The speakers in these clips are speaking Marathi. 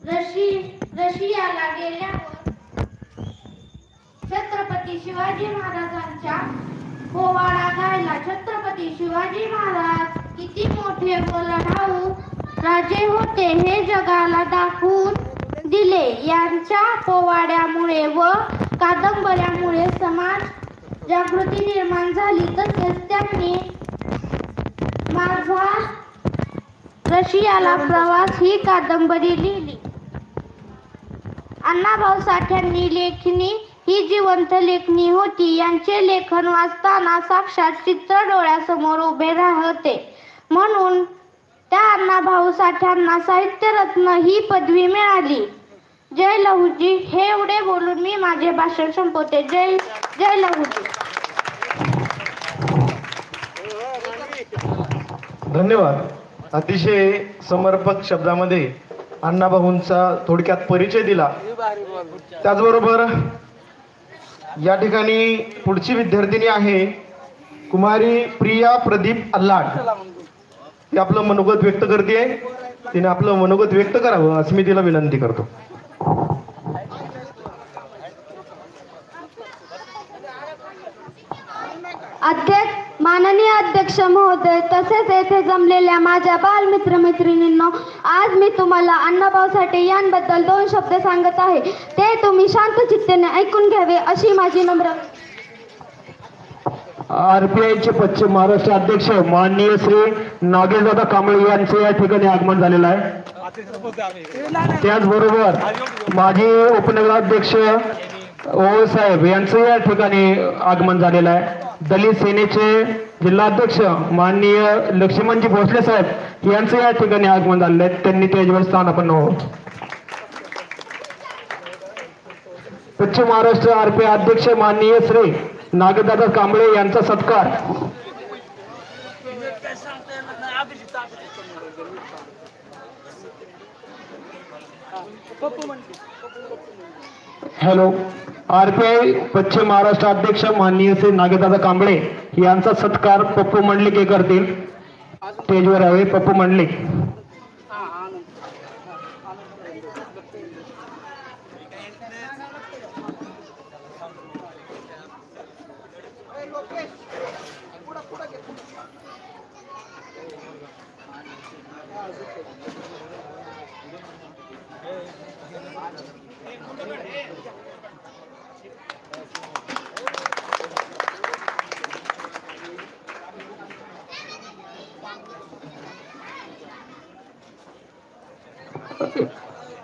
रशियाला गेल्यावर छत्रपती शिवाजी महाराजांच्या पोवाडा गायला. छत्रपती शिवाजी महाराज किती मोठे व लढाऊ राजे होते हे जगाला दाखवून दिले. यांच्या पोवाड्यामुळे व कादंबऱ्यामुळे समाज जागृती निर्माण झाली. तसेच त्यांनी माझा रशियाला प्रवास ही कादंबरी लिहिली. अण्णाभाऊ साठ्यांनी लेखणी ही जिवंत लेखणी होती. यांचे लेखन वाचताना साक्षात चित्र डोळ्यासमोर उभे राहते. म्हणून त्या अण्णाभाऊ साठ्यांना साहित्यरत्न ही पदवी मिळाली. जय लहूजी. हे एवढे बोलून मी माझे भाषण संपवते. जय जय लहूजी. धन्यवाद. अतिशय समर्पक शब्दामध्ये अण्णाभाऊंचा थोडक्यात परिचय दिला. त्याचबरोबर या ठिकाणी पुढची विद्यार्थिनी आहे कुमारी प्रिया प्रदीप अल्लाड. ती आपलं मनोगत व्यक्त करते. तिने आपलं मनोगत व्यक्त करावं असं मी तिला विनंती करतो. अध्यक्ष, माननीय अध्यक्ष महोदय, तसेच येथे जमलेल्या माझ्या बालमित्र मैत्रिणींनो, आज मी तुम्हाला अण्णाभाऊ साठे यांबद्दल 2 शब्द सांगत आहे. ते तुम्ही शांत चित्तेने ऐकून घ्यावे अशी माझी नम्र. आरपीआयचे पश्चिम महाराष्ट्र अध्यक्ष माननीय श्री नागेशदादा कांबळे यांचे या ठिकाणी आगमन झालेलं आहे. त्याचबरोबर माजी उपनगराध्यक्ष ओळ साहेब यांचे या ठिकाणी आगमन झालेलं आहे. दलित सेनेचे जिल्हाध्यक्ष माननीय लक्ष्मणजी भोसले साहेब यांचे या ठिकाणी आगमन झालेलं आहे. त्यांनी त्याच्यावर स्थानापन्न व्हावं. पश्चिम महाराष्ट्र आरपीआय अध्यक्ष माननीय श्री नागेशदादा कांबळे यांचा सत्कार. हॅलो. आरपीआय पश्चिम महाराष्ट्र अध्यक्ष माननीय श्री नागेशदादा कांबळे यांचा सत्कार पप्पू मंडलिक हे करतील. स्टेजवर यावे पप्पू मंडलिक.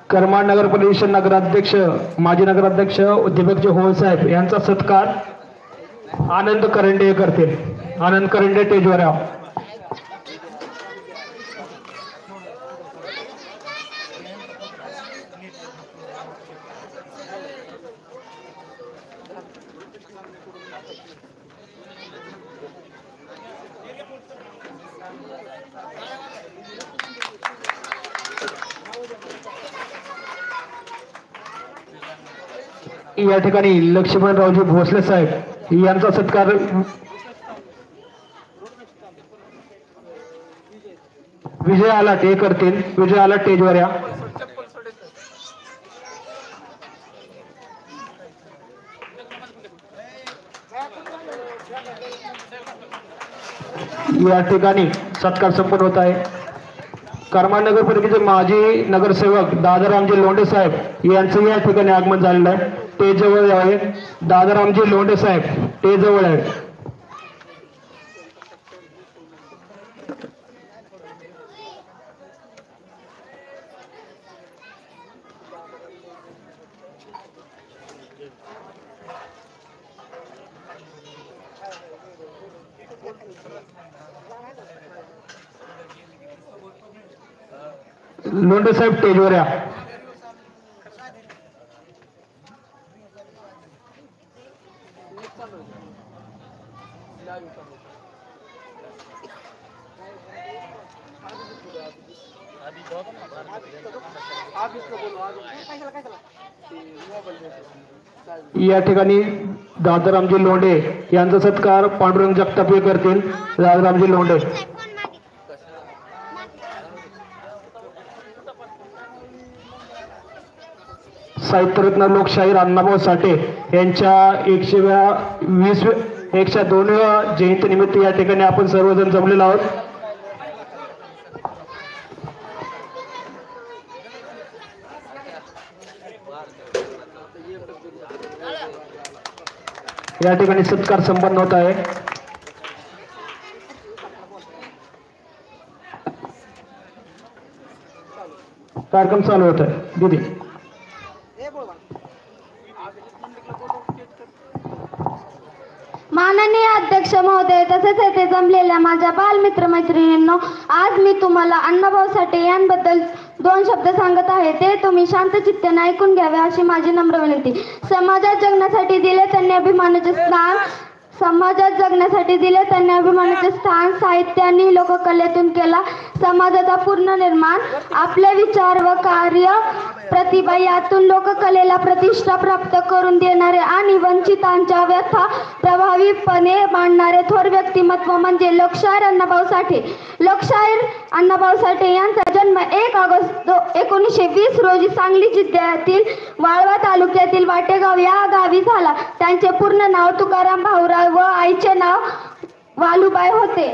करमाड नगर परिषद नगराध्यक्ष माजी नगराध्यक्ष दीपकजी होळ साहेब यांचा सत्कार आनंद करंडे करतील. आनंद करंडे स्टेजवर या. या ठिकाणी लक्ष्मणरावजी भोसले साहेब यांचा सत्कार विजय आलाट हे करतील. विजय आलाट स्टेजवर या. या ठिकाणी सत्कार संपन्न होत आहे. करमाड नगरपालिकेचे माजी नगरसेवक दादारामजी लोंढे साहेब यांचं या ठिकाणी आगमन झालेलं आहे. ते जवळ आहे. दादारामजी लोंढे साहेब ते जवळ आहे. लोंढे साहेब स्टेजवर या. या ठिकाणी दादारामजी लोंढे यांचा सत्कार पांडुरंग जगताप हे करतील. दादारामजी लोंढे. साहित्यरत्न लोकशाहीर अण्णाभाऊ साठे यांच्या 102व्या जयंतीनिमित्त या ठिकाणी आपण सर्वजण जमलेलो आहोत. या ठिकाणी सत्कार संपन्न होत आहे. कार्यक्रम चालू होत आहे. दीदी माननीय अध्यक्ष महोदय तसेच येथे जमलेल्या माझ्या बालमित्र मैत्रिणींनो, आज मी तुम्हाला अण्णाभाऊ साठे यांबद्दल 2 शब्द सांगत आहे. ते तुम्ही शांतचित्ताने ऐकून घ्यावे अशी माझी नम्र विनंती. समाजात जगण्यासाठी दिले त्यांनी अभिमानाचे स्थान साहित्याने लोककलेतून केला समाजाचा पूर्ण निर्माण. आपले विचार व कार्य प्रतिभा यातून लोककलेला प्रतिष्ठा प्राप्त करून देणारे आणि वंचितांच्या व्यथा प्रभावीपणे मांडणारे थोर व्यक्तिमत्व म्हणजे लोकशाहीर अण्णाभाऊ साठे. लोकशाहीर अण्णाभाऊ साठे यांचा जन्म 1 ऑगस्ट 1920 रोजी सांगली जिल्ह्यातील वाळवा तालुक्यातील वाटेगाव या गावी झाला. त्यांचे पूर्ण नाव तुकाराम भाऊराव व आईचे नाव वालुबाई होते.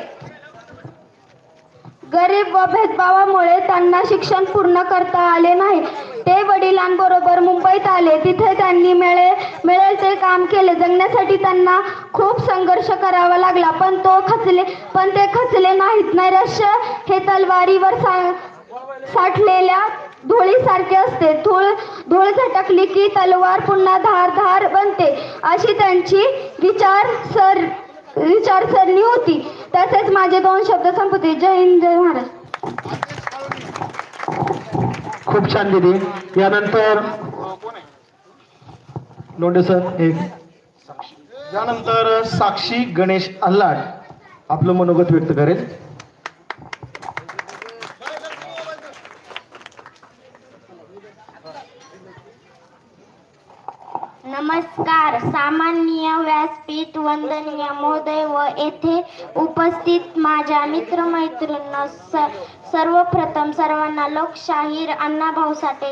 गरीब व भेदभावामुळे त्यांना शिक्षण पूर्ण करता आले नाही. ते वडिलांबरोबर मुंबईत आले. तिथे त्यांनी मिळेल ते काम केले. जगण्यासाठी त्यांना खूप संघर्ष करावा लागला, पण ते खचले नाहीत. नैराश्य हे तलवारीवर साठलेल्या धुळीसारखे असते. धूळ झटकली की तलवार पुन्हा धारदार बनते, अशी त्यांची विचारसरणी होती. तसेच माझे 2 शब्द संपवते. जय हिंद, जय महाराष्ट्र. खूप छान दीदी. यानंतर लोंढे सर यानंतर साक्षी गणेश आल्हाड आपलं मनोगत व्यक्त करेल. नमस्कार. सामान्य व्यासपीठ, वंदनीय महोदय व येथे उपस्थित माझ्या मित्रमैत्रिणींनो, सर्वप्रथम सर्वांना लोकशाहीर अण्णाभाऊ साठे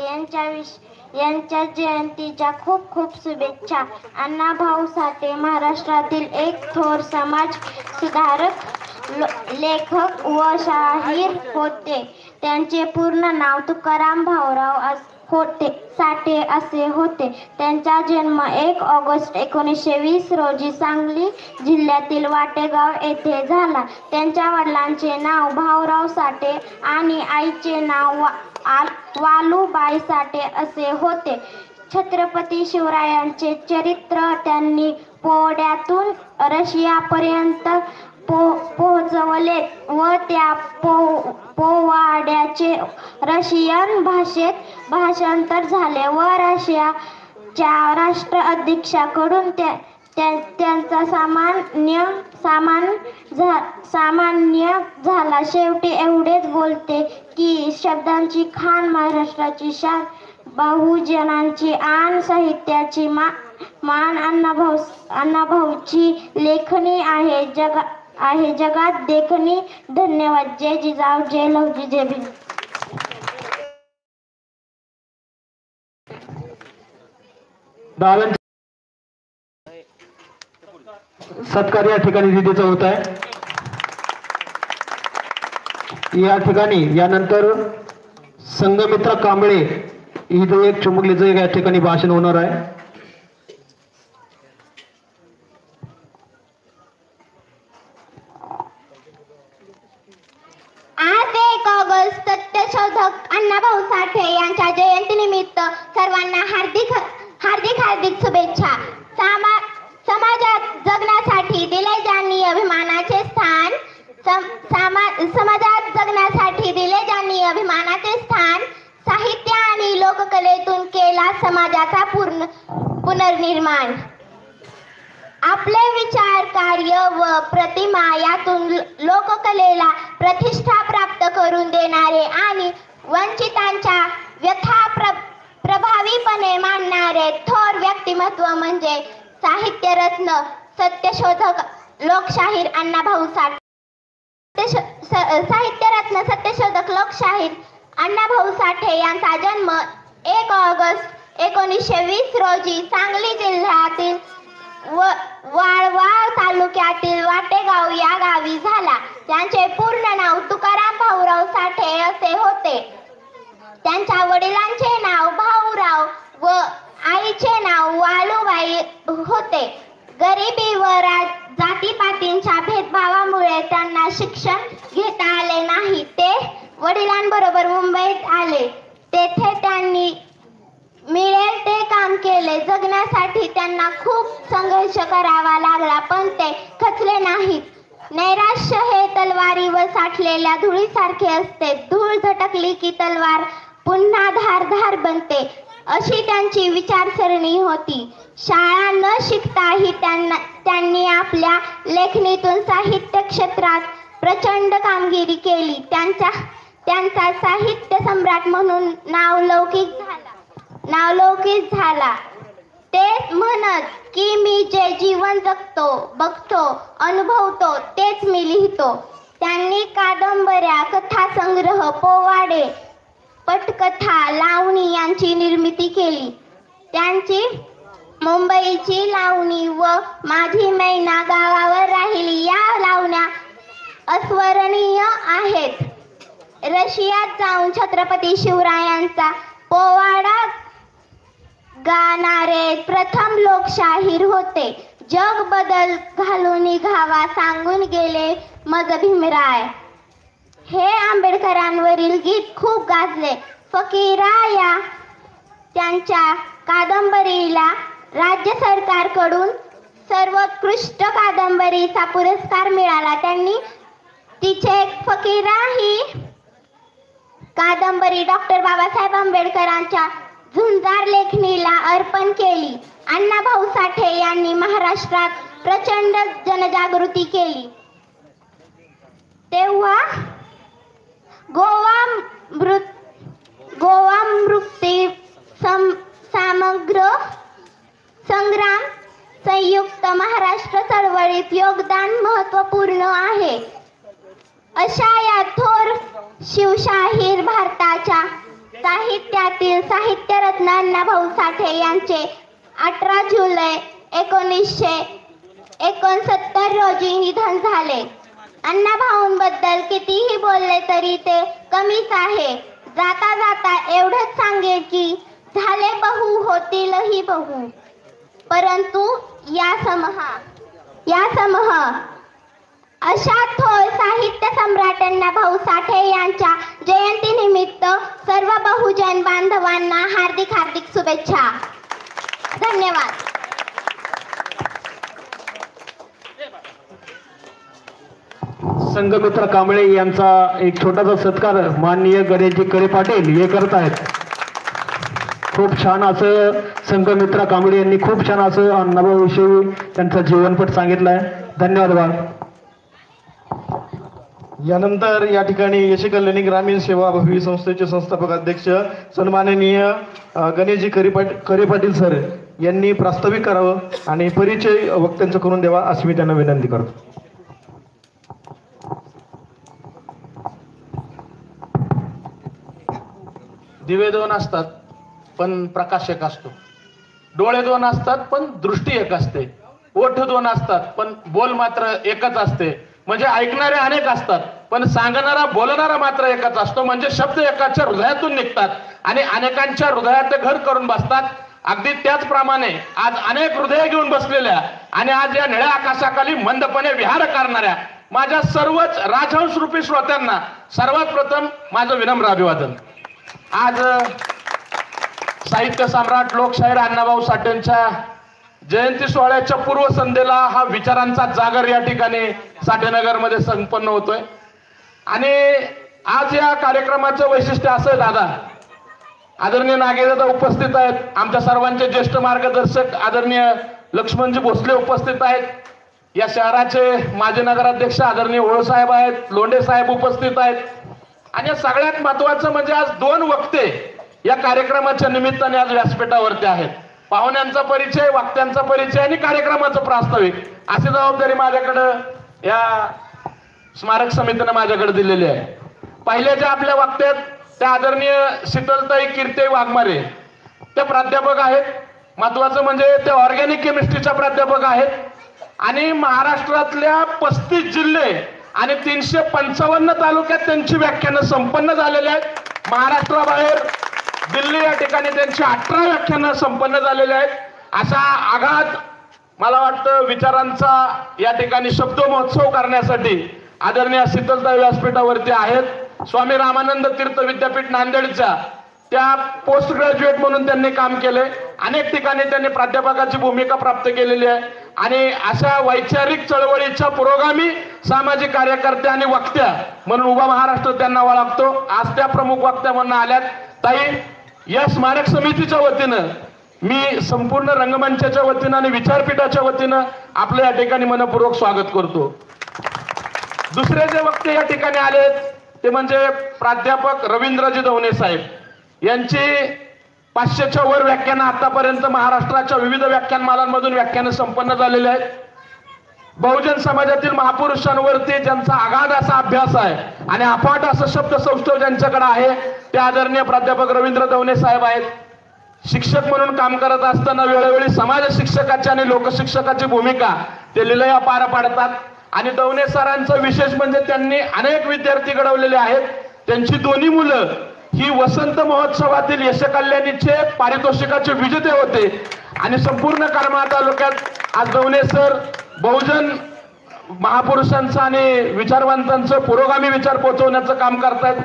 यांच्या जयंतीच्या खूप खूप शुभेच्छा. अण्णाभाऊ साठे महाराष्ट्रातील एक थोर समाज सुधारक, लेखक व शाहीर होते. त्यांचे पूर्ण नाव तुकाराम भाऊराव साठे असे होते. त्यांचा जन्म 1 ऑगस्ट 1920 रोजी सांगली जिल्ह्यातील वाटेगाव येथे झाला. त्यांच्या वडिलांचे नाव भाऊराव साठे आणि आईचे नाव वालुबाई साठे असे होते. छत्रपती शिवरायांचे चरित्र त्यांनी पोवाड्यातून रशियापर्यंत पोहोचवले व त्या पोवाड्याचे रशियन भाषेत भाषांतर झाले व रशियाच्या राष्ट्राध्यक्षाकडून त्यांचा सामान्य झाला. शेवटी एवढेच बोलते की शब्दांची खाण महाराष्ट्राची शान, बहुजनांची आन, साहित्याची मान अण्णाभाऊची लेखणी आहे जगात देखणी. धन्यवाद. जय जिजाऊ, जय लवजी, जय भीम. सत्कार या ठिकाणी दिदीचा होत आहे. या ठिकाणी यानंतर संघमित्रा कांबळे इथं एक चिमुकलीचं या ठिकाणी भाषण होणार आहे. आज 1 ऑगस्ट सत्यशोधक अण्णाभाऊ साठे यांच्या जयंतीनिमित्त सर्वांना हार्दिक शुभेच्छा. समाजात जगण्यासाठी दिले ज्यांनी अभिमानाचे स्थान, समाजात जगण्यासाठी दिले ज्यांनी अभिमानाचे स्थान, साहित्य आणि लोककलेतून केला समाजाचा पुनर्निर्माण. आपले विचार, कार्य व प्रतिमा यातून लोककलेला प्रतिष्ठा प्राप्त करून देणारे आणि वंचितांच्या व्यथा प्रभावीपणे मांडणारे थोर व्यक्तिमत्व म्हणजे साहित्यरत्न सत्यशोधक लोकशाहीर अण्णाभाऊ साठे. साहित्यरत्न सत्यशोधक लोकशाहीर अण्णाभाऊ साठे यांचा जन्म 1 ऑगस्ट 1920 रोजी सांगली जिल्ह्यातील वाळवा तालुक्यातील वाटेगाव या गावी झाला. त्यांचे पूर्ण नाव तुकाराम भाऊराव साठे असे होते. त्यांच्या वडिलांचे नाव भाऊराव व आईचे नाव वालूबाई होते. गरिबी व जातीपातींच्या भेदभावामुळे त्यांना शिक्षण घेता आले नाही. ते वडिलांबरोबर मुंबईत आले. तेथे त्यांनी मिळेल ते काम केले. जगण्यासाठी त्यांना खूप संघर्ष करावा लागला, पण ते खचले नाहीत. नैराश्य हे तलवारीवर साठलेल्या धुळीसारखे असते. धूळ झटकली की तलवार पुन्हा धारधार बनते, अशी त्यांची विचारसरणी होती. शाळा न शिकताही त्यांनी आपल्या लेखणीतून साहित्य क्षेत्रात प्रचंड कामगिरी केली. त्यांचा साहित्य सम्राट म्हणून नावलौकिक झाला. ते म्हणत की मी जे जीवन जगतो, बघतो, अनुभवतो तेच मी लिहितो. त्यांनी कादंबऱ्या, कथासंग्रह, पोवाडे, पटकथा, लावणी यांची निर्मिती केली. त्यांची मुंबईची लावणी व माझी मैना गावावर राहिली या लावण्या अस्मरणीय आहेत. रशियात जाऊन छत्रपती शिवरायांचा पोवाडा गाणारे प्रथम लोकशाहीर होते. जग बदल घालून निघावा सांगून गेले मज भीमराय. हे आंबेडकरांवरील गीत खूप गाजले. फकीरा या त्यांच्या कादंबरीला राज्य सरकारकडून सर्वोत्कृष्ट कादंबरीचा पुरस्कार मिळाला. त्यांनी तिचे फकीरा ही कादंबरी डॉक्टर बाबासाहेब आंबेडकरांच्या झुंजार लेखणीला अर्पण केली. अण्णाभाऊ साठे यांनी महाराष्ट्रात प्रचंड जनजागृती केली. तेव्हा गोवा मुक्ती समग्र संग्राम संयुक्त महाराष्ट्र चळवळीत योगदान महत्त्वपूर्ण आहे. अशा या थोर शिवशाहीर भारताच्या साहित्यातील साहित्यरत्न अण्णाभाऊ साठे यांचे 18 जुलै 1969 रोजी निधन झाले. अण्णाभाऊंबद्दल कितीही बोलले तरी ते कमीच आहे. जाता जाता एवढंच सांगेल की झाले बहु होतीलही बहु, परंतु या समूह अशा थोर साहित्य सम्राट अण्णाभाऊ साठे यांच्या जयंतीनिमित्त सर्व बहुजन बांधवांना हार्दिक शुभेच्छा. धन्यवाद. संघमित्र कांबळे यांचा एक छोटासा सत्कार माननीय गणेशजी करे पाटील हे करत आहेत. खूप छान असं संघमित्र कांबळे यांनी खूप छान असं अण्णाभाऊविषयी त्यांचा जीवनपट सांगितलं आहे. धन्यवाद. यानंतर या ठिकाणी यश कल्याणी ग्रामीण सेवा भव्य संस्थेचे संस्थापक अध्यक्ष सन्माननीय गणेशजी करे पाटील सर यांनी प्रास्ताविक करावं आणि परिचय वक्त्यांचा करून द्यावा अशी मी त्यांना विनंती करतो. दिवे दोन असतात पण प्रकाश एक असतो. डोळे दोन असतात पण दृष्टी एक असते. ओठ दोन असतात पण बोल मात्र एकच असते. म्हणजे ऐकणारे अनेक असतात पण सांगणारा बोलणारा मात्र एकच असतो. म्हणजे शब्द एकाच्या हृदयातून निघतात आणि अनेकांच्या हृदयात घर करून बसतात. अगदी त्याचप्रमाणे आज अनेक हृदय घेऊन बसलेल्या आणि आज या निळ्या आकाशाखाली मंदपणे विहार करणाऱ्या माझ्या सर्वच राजहंस रूपी श्रोत्यांना सर्वात प्रथम माझं विनम्र अभिवादन. आज साहित्य सम्राट लोकशाहीर अण्णाभाऊ साठेंच्या जयंती सोहळ्याच्या पूर्वसंध्येला हा विचारांचा जागर या ठिकाणी साठेनगर मध्ये संपन्न होतोय. आणि आज या कार्यक्रमाचं वैशिष्ट्य असं दादा, आदरणीय नागेशदादा उपस्थित आहेत, आमच्या सर्वांचे ज्येष्ठ मार्गदर्शक आदरणीय लक्ष्मणजी भोसले उपस्थित आहेत, या शहराचे माजी नगराध्यक्ष आदरणीय ओळसाहेब आहेत, लोंढे साहेब उपस्थित आहेत. आणि सगळ्यात महत्वाचं म्हणजे आज दोन वक्ते या कार्यक्रमाच्या निमित्ताने आज व्यासपीठावरती आहेत. पाहुण्यांचा परिचय, वक्त्यांचा परिचय आणि कार्यक्रमाचं प्रास्ताविक अशी जबाबदारी माझ्याकडं या स्मारक समितीने माझ्याकडे दिलेली आहे. पहिले जे आपल्या वक्त्यात त्या आदरणीय शीतलताई कीर्ती वाघमारे, ते प्राध्यापक आहेत. महत्वाचं म्हणजे ते ऑर्गॅनिक केमिस्ट्रीच्या प्राध्यापक आहेत. आणि महाराष्ट्रातल्या 35 जिल्हे आणि 355 तालुक्यात त्यांची व्याख्यानं संपन्न झालेली आहेत. महाराष्ट्राबाहेर दिल्ली या ठिकाणी त्यांची 18 व्याख्यानं संपन्न झालेली आहेत. अशा आघात मला वाटतं विचारांचा या ठिकाणी शब्द महोत्सव करण्यासाठी आदरणीय शीतलताई व्यासपीठावरती आहेत. स्वामी रामानंद तीर्थ विद्यापीठ नांदेडच्या त्या पोस्ट ग्रॅज्युएट म्हणून त्यांनी काम केले. अनेक ठिकाणी त्यांनी प्राध्यापकाची भूमिका प्राप्त केलेली आहे. आणि अशा वैचारिक चळवळीच्या पुरोगामी सामाजिक कार्यकर्त्या आणि वक्त्या म्हणून उभा महाराष्ट्र त्यांना ओळखतो. आज त्या प्रमुख वक्त्या म्हणून आल्यात. ताई, या स्मारक समितीच्या वतीनं मी संपूर्ण रंगमंचाच्या वतीनं आणि विचारपीठाच्या वतीनं आपलं या ठिकाणी मनपूर्वक स्वागत करतो. दुसरे जे वक्ते या ठिकाणी आलेत ते म्हणजे प्राध्यापक रवींद्रजी दवणे साहेब यांची 500च्या वर व्याख्यानं आतापर्यंत महाराष्ट्राच्या विविध व्याख्यानमालांमधून व्याख्यानं संपन्न झालेली आहेत. बहुजन समाजातील महापुरुषांवरती ज्यांचा आगाध असा अभ्यास आहे आणि अफाट असं शब्दसौष्ठव ज्यांच्याकडे आहे ते आदरणीय प्राध्यापक रवींद्र दवणे साहेब आहेत. शिक्षक म्हणून काम करत असताना वेळोवेळी समाज शिक्षकाची आणि लोकशिक्षकाची भूमिका ते लिलया पार पाडतात. आणि दवणे सरांचं विशेष म्हणजे त्यांनी अनेक विद्यार्थी घडवलेले आहेत. त्यांची दोन्ही मुलं ही वसंत महोत्सवातील यशकल्याणीचे पारितोषिकाचे विजेते होते. आणि संपूर्ण करमाळा तालुक्यात आज दवणे सर बहुजन महापुरुषांचं आणि विचारवंतांचं पुरोगामी विचार पोहोचवण्याचं काम करतात.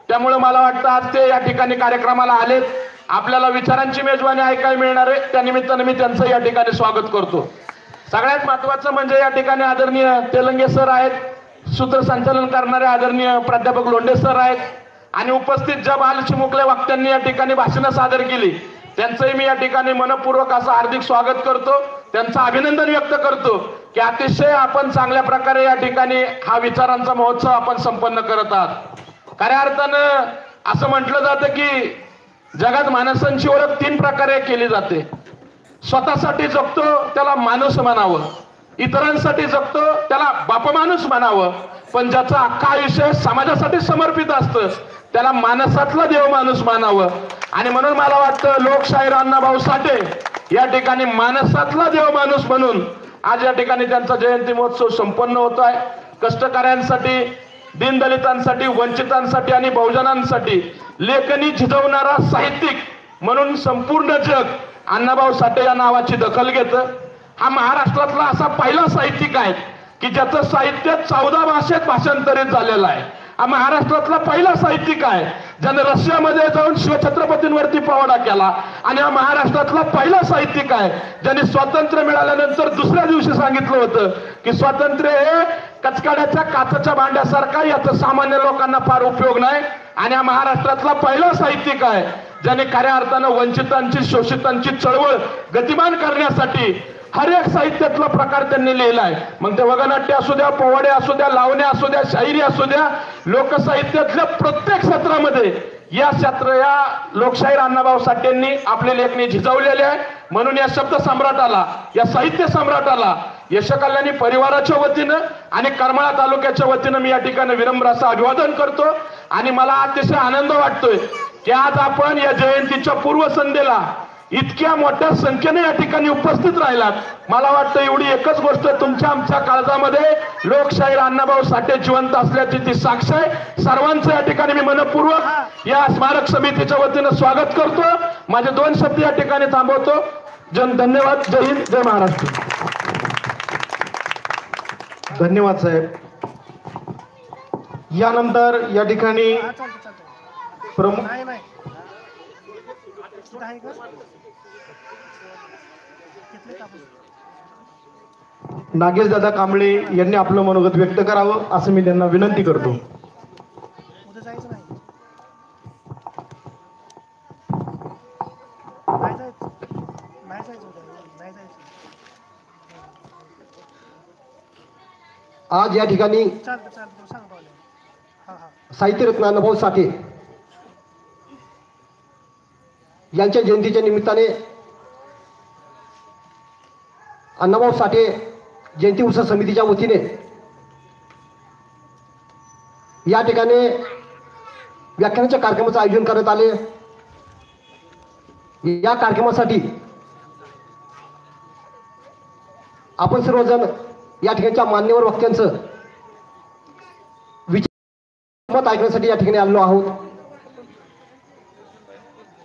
त्यामुळे मला वाटतं आज ते या ठिकाणी कार्यक्रमाला आलेत. आपल्याला विचारांची मेजवानी ऐकायला मिळणार आहे. त्या निमित्तानं मी त्यांचं या ठिकाणी स्वागत करतो. सगळ्यात महत्वाचं म्हणजे या ठिकाणी आदरणीय तेलंगे सर आहेत. सूत्रसंचालन करणारे आदरणीय प्राध्यापक लोंढे सर आहेत. आणि उपस्थित ज्या बालचिमुकल्या वक्त्यांनी या ठिकाणी भाषणं सादर केली त्यांचंही मी या ठिकाणी मनपूर्वक असं हार्दिक स्वागत करतो. त्यांचं अभिनंदन व्यक्त करतो की अतिशय आपण चांगल्या प्रकारे या ठिकाणी हा विचारांचा महोत्सव आपण संपन्न करत आहात. खऱ्या अर्थानं असं म्हटलं जातं की जगात माणसांची ओळख 3 प्रकारे केली जाते. स्वतःसाठी जगतो त्याला माणूस म्हणावं, इतरांसाठी जगतो त्याला बापमाणूस म्हणावं, पण ज्याचं अख्खं आयुष्य समाजासाठी समर्पित असतं त्याला माणसातला देव माणूस मानावं. आणि म्हणून मला वाटतं लोकशाहीर अण्णाभाऊ साठे या ठिकाणी माणसातला देव माणूस म्हणून आज या ठिकाणी त्यांचा जयंती महोत्सव संपन्न होत आहे. कष्टकऱ्यांसाठी, दीनदलितांसाठी, वंचितांसाठी आणि बहुजनांसाठी लेखणी झिजवणारा साहित्यिक म्हणून संपूर्ण जग अण्णाभाऊ साठे या नावाची दखल घेतं. हा महाराष्ट्रातला असा पहिला साहित्यिक आहे की ज्याचं साहित्य 14 भाषेत भाषांतरित झालेलं आहे. हा महाराष्ट्रातला पहिला साहित्यिक आहे ज्याने रशियामध्ये जाऊन शिवछत्रपतींवरती पोवाडा केला. आणि हा महाराष्ट्रातला पहिला साहित्यिक आहे ज्याने स्वातंत्र्य मिळाल्यानंतर दुसऱ्या दिवशी सांगितलं होतं की स्वातंत्र्य हे कचकाड्याच्या काचेच्या भांड्यासारखा, याचा सामान्य लोकांना फार उपयोग नाही. आणि हा महाराष्ट्रातला पहिला साहित्यिक आहे ज्याने खऱ्या अर्थानं वंचितांची, शोषितांची चळवळ गतिमान करण्यासाठी हर एक साहित्यातला प्रकार त्यांनी लिहिलाय. मग ते वगनाट्य असू द्या, पोवाडे असू द्या, लावण्या असू द्या, शायरी असू द्या, लोकसाहित्यातल्या प्रत्येक क्षेत्रामध्ये या लोकशाहीर अण्णाभाऊ साठेंनी आपली लेखणी झिजवलेली आहे. म्हणून या शब्द सम्राटाला, या साहित्य सम्राटाला यशकल्याणी परिवाराच्या वतीनं आणि करमाळा तालुक्याच्या वतीनं मी या ठिकाणी विनम्र असं अभिवादन करतो. आणि मला अतिशय आनंद वाटतोय की आज आपण या जयंतीच्या पूर्वसंध्येला इतक्या मोठ्या संख्येने या ठिकाणी उपस्थित राहिलात. मला वाटतं एवढी एकच गोष्ट तुमच्या आमच्या काळजामध्ये लोकशाहीर अण्णाभाऊ साठे जिवंत असल्याची ती साक्ष आहे. सर्वांचं या ठिकाणी मी मनपूर्वक या स्मारक समितीच्या वतीनं स्वागत करतो. माझे 2 शब्द या ठिकाणी थांबवतो. धन्यवाद. जय हिंद, जय महाराष्ट्र. धन्यवाद साहेब. यानंतर या ठिकाणी प्रमुख नागेशदादा कांबळे यांनी आपलं मनोगत व्यक्त करावं असं मी त्यांना विनंती करतो. आज या ठिकाणी साहित्यरत्न अण्णाभाऊ साठे यांच्या जयंतीच्या निमित्ताने अण्णाभाऊ साठे जयंती उत्सव समितीच्या वतीने या ठिकाणी व्याख्यानाच्या कार्यक्रमाचं आयोजन करण्यात आले. या कार्यक्रमासाठी आपण सर्वजण या ठिकाणच्या मान्यवर वक्त्यांचं मत ऐकण्यासाठी या ठिकाणी आलेलो आहोत.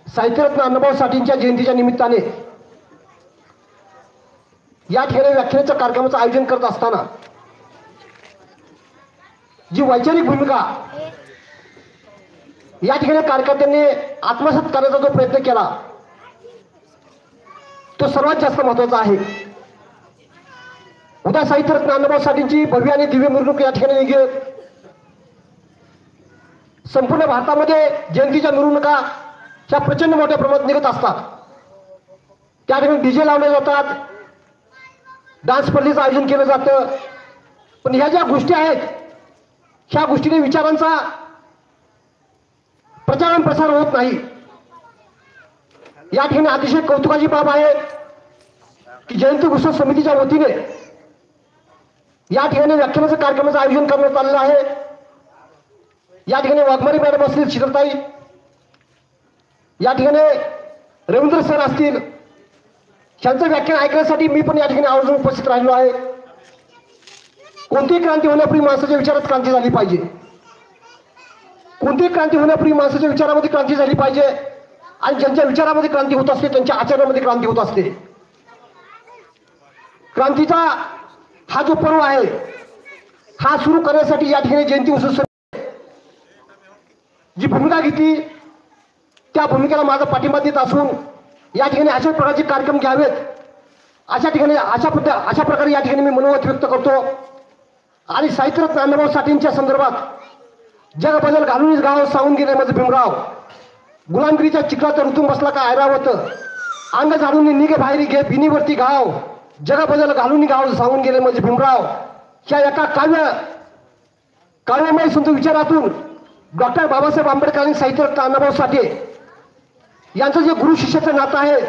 साहित्यरत्न अण्णाभाऊ साठेंच्या जयंतीच्या निमित्ताने या ठिकाणी व्याख्यानाच्या कार्यक्रमाचं आयोजन करत असताना जी वैचारिक भूमिका या ठिकाणी कार्यकर्त्यांनी आत्मसात करण्याचा जो प्रयत्न केला तो सर्वात जास्त महत्वाचा आहे. उद्या साहित्यरत्न अण्णाभाऊ साठेंची भव्य आणि दिव्य मिरवणूक या ठिकाणी निघेल. संपूर्ण भारतामध्ये जयंतीच्या मिरवणुका ह्या प्रचंड मोठ्या प्रमाणात निघत असतात. त्या ठिकाणी डीजे लावले जातात, डान्स स्पर्धेचं आयोजन केलं जातं. पण ह्या ज्या गोष्टी आहेत ह्या गोष्टीने विचारांचा प्रचार आणि प्रसार होत नाही. या ठिकाणी अतिशय कौतुकाची बाब आहे की जयंती उत्सव समितीच्या वतीने या ठिकाणी व्याख्यानाचं कार्यक्रमाचं आयोजन करण्यात आलेलं आहे. या ठिकाणी वाघमारे मॅडम असतील, शीतलताई, या ठिकाणी रवींद्र सर असतील, त्यांचं व्याख्यान ऐकण्यासाठी मी पण या ठिकाणी आवर्जून उपस्थित राहिलो आहे. कोणतीही क्रांती होण्यापूर्वी माणसाच्या विचारात क्रांती झाली पाहिजे. कोणतीही क्रांती होण्यापूर्वी माणसाच्या विचारामध्ये क्रांती झाली पाहिजे आणि ज्यांच्या विचारामध्ये क्रांती होत असते त्यांच्या आचरणामध्ये क्रांती होत असते. क्रांतीचा हा जो पर्व आहे हा सुरू करण्यासाठी या ठिकाणी जयंती उत्सव जी भूमिका घेतली त्या भूमिकेला माझा पाठिंबा देत असून या ठिकाणी अशा प्रकारचे कार्यक्रम घ्यावेत अशा ठिकाणी अशा प्रकारे या ठिकाणी मी मनोमत व्यक्त करतो. आणि साहित्यरत्न अण्णाभाऊ साठेंच्या संदर्भात जग बदल घालूनच गाव सांगून गेले माझं भीमराव, गुलामगिरीच्या चिखलात ऋतून बसला का ऐरावत, अंग झाडून निघे बाहेर घे भिनीवरती गाव, जग बदल घालून गाव सांगून गेले म्हणजे भीमराव. ह्या एका काव्यमय सुंदर विचारातून डॉक्टर बाबासाहेब आंबेडकर आणि साहित्यरत्न अण्णाभाऊ साठे यांचं जे गुरु शिष्याचं नातं आहे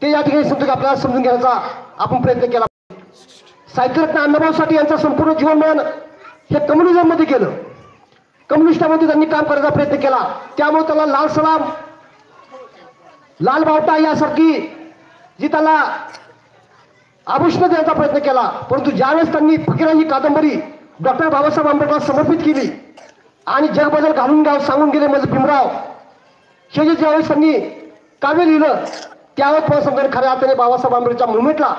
ते या ठिकाणी समजून आपल्याला समजून घेण्याचा आपण प्रयत्न केला. साहित्यरत्न अण्णाभाऊ साठे यांचं संपूर्ण जीवनमान हे कम्युनिझम मध्ये केलं. कम्युनिस्टामध्ये त्यांनी काम करण्याचा प्रयत्न केला. त्यामुळे त्याला लाल सलाम, लाल बावटा यासारखी जी त्याला आभूषणं देण्याचा प्रयत्न केला. परंतु ज्यावेळेस त्यांनी फकीरा ही कादंबरी डॉक्टर बाबासाहेब आंबेडकरांना समर्पित केली आणि जग बदल घालून गाव सांगून गेले म्हणजे भीमराव हे जे ज्यावेळेस त्यांनी काव्य लिहिलं त्यावेळेस मला समजा खऱ्या अर्थाने बाबासाहेब आंबेडकरच्या मुवमेंटला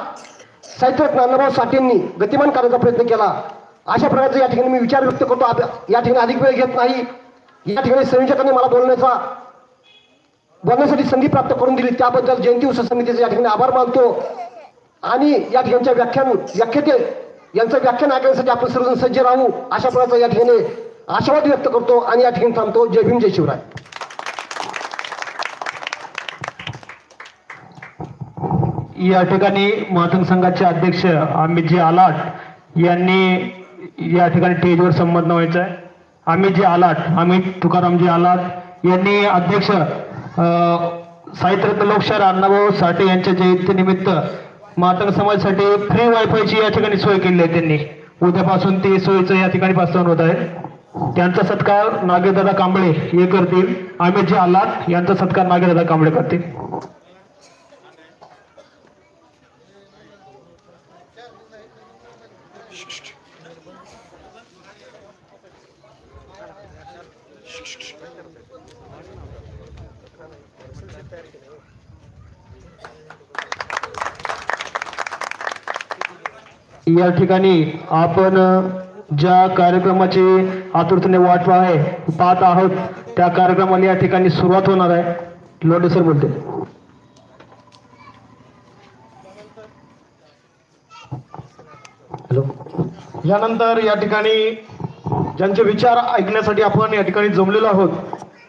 साहित्यरत्न अण्णाभाऊ साठेंनी गतिमान करण्याचा प्रयत्न केला. अशा प्रकारचे या ठिकाणी मी विचार व्यक्त करतो. या ठिकाणी अधिक वेळ घेत नाही. या ठिकाणी संयोजकांनी मला बोलण्यासाठी संधी प्राप्त करून दिली त्याबद्दल जयंती उत्सव समितीचे या ठिकाणी आभार मानतो. आणि या ठिकाणच्या व्याख्याते यांचं व्याख्यान ऐकण्यासाठी आपण सर्वजण सज्ज राहू अशा प्रकारचा या ठिकाणी आशावाद व्यक्त करतो आणि या ठिकाणी थांबतो. जय भीम, जय शिवराय. या ठिकाणी मातंग संघाचे अध्यक्ष अमितजी आलाट यांनी या ठिकाणी स्टेजवर संबंध व्हायचा आहे. अमितजी आलाट, अमित तुकारामजी आलाट यांनी अध्यक्ष साहित्यरत्न लोकशाहीर अण्णाभाऊ साठे यांच्या जयंतीनिमित्त मातंग समाजासाठी फ्री वायफायची या ठिकाणी सोय केली आहे. त्यांनी उद्यापासून ती सोयीचं या ठिकाणी वास्तवन होत आहे. त्यांचा सत्कार नागेशदादा कांबळे हे करतील. अमितजी आलाट यांचा सत्कार नागेशदादा कांबळे करतील. या ठिकाणी आपण ज्या कार्यक्रमाची आतुरतेने वाट पाहत आहोत त्या कार्यक्रमाला या ठिकाणी सुरुवात होणार आहे. लोंढे सर बोलते. हॅलो. यानंतर या ठिकाणी ज्यांचे विचार ऐकण्यासाठी आपण या ठिकाणी जमलेलो आहोत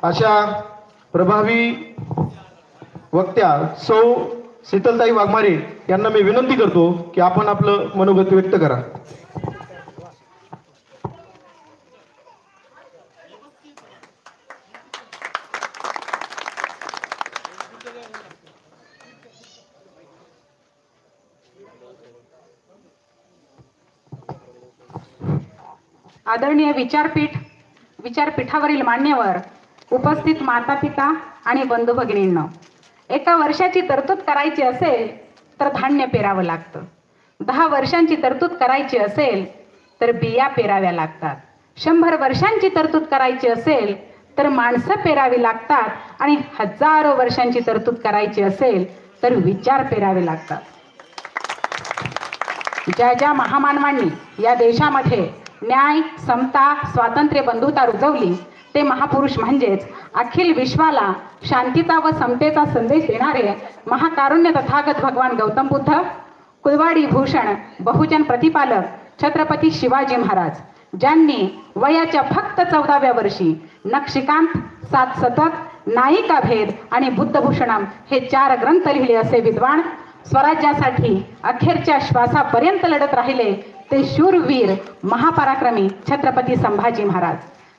अशा प्रभावी वक्त्या सौ शीतलताई वाघमारे यांना मी विनंती करतो की आपण आपलं मनोगत व्यक्त करा. आदरणीय विचारपीठावरील मान्यवर, उपस्थित माता पिता आणि बंधू भगिनींनो, एका वर्षाची तरतूद करायची असेल तर धान्य पेरावं लागतं. 10 वर्षांची तरतूद करायची असेल तर बिया पेराव्या लागतात. 100 वर्षांची तरतूद करायची असेल तर माणसं पेरावी लागतात. आणि हजारो वर्षांची तरतूद करायची असेल तर विचार पेरावे लागतात. ज्या ज्या महामानवांनी या देशामध्ये न्याय, समता, स्वातंत्र्य, बंधुता रुजवली ते महापुरुष म्हणजेच अखिल विश्वाला शांतीचा व समतेचा संदेश देणारे महाकारुण्य तथागत भगवान गौतम बुद्ध, कुलवाडी भूषण बहुजन प्रतिपालक छत्रपती शिवाजी महाराज, ज्यांनी वयाच्या फक्त 14व्या वर्षी नक्षिकांत, 7 शतक, नायिका भेद आणि बुद्धभूषणम हे 4 ग्रंथ लिहिले असे विद्वान, स्वराज्यासाठी अखेरच्या श्वासापर्यंत लढत राहिले ते शूरवीर महापराक्रमी छत्रपती संभाजी महाराज,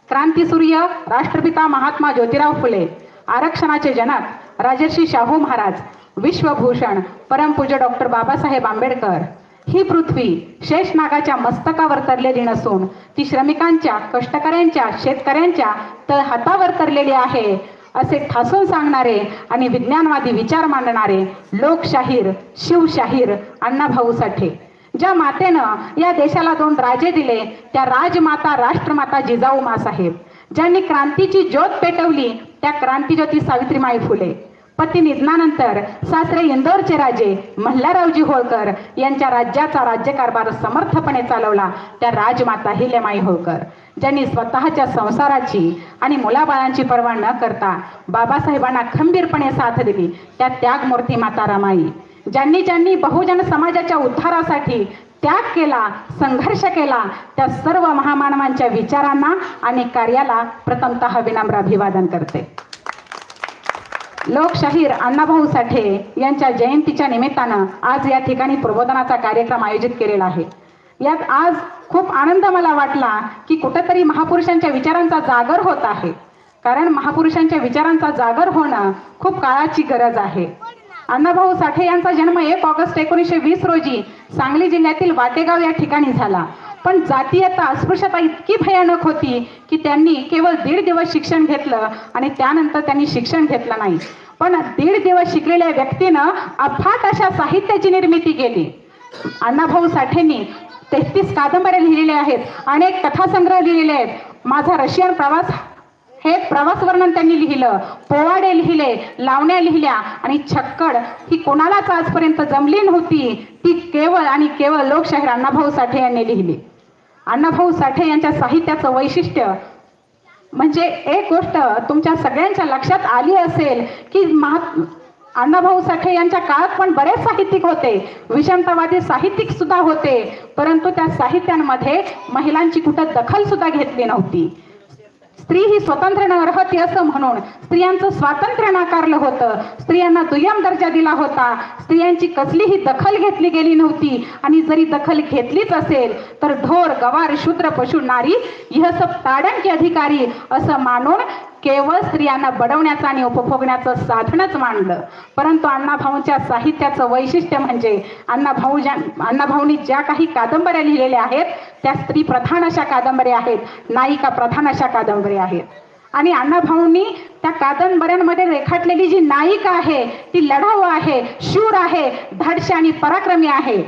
क्रांतीसूर्य राष्ट्रपिता महात्मा ज्योतिराव फुले, आरक्षणाचे जनक राजर्षी शाहू महाराज, विश्वभूषण परमपूज्य डॉक्टर बाबासाहेब आंबेडकर. ही पृथ्वी शेषनागाच्या मस्तकावर तरलेली नसून ती श्रमिकांच्या, कष्टकऱ्यांच्या, शेतकऱ्यांच्या तळहातावर तरलेली आहे असे ठासून सांगणारे आणि विज्ञानवादी विचार मांडणारे लोकशाहीर, शिवशाहीर अण्णाभाऊ साठे. ज्या मातेनं या देशाला 2 राजे दिले त्या राजमाता, राष्ट्रमाता जिजाऊ माँसाहेब, ज्यांनी क्रांतीची ज्योत पेटवली त्या क्रांतीज्योती सावित्रीमाई फुले. पती निधनानंतर सासरे इंदोरचे राजे मल्हाररावजी होळकर यांच्या राज्याचा राज्यकारभार समर्थपणे चालवला त्या राजमाता हिल्यामाई होळकर, ज्यांनी स्वतःच्या संसाराची आणि मुलाबाळांची पर्वा न करता बाबासाहेबांना खंबीरपणे साथ दिली त्या त्यागमूर्ती माता रमाई, ज्यांनी बहुजन समाजाच्या उद्धारासाठी त्याग केला, संघर्ष केला त्या सर्व महामानवांच्या विचारांना आणि कार्याला प्रथमतः विनम्र अभिवादन करते. लोकशाहीर अण्णाभाऊ साठे यांच्या जयंतीच्या निमित्तानं आज या ठिकाणी प्रबोधनाचा कार्यक्रम आयोजित केलेला आहे. यात आज खूप आनंद मला वाटला की कुठेतरी महापुरुषांच्या विचारांचा जागर होत आहे. कारण महापुरुषांच्या विचारांचा जागर होणं खूप काळाची गरज आहे. अण्णाभाऊ साठे यांचा जन्म 1 ऑगस्ट 1920 रोजी सांगली जिल्ह्यातील वाटेगाव या ठिकाणी झाला. पण जातीयता, अस्पृश्यता इतकी भयानक होती की त्यांनी केवळ 1.5 दिवस शिक्षण घेतलं आणि त्यानंतर त्यांनी शिक्षण घेतलं नाही. पण 1.5 दिवस शिकलेल्या व्यक्तीनं अफाट अशा साहित्याची निर्मिती केली. अण्णाभाऊ साठेंनी 33 कादंबऱ्या लिहिलेल्या आहेत, अनेक कथासंग्रह लिहिलेले आहेत. माझा रशियन प्रवास हे प्रवास वर्णन त्यांनी लिहिलं, पोवाडे लिहिले, लावण्या लिहिल्या आणि छक्कड ही कोणालाच आजपर्यंत जमली नव्हती, ती केवळ आणि केवळ लोकशाहीर अण्णाभाऊ साठे यांनी लिहिली. अण्णाभाऊ साठे यांच्या साहित्याचं वैशिष्ट्य म्हणजे एक गोष्ट तुमच्या सगळ्यांच्या लक्षात आली असेल की अण्णाभाऊ साठे यांच्या काळात पण बरेच साहित्यिक होते, विषमतावादी साहित्यिक सुद्धा होते, परंतु त्या साहित्यांमध्ये महिलांची कुठं दखल सुद्धा घेतली नव्हती. स्त्री ही स्वतंत्र नरहती असं म्हणून स्त्रियांचं स्वातंत्र्य नाकारलं होतं, स्त्रियांना दुय्यम दर्जा दिला होता, स्त्रियांची कसलीही दखल घेतली गेली नव्हती. आणि जरी दखल घेतलीच असेल तर ढोर, गवार, शूद्र, पशु, नारी यह सब ताडन के अधिकारी असं मानून केवळ स्त्रियांना बडवण्याचं आणि उपभोगण्याचं साधनच मानलं. परंतु अण्णाभाऊंच्या साहित्याचं वैशिष्ट्य म्हणजे अण्णाभाऊंनी ज्या काही कादंबऱ्या लिहिलेल्या आहेत त्या स्त्री प्रधान अशा कादंबऱ्या आहेत, नायिका प्रधान अशा कादंबऱ्या आहेत. आणि अण्णाभाऊंनी त्या कादंबऱ्यांमध्ये रेखाटलेली जी नायिका आहे ती लढाऊ आहे, शूर आहे, धाडशी आणि पराक्रमी आहे.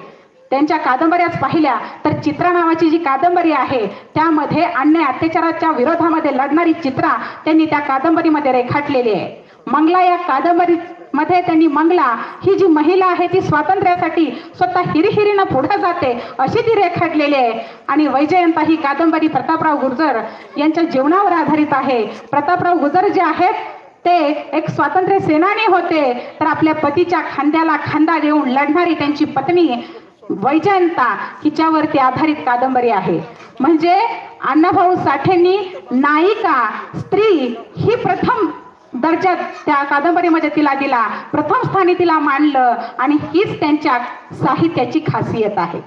त्यांच्या कादंबऱ्याच पाहिल्या तर चित्रा नावाची जी कादंबरी आहे त्यामध्ये अन्याय अत्याचाराच्या विरोधामध्ये लढणारी चित्रा त्यांनी त्या कादंबरीमध्ये रेखाटलेली आहे. मंगला या कादंबरीमध्ये त्यांनी मंगला ही जी महिला आहे ती स्वातंत्र्यासाठी स्वतः हिरीहिरीनं पुढे जाते अशी ती रेखाटलेली आहे. आणि वैजयंता ही कादंबरी प्रतापराव गुर्जर यांच्या जीवनावर आधारित आहे. प्रतापराव गुर्जर जे आहेत ते एक स्वातंत्र्य सेनानी होते, तर आपल्या पतीच्या खांद्याला खांदा देऊन लढणारी त्यांची पत्नी वैजयंता हिच्यावरती आधारित कादंबरी आहे. म्हणजे अण्णाभाऊ साठेंनी नायिका, स्त्री ही प्रथम दर्जा त्या कादंबरीमध्ये तिला दिला, प्रथम स्थानी तिला मांडलं आणि हीच त्यांच्या साहित्याची खासियत आहे.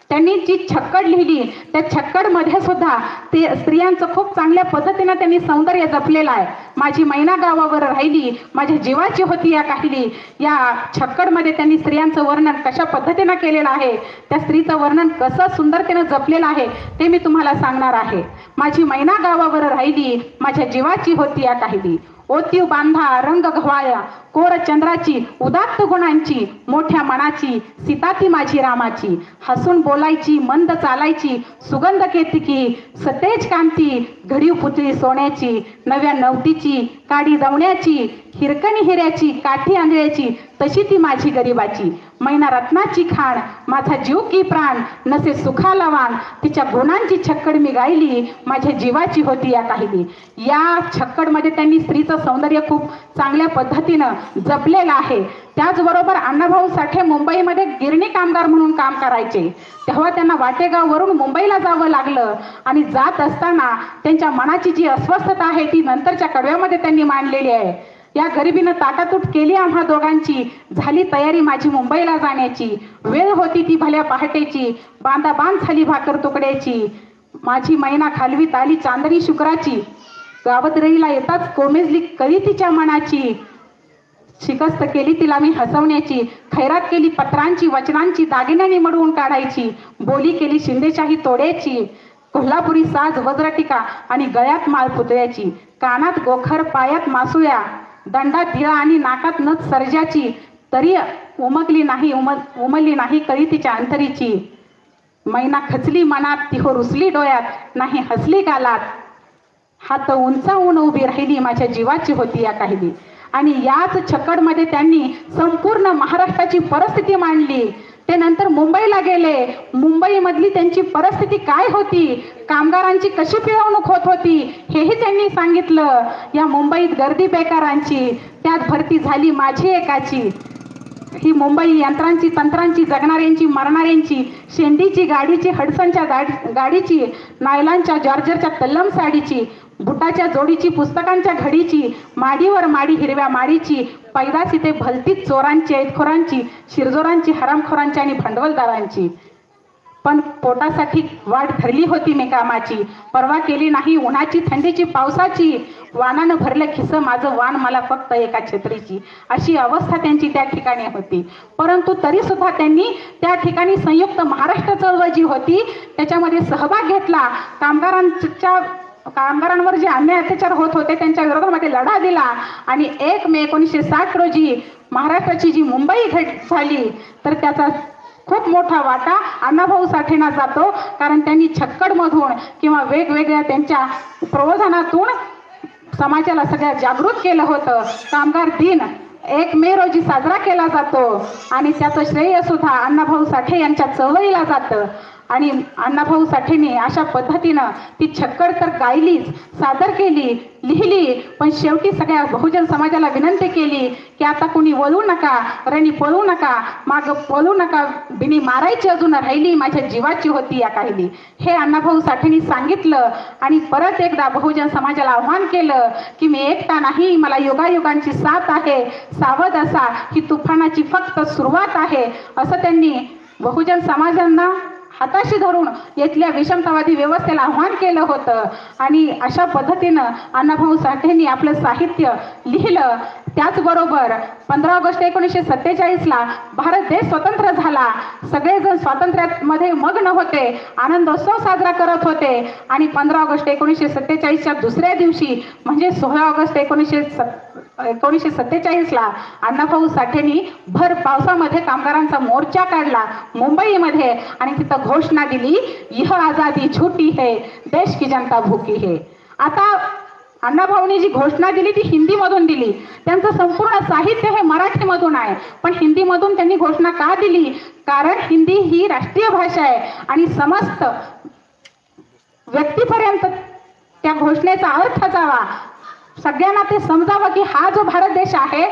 त्यांनी जी छक्कड लिहिली त्या छक्कडमध्ये सुद्धा ते स्त्रियांचं खूप चांगल्या पद्धतीनं त्यांनी सौंदर्य जपलेलं आहे. माझी मैना गावावर राहिली, माझ्या जीवाची होती या काहिली, या छक्कडमध्ये त्यांनी स्त्रियांचं वर्णन कशा पद्धतीनं केलेलं आहे, त्या स्त्रीचं वर्णन कसं सुंदरतेनं जपलेलं आहे ते मी तुम्हाला सांगणार आहे. माझी मैना गावावर राहिली, माझ्या जीवाची होती या काहिली, ओतीव बांधा रंग घवाया कोर चंद्राची उदात्त गुणांची मोठ्या मनाची सीता ती माझी रामाची हसून बोलायची मंद चालायची सुगंध केतकी सतेज कांती घडीव पुतळी सोन्याची नव्या नवतीची काडी दवण्याची हिरकणी हिऱ्याची काठी आंधळ्याची तशी ती माझी गरिबाची मैना रत्नाची खाण माझा जीव की प्राण नसे सुखाला वाण तिच्या गुणांची छक्कड मी गायली माझ्या जीवाची होती या काहिली. या छक्कडमध्ये त्यांनी स्त्रीचं सौंदर्य खूप चांगल्या पद्धतीनं जपलेलं आहे. त्याचबरोबर अण्णाभाऊ साठे मुंबईमध्ये गिरणी कामगार म्हणून काम करायचे. तेव्हा त्यांना वाटेगाववरून मुंबईला जावं लागलं आणि जात असताना त्यांच्या मनाची जी अस्वस्थता आहे ती नंतरच्या कडव्यामध्ये त्यांनी मांडलेली आहे. या गरिबीनं ताटातूट केली आम्हा दोघांची झाली तयारी माझी मुंबईला जाण्याची वेळ होती ती भल्या पहाटेची बांधाबांध झाली भाकर तुकड्याची माझी मैना खालवीत आली चांदणी शुक्राची गावात रईला येताच कोमेजली कळी तिच्या मनाची शिकस्त केली तिला मी हसवण्याची खैरात केली पत्रांची वचनांची दागिन्यांनी मडवून काढायची बोली केली शिंदेशाही तोड्याची कोल्हापुरी साज वज्रटिका आणि गळ्यात माळ पुतळ्याची कानात गोखर पायात मासुळ्या दंडात धिळा आणि नाकात नथ सर्जाची तरी उमलली नाही कळी तिच्या अंतरीची मैना खचली मनात तिहो रुसली डोळ्यात नाही हसली गालात हात उंचावून उभी राहिली माझ्या जीवाची होती या काहिली. आणि याच छक्कडमध्ये त्यांनी संपूर्ण महाराष्ट्राची परिस्थिती मांडली. ते नंतर मुंबईला गेले. मुंबईमधली त्यांची परिस्थिती काय होती कामगारांची कशी पिळवणूक होत होती हेही त्यांनी सांगितलं. या मुंबईत गर्दी बेकारांची त्यात भरती झाली माझी एकाची ही मुंबई यंत्रांची तंत्रांची जगणाऱ्यांची मरणाऱ्यांची शेंडीची गाडीची हडसनच्या गाडीची नायलांच्या जॉर्जरच्या तल्लम साडीची बुटाच्या जोडीची पुस्तकांच्या घडीची माडीवर माडी हिरव्या माडीची पैदास इथे भलतीच चोरांची ऐतखोरांची शिरजोरांची हरामखोरांची आणि भांडवलदारांची पण पोटासाठी वाट धरली होती मी कामाची परवा केली नाही उन्हाची थंडीची पावसाची वानानं भरलं खिस्सं माझं वाण मला फक्त एका छत्रीची अशी अवस्था त्यांची त्या ठिकाणी होती. परंतु तरी सुद्धा त्यांनी त्या ठिकाणी संयुक्त महाराष्ट्र चळवळ जी होती त्याच्यामध्ये सहभाग घेतला. कामगारांवर जे अन्याय अत्याचार होत होते त्यांच्या विरोधामध्ये लढा दिला आणि 1 मे 1960 रोजी महाराष्ट्राची जी मुंबई झाली तर त्याचा खूप मोठा वाटा अण्णाभाऊ साठेंना जातो. कारण त्यांनी छक्कडमधून किंवा वेगवेगळ्या त्यांच्या प्रबोधनातून समाजाला सगळ्या जागृत केलं होतं. कामगार दिन 1 मे रोजी साजरा केला जातो आणि त्याचं श्रेय सुद्धा अण्णाभाऊ साठे यांच्या चळवळीला जातं. आणि अण्णाभाऊ साठेंनी अशा पद्धतीनं ती छक्कड तर गायलीच सादर केली लिहिली पण शेवटी सगळ्या बहुजन समाजाला विनंती केली की आता कुणी वळू नका रणी पळू नका माग पळू नका बिनी मारायची अजून राहिली माझ्या जीवाची होती या काहिली. हे अण्णाभाऊ साठेंनी सांगितलं आणि परत एकदा बहुजन समाजाला आव्हान केलं की मी एकटा नाही मला युगायुगांची साथ आहे सावध असा ही तुफानाची फक्त सुरुवात आहे असं त्यांनी बहुजन समाजांना हाताशी धरून येथल्या विषमतावादी व्यवस्थेला आव्हान केलं होतं. आणि अशा पद्धतीनं अण्णाभाऊ साठेंनी आपलं साहित्य लिहिलं. त्याचबरोबर 15 ऑगस्ट 1947ला भारत देश स्वतंत्र झाला. सगळेजण स्वातंत्र्यामध्ये मग्न होते आनंदोत्सव साजरा करत होते आणि 15 ऑगस्ट 1947च्या दुसऱ्या दिवशी म्हणजे 16 ऑगस्ट 1947ला अण्णाभाऊ साठेंनी भर पावसामध्ये कामगारांचा मोर्चा काढला मुंबईमध्ये आणि तिथं घोषणा दिली यह आजादी झूठी है देश की जनता भूकी है. आता अण्णाभाऊंनी जी घोषणा दिली ती हिंदीमधून दिली. त्यांचं संपूर्ण साहित्य हे मराठीमधून आहे पण हिंदीमधून त्यांनी घोषणा का दिली कारण हिंदी ही राष्ट्रीय भाषा आहे आणि समस्त व्यक्तीपर्यंत त्या घोषणेचा अर्थ जावा सगळ्यांना ते समजावं की हा जो भारत देश आहे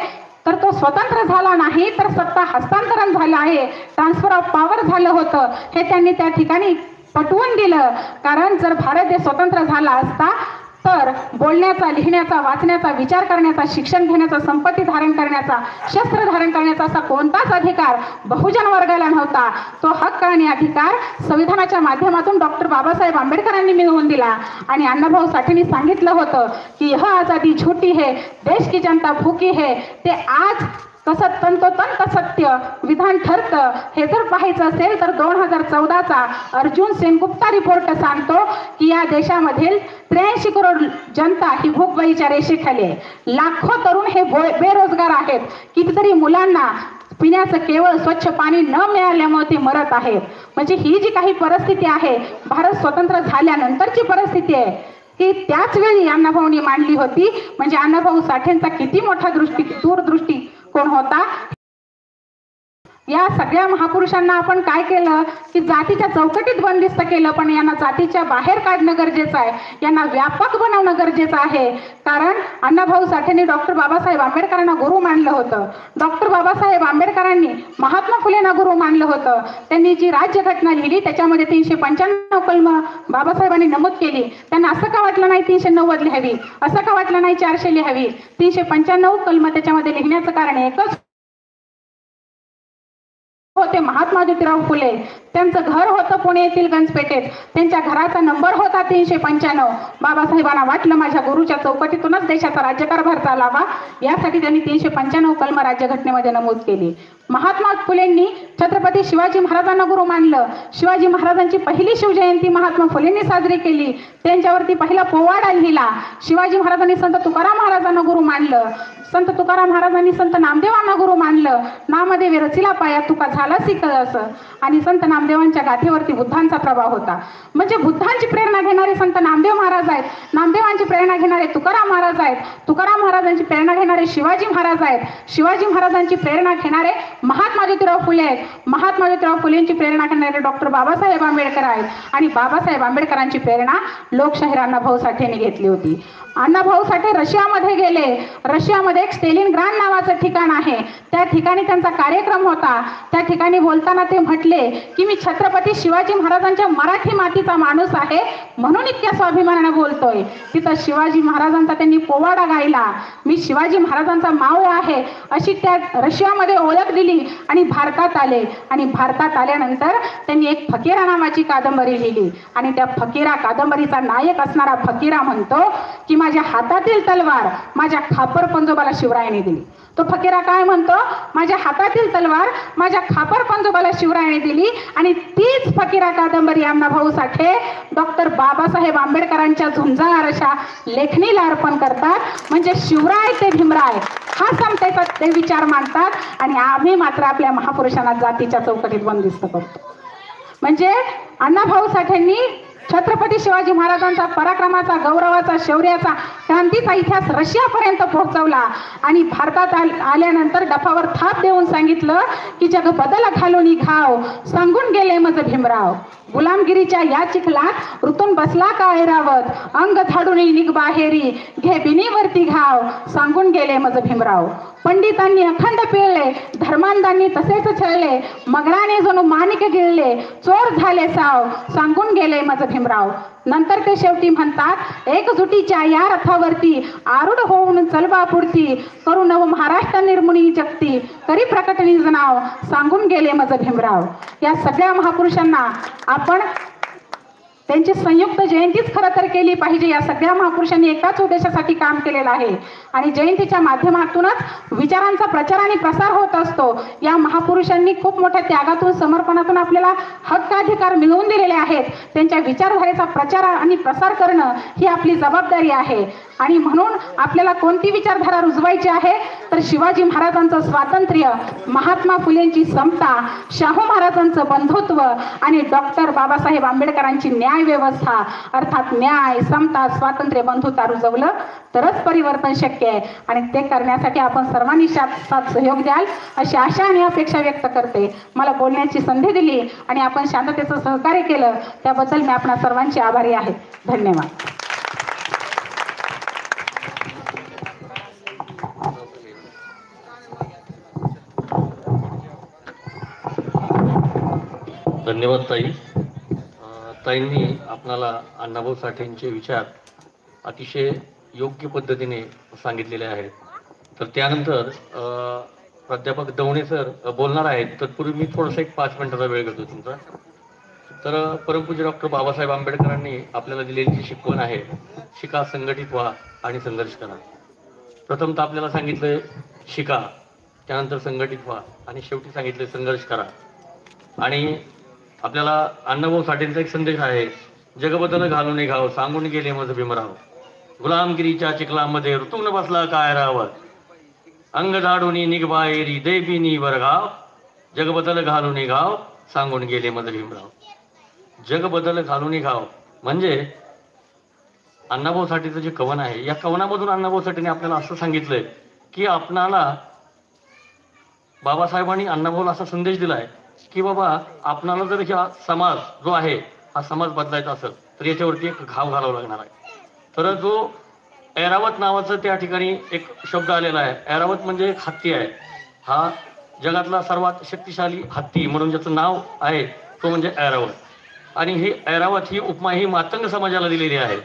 तर तो स्वतंत्र झाला नाही तर सत्ता हस्तांतरण झालं आहे ट्रान्सफर ऑफ पॉवर झालं होतं हे त्यांनी त्या ठिकाणी पटवून दिलं. कारण जर भारत देश स्वतंत्र झाला असता तर बोलण्याचा लिहिण्याचा वाचण्याचा विचार करण्याचा शिक्षण घेण्याचा संपत्ती धारण करण्याचा शस्त्र धारण करण्याचा असा कोणताच अधिकार बहुजन वर्गाला नव्हता. तो हक्क आणि अधिकार संविधानाच्या माध्यमातून डॉक्टर बाबासाहेब आंबेडकरांनी मिळवून दिला. आणि अण्णाभाऊ साठेंनी सांगितलं होतं की यह आजादी झूठी है देश की जनता भूकी है. ते आज कसं तंतोतंत सत्य विधान ठरतं हे जर पाहायचं असेल तर 2014चा अर्जुन सेनगुप्ता रिपोर्ट सांगतो की या देशामधील 83 करोड जनता ही भूकबळीच्या रेषेखाली आहे. लाखो तरुण हे बेरोजगार आहेत. कितीतरी मुलांना पिण्याचं केवळ स्वच्छ पाणी न मिळाल्यामुळे ते मरत आहेत. म्हणजे ही जी काही परिस्थिती आहे भारत स्वतंत्र झाल्यानंतरची परिस्थिती आहे की त्याच वेळी अण्णाभाऊंनी मांडली होती. म्हणजे अण्णाभाऊ साठेंचा किती मोठा दूरदृष्टिकोन होता. या सगळ्या महापुरुषांना आपण काय केलं की जातीच्या चौकटीत बंदिस्त केलं, पण यांना जातीच्या बाहेर काढणं गरजेचं आहे, यांना व्यापक बनवणं गरजेचं आहे. कारण अण्णाभाऊ साठेंनी डॉक्टर बाबासाहेब आंबेडकरांना गुरु मानलं होतं. डॉक्टर बाबासाहेब आंबेडकरांनी महात्मा फुलेंना गुरु मानलं होतं. त्यांनी जी राज्यघटना लिहिली त्याच्यामध्ये 395 कलम बाबासाहेबांनी नमूद केली. त्यांना असं का वाटलं नाही 390 लिहावी, असं का वाटलं नाही 400 लिहावी. 395 कलम त्याच्यामध्ये लिहिण्याचं कारण एकच होते, महात्मा ज्योतिराव फुले. त्यांचं घर होतं पुणे येथील गंजपेठेत. त्यांच्या घराचा नंबर होता 395. बाबासाहेबांना वाटलं माझ्या गुरुच्या चौकटीतूनच देशाचा राज्यकारभार चालावा, यासाठी त्यांनी 395 कलम राज्यघटनेमध्ये नमूद केली. महात्मा फुलेंनी छत्रपती शिवाजी महाराजांना गुरु मानलं. शिवाजी महाराजांची पहिली शिवजयंती महात्मा फुलेंनी साजरी केली. त्यांच्यावरती पहिला पोवाडा लिहिला. शिवाजी महाराजांनी संत तुकाराम महाराजांना गुरु मानलं. संत तुकाराम महाराजांनी संत नामदेवांना गुरु मानलं. नामदेव रचिला पाया तुका झाला सिक असं. आणि संत नामदेवांच्या गाठीवरती बुद्धांचा प्रभाव होता. म्हणजे बुद्धांची प्रेरणा घेणारे संत नामदेव महाराज आहेत, नामदेवांची प्रेरणा घेणारे तुकाराम महाराज आहेत, तुकाराम महाराजांची प्रेरणा घेणारे शिवाजी महाराज आहेत, शिवाजी महाराजांची प्रेरणा घेणारे महात्मा ज्योतिराव फुले आहेत, महात्मा ज्योतिराव फुलेंची प्रेरणा घेणारे डॉक्टर बाबासाहेब आंबेडकर आहेत. आणि बाबासाहेब आंबेडकरांची प्रेरणा लोकशाहीर अण्णाभाऊ साठेंनी घेतली होती. अण्णाभाऊ साठे रशियामध्ये गेले. रशियामध्ये एक स्टेलिनग्राड नावाचं ठिकाण आहे. त्या ठिकाणी त्यांचा कार्यक्रम होता. त्या ठिकाणी बोलताना ते म्हटले की मी छत्रपती शिवाजी महाराजांच्या मराठी मातीचा माणूस आहे म्हणून इतक्या स्वाभिमानाने बोलतोय. तिथं शिवाजी महाराजांचा त्यांनी पोवाडा गायला. मी शिवाजी महाराजांचा मावळा आहे अशी त्या रशियामध्ये ओळख दिली आणि भारतात आले. आणि भारतात आल्यानंतर त्यांनी एक फकीरा नावाची कादंबरी लिहिली. आणि त्या फकीरा कादंबरीचा नायक असणारा फकीरा म्हणतो की माझ्या हातातील तलवार माझ्या खापर पंजोबाला शिवरायाने दिली. तो फकीरा काय म्हणतो, माझ्या हातातील तलवार माझ्या खापर पंजोबाला शिवरायाने दिली. आणि तीच फकीरा कादंबरी अण्णाभाऊ साठे डॉक्टर बाबासाहेब आंबेडकरांच्या झुंजाळ अशा लेखणीला अर्पण करतात. म्हणजे शिवराय ते भीमराय हा समतेचा ते विचार मांडतात. आणि आम्ही मात्र आपल्या महापुरुषांना जातीच्या चौकटीत बंदिस्त करतो. म्हणजे अण्णाभाऊ साठेंनी छत्रपती शिवाजी महाराजांचा पराक्रमाचा, गौरवाचा, शौर्याचा, क्रांतीचा इतिहास रशियापर्यंत पोहोचवला. आणि भारतात आल्यानंतर डफावर थाप देऊन सांगितलं की जग बदल घालून घाव सांगून गेले मज भीमराव. गुलामगिरीच्या या चिखलात ऋतून बसला का ऐरावत, अंग झाडून निघ बाहेरी घे बिनीवरती घाव सांगून गेले मज भीमराव. पंडितांनी अखंड पिळले, धर्मांधांनी तसेच छळले, मगराने जणू माणिक गिळले, चोर झाले साव सांगून गेले मज भीमराव. नंतर ते शेवटी म्हणतात एकजुटीच्या या रथावरती आरूढ होऊन चलबा पुरती करू नव महाराष्ट्र निर्मुनी जगती करी प्रकट निज नाव सांगून गेले मज भीमराव. या सगळ्या महापुरुषांना आपण त्यांची संयुक्त जयंतीच खरं तर केली पाहिजे. या सगळ्या महापुरुषांनी एकाच उद्देशासाठी काम केलेलं आहे. आणि जयंतीच्या माध्यमातूनच विचारांचा प्रचार आणि प्रसार होत असतो. या महापुरुषांनी खूप मोठ्या त्यागातून, समर्पणातून आपल्याला हक्काधिकार मिळवून दिलेले आहेत. त्यांच्या विचारधारेचा प्रचार आणि प्रसार करणं ही आपली जबाबदारी आहे. आणि म्हणून आपल्याला कोणती विचारधारा रुजवायची आहे तर शिवाजी महाराजांचं स्वातंत्र्य, महात्मा फुलेंची समता, शाहू महाराजांचं बंधुत्व आणि डॉक्टर बाबासाहेब आंबेडकरांची न्याय व्यवस्था अर्थात न्याय, समता, स्वातंत्र्य, बंधुता रुजवलं तरच परिवर्तन शक्य आहे. आणि ते करण्यासाठी आपण सर्वांनी साथ सहयोग द्याल अशी आशा आणि अपेक्षा व्यक्त करते. मला बोलण्याची संधी दिली आणि आपण शांततेचं सहकार्य केलं त्याबद्दल मी आपणा सर्वांची आभारी आहे. धन्यवाद. धन्यवाद ताई. ताईंनी आपणाला अण्णाभाऊ साठेंचे विचार अतिशय योग्य पद्धतीने सांगितलेले आहेत. तर त्यानंतर प्राध्यापक दवणे सर बोलणार आहेत. तत्पूर्वी मी थोडासा एक 5 मिनिटाचा वेळ घेतो तुमचा. तर परमपूज्य डॉक्टर बाबासाहेब आंबेडकरांनी आपल्याला दिलेली जी शिकवण आहे, शिका, संघटित व्हा आणि संघर्ष करा. प्रथमतः आपल्याला सांगितलं शिका. त्यानंतर संघटित व्हा आणि शेवटी सांगितले संघर्ष करा. आणि आपल्याला अण्णाभाऊ साठेंचा एक संदेश आहे, जगबदल घालून घाव सांगून गेले मज भीमराव, गुलामगिरीच्या चिखलामध्ये ऋतून बसला काय राव, अंग झाडून निघबाहेरी देबीनी वरगाव, जगबदल घालून घाव सांगून गेले मज भीमराव. जगबदल घालून घाव म्हणजे अण्णाभाऊ साठेचं जे कवन आहे, या कवनामधून अण्णाभाऊ साठेने आपल्याला असं सांगितलंय की आपणाला बाबासाहेबांनी अण्णाभाऊला असा संदेश दिलाय की बाबा आपणाला जर हा समाज जो आहे हा समाज बदलायचा असेल तर याच्यावरती एक घाव घालावा लागणार आहे. तर जो ऐरावत नावाचं त्या ठिकाणी एक शब्द आलेला आहे, ऐरावत म्हणजे एक हत्ती आहे. हा जगातला सर्वात शक्तिशाली हत्ती म्हणून ज्याचं नाव आहे तो म्हणजे ऐरावत. आणि ही ऐरावत ही उपमा ही मातंग समाजाला दिलेली आहे.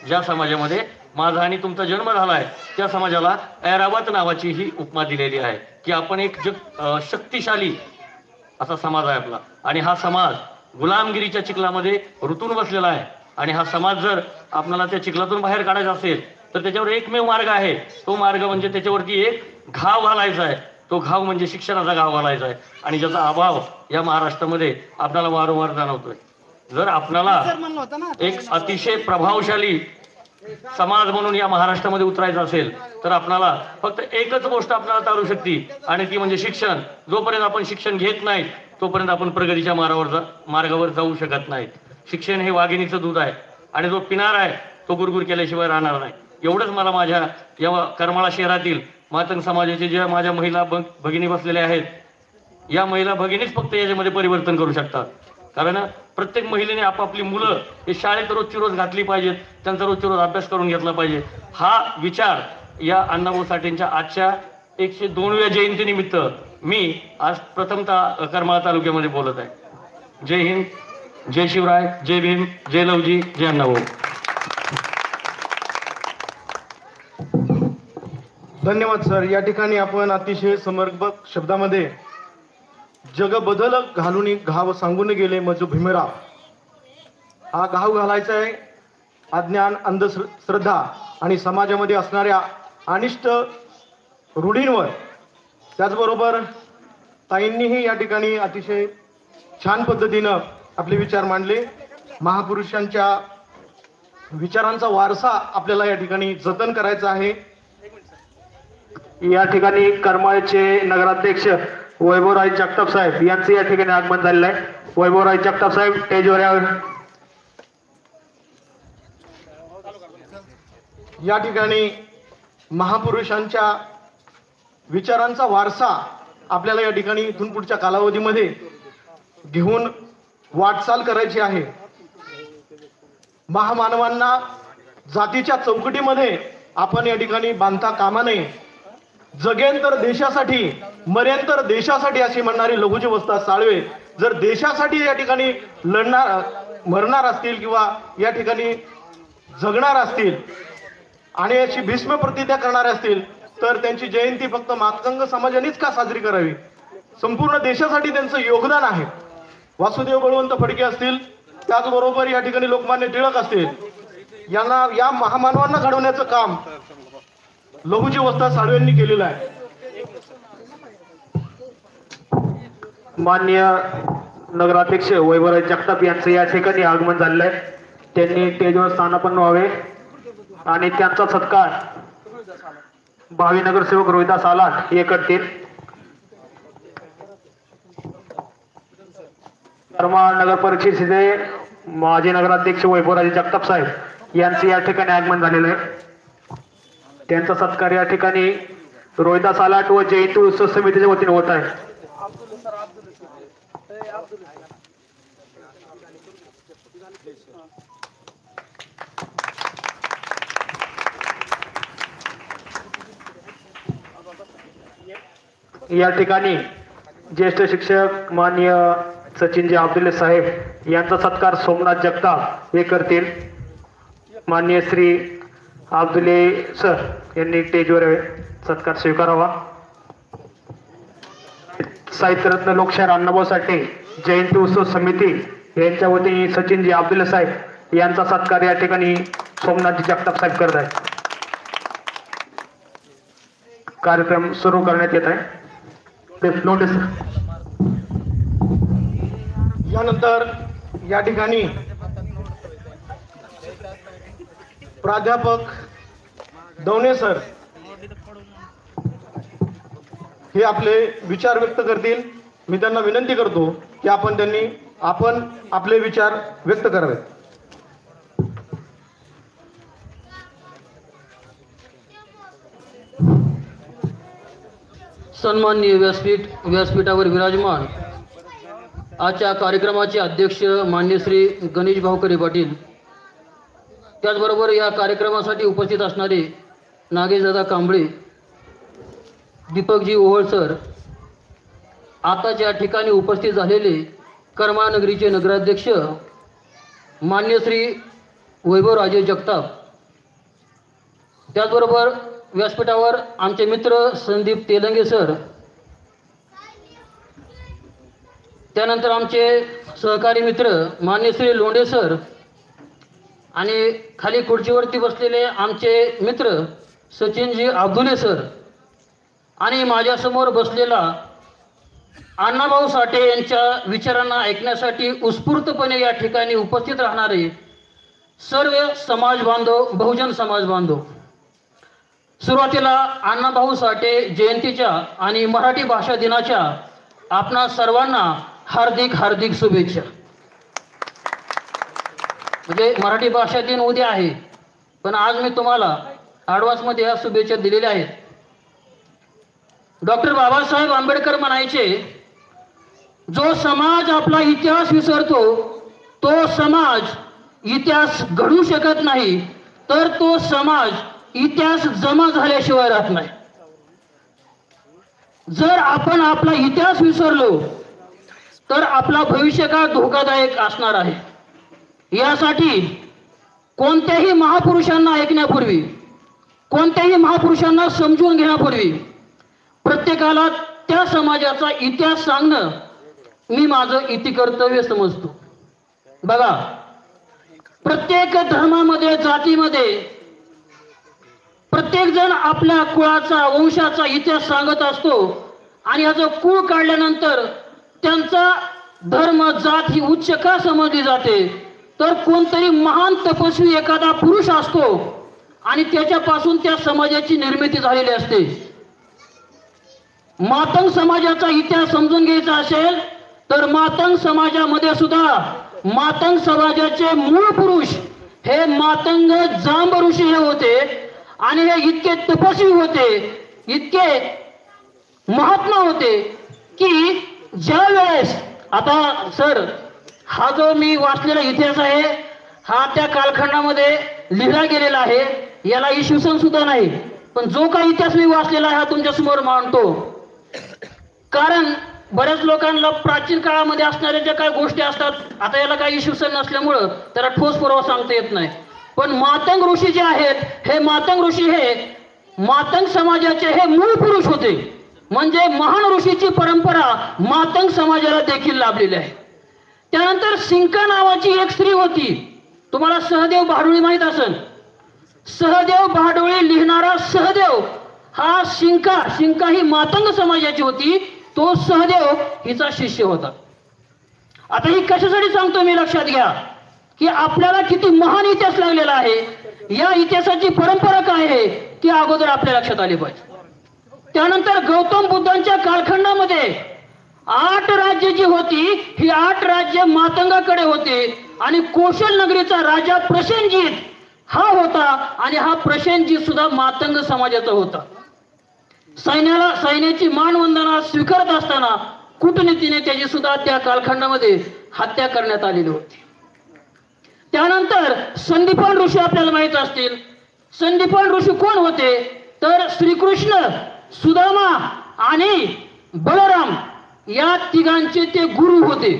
ज्या समाजामध्ये माझा आणि तुमचा जन्म झालाय त्या समाजाला ऐरावत नावाची ही उपमा दिलेली आहे की आपण एक शक्तिशाली असा समाज आहे आपला. आणि हा समाज गुलामगिरीच्या चिखलामध्ये रुतून बसलेला आहे. आणि हा समाज जर आपल्याला त्या चिखलातून बाहेर काढायचा असेल तर त्याच्यावर एकमेव मार्ग आहे, तो मार्ग म्हणजे त्याच्यावरती एक घाव घालायचा आहे. तो घाव म्हणजे शिक्षणाचा घाव घालायचा आहे. आणि ज्याचा अभाव या महाराष्ट्रामध्ये आपल्याला वारंवार जाणवतोय. जर आपल्याला एक अतिशय प्रभावशाली समाज म्हणून या महाराष्ट्रामध्ये उतरायचं असेल तर आपल्याला फक्त एकच गोष्ट आपल्याला तारू शकते आणि ती म्हणजे शिक्षण. जोपर्यंत आपण शिक्षण घेत नाही तोपर्यंत आपण प्रगतीच्या मार्गावर जाऊ शकत नाहीत. शिक्षण हे वाघिणीचं दूध आहे आणि जो पिणार आहे तो गुरगुर केल्याशिवाय राहणार नाही. एवढंच मला माझ्या या करमाळा शहरातील मातंग समाजाचे ज्या माझ्या महिला भगिनी बसलेल्या आहेत, या महिला भगिनीच फक्त याच्यामध्ये परिवर्तन करू शकतात. कारण प्रत्येक महिलेने आपापली मुलं हे शाळेत रोजची रोज घातली पाहिजेत, त्यांचा रोजची रोज अभ्यास करून घेतला पाहिजे. हा विचार या अण्णाभाऊ साठेंच्या आजच्या 102व्या जयंतीनिमित्त मी आज प्रथमतः करमाळा तालुक्यामध्ये बोलत आहे. जय हिंद, जय शिवराय, जय भीम, जय लवजी, जय अण्णाभाऊ. धन्यवाद सर. या ठिकाणी आपण अतिशय समर्पक शब्दामध्ये जग बदल घालून घाव सांगून गेले मज भीमराव, हा घाव घालायचा आहे अज्ञान, अंधश्रद्धा आणि समाजामध्ये असणाऱ्या अनिष्ट रूढींवर. त्याचबरोबर ताईंनीही या ठिकाणी अतिशय छान पद्धतीनं आपले विचार मांडले. महापुरुषांच्या विचारांचा वारसा आपल्याला या ठिकाणी जतन करायचा आहे. या ठिकाणी करमाळचे नगराध्यक्ष वैभवराज जगताप साहेब यांचे या ठिकाणी आगमन झालेलं आहे. वैभवराज जगताप साहेब स्टेजवर यावे. या ठिकाणी महापुरुषांच्या विचारांचा वारसा आपल्याला या ठिकाणी इथून पुढच्या कालावधीमध्ये घेऊन वाटचाल करायची आहे. महामानवांना जातीच्या चौकटीमध्ये आपण या ठिकाणी बांधता कामा नये. जगेन तर देशासाठी, मरेन तर देशासाठी अशी म्हणणारी लघुजी वस्ताद साळवे जर देशासाठी या ठिकाणी मरणार असतील किंवा या ठिकाणी जगणार असतील आणि याची भीष्म प्रतिज्ञा करणार असतील तर त्यांची जयंती फक्त मातंग समाजानेच का साजरी करावी? संपूर्ण देशासाठी त्यांचं योगदान आहे. वासुदेव बळवंत फडके असतील, त्याचबरोबर या ठिकाणी लोकमान्य टिळक असतील, यांना या महामानवांना घडवण्याचं काम लघुजी वस्ताद साळवेंनी केलेलं आहे. माननीय नगराध्यक्ष वैभवराज जगताप यांचं या ठिकाणी आगमन झालेलं आहे. त्यांनी स्टेजवर स्थानापन्न व्हावे आणि त्यांचा सत्कार भावी नगरसेवक रोहिदास आलाट हे करतील. करमाळ नगर परिषदेचे माजी नगराध्यक्ष वैभवराज जगताप साहेब यांचे या ठिकाणी आगमन झालेलं आहे. त्यांचा सत्कार या ठिकाणी रोहिदास आलाट व जयंती उत्सव समितीच्या वतीने होत आहे. या ठिकाणी ज्येष्ठ शिक्षक माननीय सचिनजी अब्दुल्ले साहेब यांचा सत्कार सोमनाथ जगताप हे करतील. माननीय श्री अब्दुल्ले सर यांनी स्टेजवर सत्कार स्वीकारावा. साहित्यरत्न लोकशाहीर अण्णाभाऊ साठे जयंती उत्सव समिती यांच्या वतीने सचिनजी अब्दुल्ले साहेब यांचा सत्कार या ठिकाणी सोमनाथजी जगताप साहेब करत आहेत. कार्यक्रम सुरू करण्यात येत आहे. लोंढे सर. यानंतर या ठिकाणी प्राध्यापक दवणे सर हे आपले विचार व्यक्त करतील. मी त्यांना विनंती करतो की आपण आपले विचार व्यक्त करावेत. सन्माननीय व्यासपीठावर विराजमान आजच्या कार्यक्रमाचे अध्यक्ष मान्य श्री गणेश भाऊकरे पाटील, त्याचबरोबर या कार्यक्रमासाठी उपस्थित असणारे नागेशदादा कांबळे, दीपकजी ओहळ सर, आताच या ठिकाणी उपस्थित झालेले कर्मानगरीचे नगराध्यक्ष मान्य श्री वैभवराजे जगताप, त्याचबरोबर व्यासपीठावर आमचे मित्र संदीप तेलंगे सर, त्यानंतर आमचे सहकारी मित्र मान्य श्री लोंढे सर आणि खाली खुर्चीवरती बसलेले आमचे मित्र सचिनजी अब्दुले सर आणि माझ्यासमोर बसलेला अण्णाभाऊ साठे यांच्या विचारांना ऐकण्यासाठी उत्स्फूर्तपणे या ठिकाणी उपस्थित राहणारे सर्व समाज बांधव, बहुजन समाज बांधव. सुरुवातीला अण्णाभाऊ साठे जयंतीच्या आणि मराठी भाषा दिनाच्या आपणा सर्वांना हार्दिक हार्दिक शुभेच्छा. म्हणजे मराठी भाषा दिन उद्या आहे, पण आज मी तुम्हाला ॲडव्हान्समध्ये ह्या शुभेच्छा दिलेल्या आहेत. डॉक्टर बाबासाहेब आंबेडकर म्हणायचे, जो समाज आपला इतिहास विसरतो तो समाज इतिहास घडू शकत नाही, तर तो समाज इतिहास जमा झाल्याशिवाय राहत नाही. जर आपण आपला इतिहास विसरलो तर आपला भविष्यकाळ धोकादायक असणार आहे. यासाठी कोणत्याही महापुरुषांना ऐकण्यापूर्वी, कोणत्याही महापुरुषांना समजून घेण्यापूर्वी प्रत्येकाला त्या समाजाचा इतिहास सांगणं मी माझं इतिकर्तव्य समजतो. बघा, प्रत्येक धर्मामध्ये, जातीमध्ये प्रत्येक जण आपल्या कुळाचा, वंशाचा इतिहास सांगत असतो आणि याचं कुळ काढल्यानंतर त्यांचा धर्म, जात ही उच्च का समजली जाते, तर कोणतरी महान तपस्वी एखादा पुरुष असतो आणि त्याच्यापासून त्या समाजाची निर्मिती झालेली असते. मातंग समाजाचा इतिहास समजून घ्यायचा असेल तर मातंग समाजामध्ये सुद्धा मातंग समाजाचे मूळ पुरुष हे मातंग जांब ऋषी हे होते आणि हे इतके तपस्वी होते, इतके महात्मा होते की ज्या वेळेस, आता सर हा जो मी वाचलेला इतिहास आहे हा त्या कालखंडामध्ये लिहिला गेलेला आहे, याला इसवी सुद्धा नाही, पण जो काही इतिहास मी वाचलेला आहे हा तुमच्या समोर मांडतो. कारण बऱ्याच लोकांना प्राचीन काळामध्ये असणाऱ्या ज्या काही गोष्टी असतात, आता याला काही इसवी नसल्यामुळं त्याला ठोस पुरावा सांगता येत नाही, पण मातंग ऋषी जे आहेत हे मातंग ऋषी हे मातंग समाजाचे हे मूळ पुरुष होते. म्हणजे महान ऋषीची परंपरा मातंग समाजाला देखील लाभलेली आहे. त्यानंतर सिंका नावाची एक स्त्री होती, तुम्हाला सहदेव भाडोळी माहित असेल. सहदेव भाडोळी लिहिणारा सहदेव हा सिंका ही मातंग समाजाची होती, तो सहदेव हिचा शिष्य होता. आता ही कशासाठी सांगतो मी, लक्षात घ्या की आपल्याला किती महान इतिहास लागलेला आहे. या इतिहासाची परंपरा काय आहे ती अगोदर आपल्या लक्षात आली पाहिजे. त्यानंतर गौतम बुद्धांच्या कालखंडामध्ये 8 राज्य जी होती ही 8 राज्य मातंगाकडे होते आणि कौशल नगरीचा राजा प्रसेनजीत हा होता आणि हा प्रसेनजीत सुद्धा मातंग समाजाचा होता. सैन्याची मानवंदना स्वीकारत असताना कूटनीतीने त्याची सुद्धा त्या कालखंडामध्ये हत्या करण्यात आलेली होती. त्यानंतर संदीपान ऋषी आपल्याला माहित असतील. संदीपान ऋषी कोण होते, तर श्रीकृष्ण, सुदामा आणि बलराम या तिघांचे ते गुरु होते.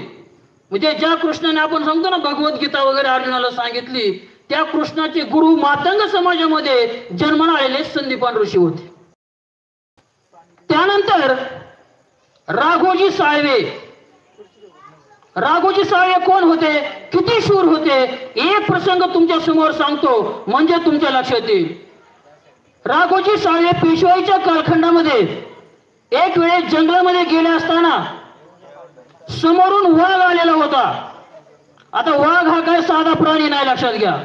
म्हणजे ज्या कृष्णाने आपण सांगतो ना भगवद्गीता वगैरे अर्जुनाला सांगितली, त्या कृष्णाचे गुरु मातंग समाजामध्ये जन्माला आलेले संदीपान ऋषी होते. त्यानंतर राघोजी साळवे. राघोजी साळवे कोण होते, किती शूर होते, एक प्रसंग तुमच्या समोर सांगतो म्हणजे तुमच्या लक्षात येईल. राघोजी साळवे पेशवाईच्या कालखंडामध्ये एक वेळेस जंगलामध्ये गेले असताना समोरून वाघ आलेला होता. आता वाघ हा काय साधा प्राणी नाही, लक्षात घ्या.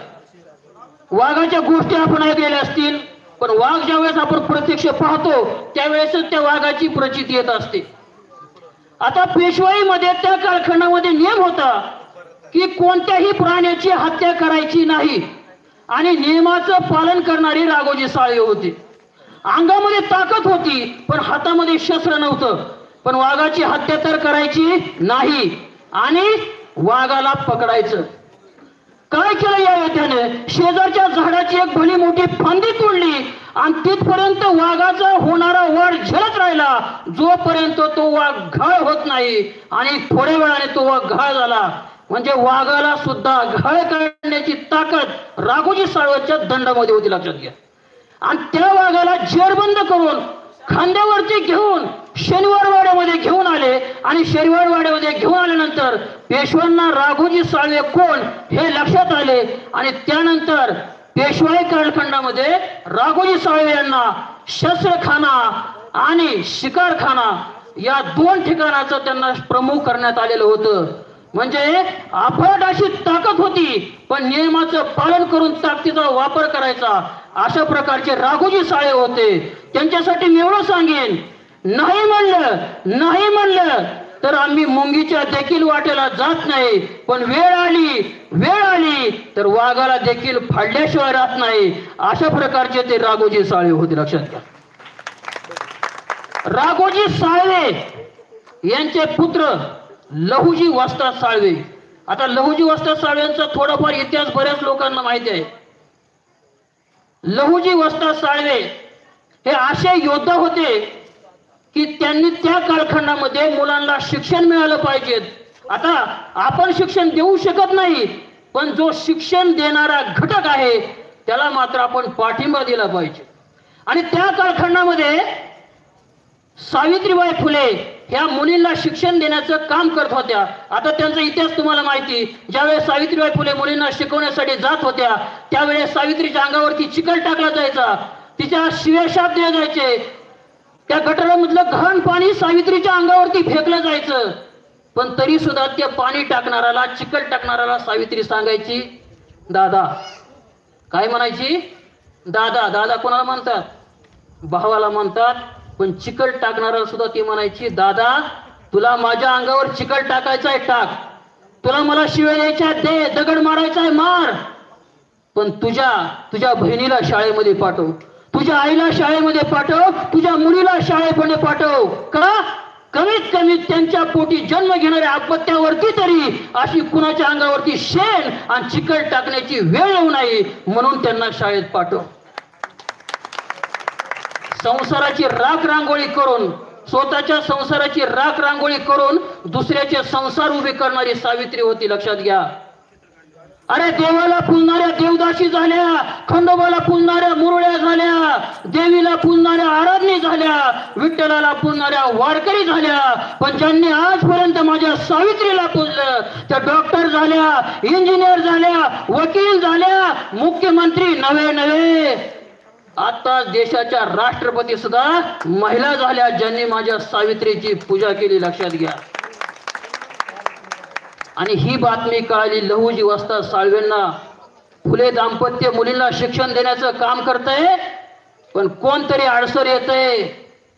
वाघाच्या गोष्टी आपण ऐकलेल्या असतील, पण वाघ ज्यावेळेस आपण प्रत्यक्ष पाहतो त्यावेळेसच त्या वाघाची प्रचिती येत असते. आता पेशवाईमध्ये त्या कालखंडामध्ये नियम होता की कोणत्याही प्राण्याची हत्या करायची नाही आणि नियमाचं पालन करणारे राघोजी साळवे होते. अंगामध्ये ताकद होती पण हातामध्ये शस्त्र नव्हतं. पण वाघाची हत्या तर करायची नाही आणि वाघाला पकडायचं. काय केलं या योद्ध्याने? शेजारच्या झाडाची एक भली मोठी फांदी तोडली आणि तिथपर्यंत वाघाचा होणारा वाढ झेलत राहिला जोपर्यंत तो वाघ घाळ होत नाही. आणि थोड्या वेळाने तो वाघ घाळ झाला. म्हणजे वाघाला सुद्धा घाळ काढण्याची ताकद राघोजी साळवेच्या दंडामध्ये होती, लक्षात घ्या. आणि त्या वाघाला जेरबंद करून खांद्यावरती घेऊन शनिवारवाड्यामध्ये घेऊन आले आणि शनिवारवाड्यामध्ये घेऊन आल्यानंतर पेशव्यांना राघोजी साळवे कोण हे लक्षात आले. आणि त्यानंतर पेशवाई कालखंडामध्ये राघोजी साळवे यांना शस्त्रखाना आणि शिकारखाना या 2 ठिकाणाचं त्यांना प्रमुख करण्यात आलेलं होतं. म्हणजे अफाट अशी ताकद होती पण नियमाचं पालन करून ताकदीचा वापर करायचा, अशा प्रकारचे राघोजी साळवे होते. त्यांच्यासाठी मी एवढं सांगेन, नाही म्हणलं तर आम्ही मुंगीच्या देखील वाटेला जात नाही, पण वेळ आली तर वाघाला देखील फाडल्याशिवाय राहत नाही, अशा प्रकारचे ते राघोजी साळवे होते, लक्षात घ्या. राघोजी साळवे यांचे पुत्र लहुजी वस्ताद साळवे. आता लहुजी वस्ताद साळव्यांचा थोडाफार इतिहास बऱ्याच लोकांना माहिती आहे. लहुजी वस्ताद साळवे हे असे योद्धा होते की त्यांनी त्या कालखंडामध्ये मुलांना शिक्षण मिळालं पाहिजे. आता आपण शिक्षण देऊ शकत नाही, पण जो शिक्षण देणारा घटक आहे त्याला मात्र आपण पाठिंबा दिला पाहिजे. आणि त्या कालखंडामध्ये सावित्रीबाई फुले ह्या मुलींना शिक्षण देण्याचं काम करत होत्या. आता त्यांचा इतिहास तुम्हाला माहिती. ज्यावेळेस सावित्रीबाई फुले मुलींना शिकवण्यासाठी जात होत्या त्यावेळेस सावित्रीच्या अंगावरती चिखल टाकला जायचा, तिच्या शिव्याशाप दिले जायचे, त्या गटारामधलं घाण पाणी सावित्रीच्या अंगावरती फेकलं जायचं. पण तरी सुद्धा त्या पाणी टाकणाऱ्याला, चिखल टाकणाऱ्याला सावित्री सांगायची दादा. काय म्हणायची? दादा. दादा कोणाला म्हणतात? भावाला म्हणतात. पण चिखल टाकणाऱ्याला सुद्धा ती म्हणायची दादा, तुला माझ्या अंगावर चिखल टाकायचाय टाक, तुला मला शिव्या द्यायच्या दे, दगड मारायचाय मार, पण तुझ्या बहिणीला शाळेमध्ये पाठव, तुझ्या आईला शाळेमध्ये पाठव, तुझ्या मुलीला शाळेमध्ये पाठव. का? कमीत कमी त्यांच्या पोटी जन्म घेणाऱ्या अपत्यावरती तरी अशी कुणाच्या अंगावरती शेण आणि चिखल टाकण्याची वेळ येऊ नये म्हणून त्यांना शाळेत पाठव. संसाराची राख रांगोळी करून, स्वतःच्या संसाराची राख रांगोळी करून दुसऱ्याचे संसार उभे करणारी सावित्री होती, लक्षात घ्या. अरे देवाला पूजणाऱ्या देवदासी झाल्या, खंडोबाला पूजणाऱ्या मुरळ्या झाल्या, देवीला पूजणाऱ्या आराधनी झाल्या, विठ्ठलाला पूजणाऱ्या वारकरी झाल्या. पण ज्यांनी आजपर्यंत माझ्या सावित्रीला पूजलं त्या डॉक्टर झाल्या, इंजिनियर झाल्या, वकील झाल्या, मुख्यमंत्री नव्हे, आता देशाच्या राष्ट्रपती सुद्धा महिला झाल्या ज्यांनी माझ्या सावित्रीची पूजा केली, लक्षात घ्या. आणि ही बातमी कळाली लहुजी वस्ताद साळवेंना. फुले दाम्पत्य मुलींना शिक्षण देण्याचं काम करतंय पण कोणतरी अडसर येतंय.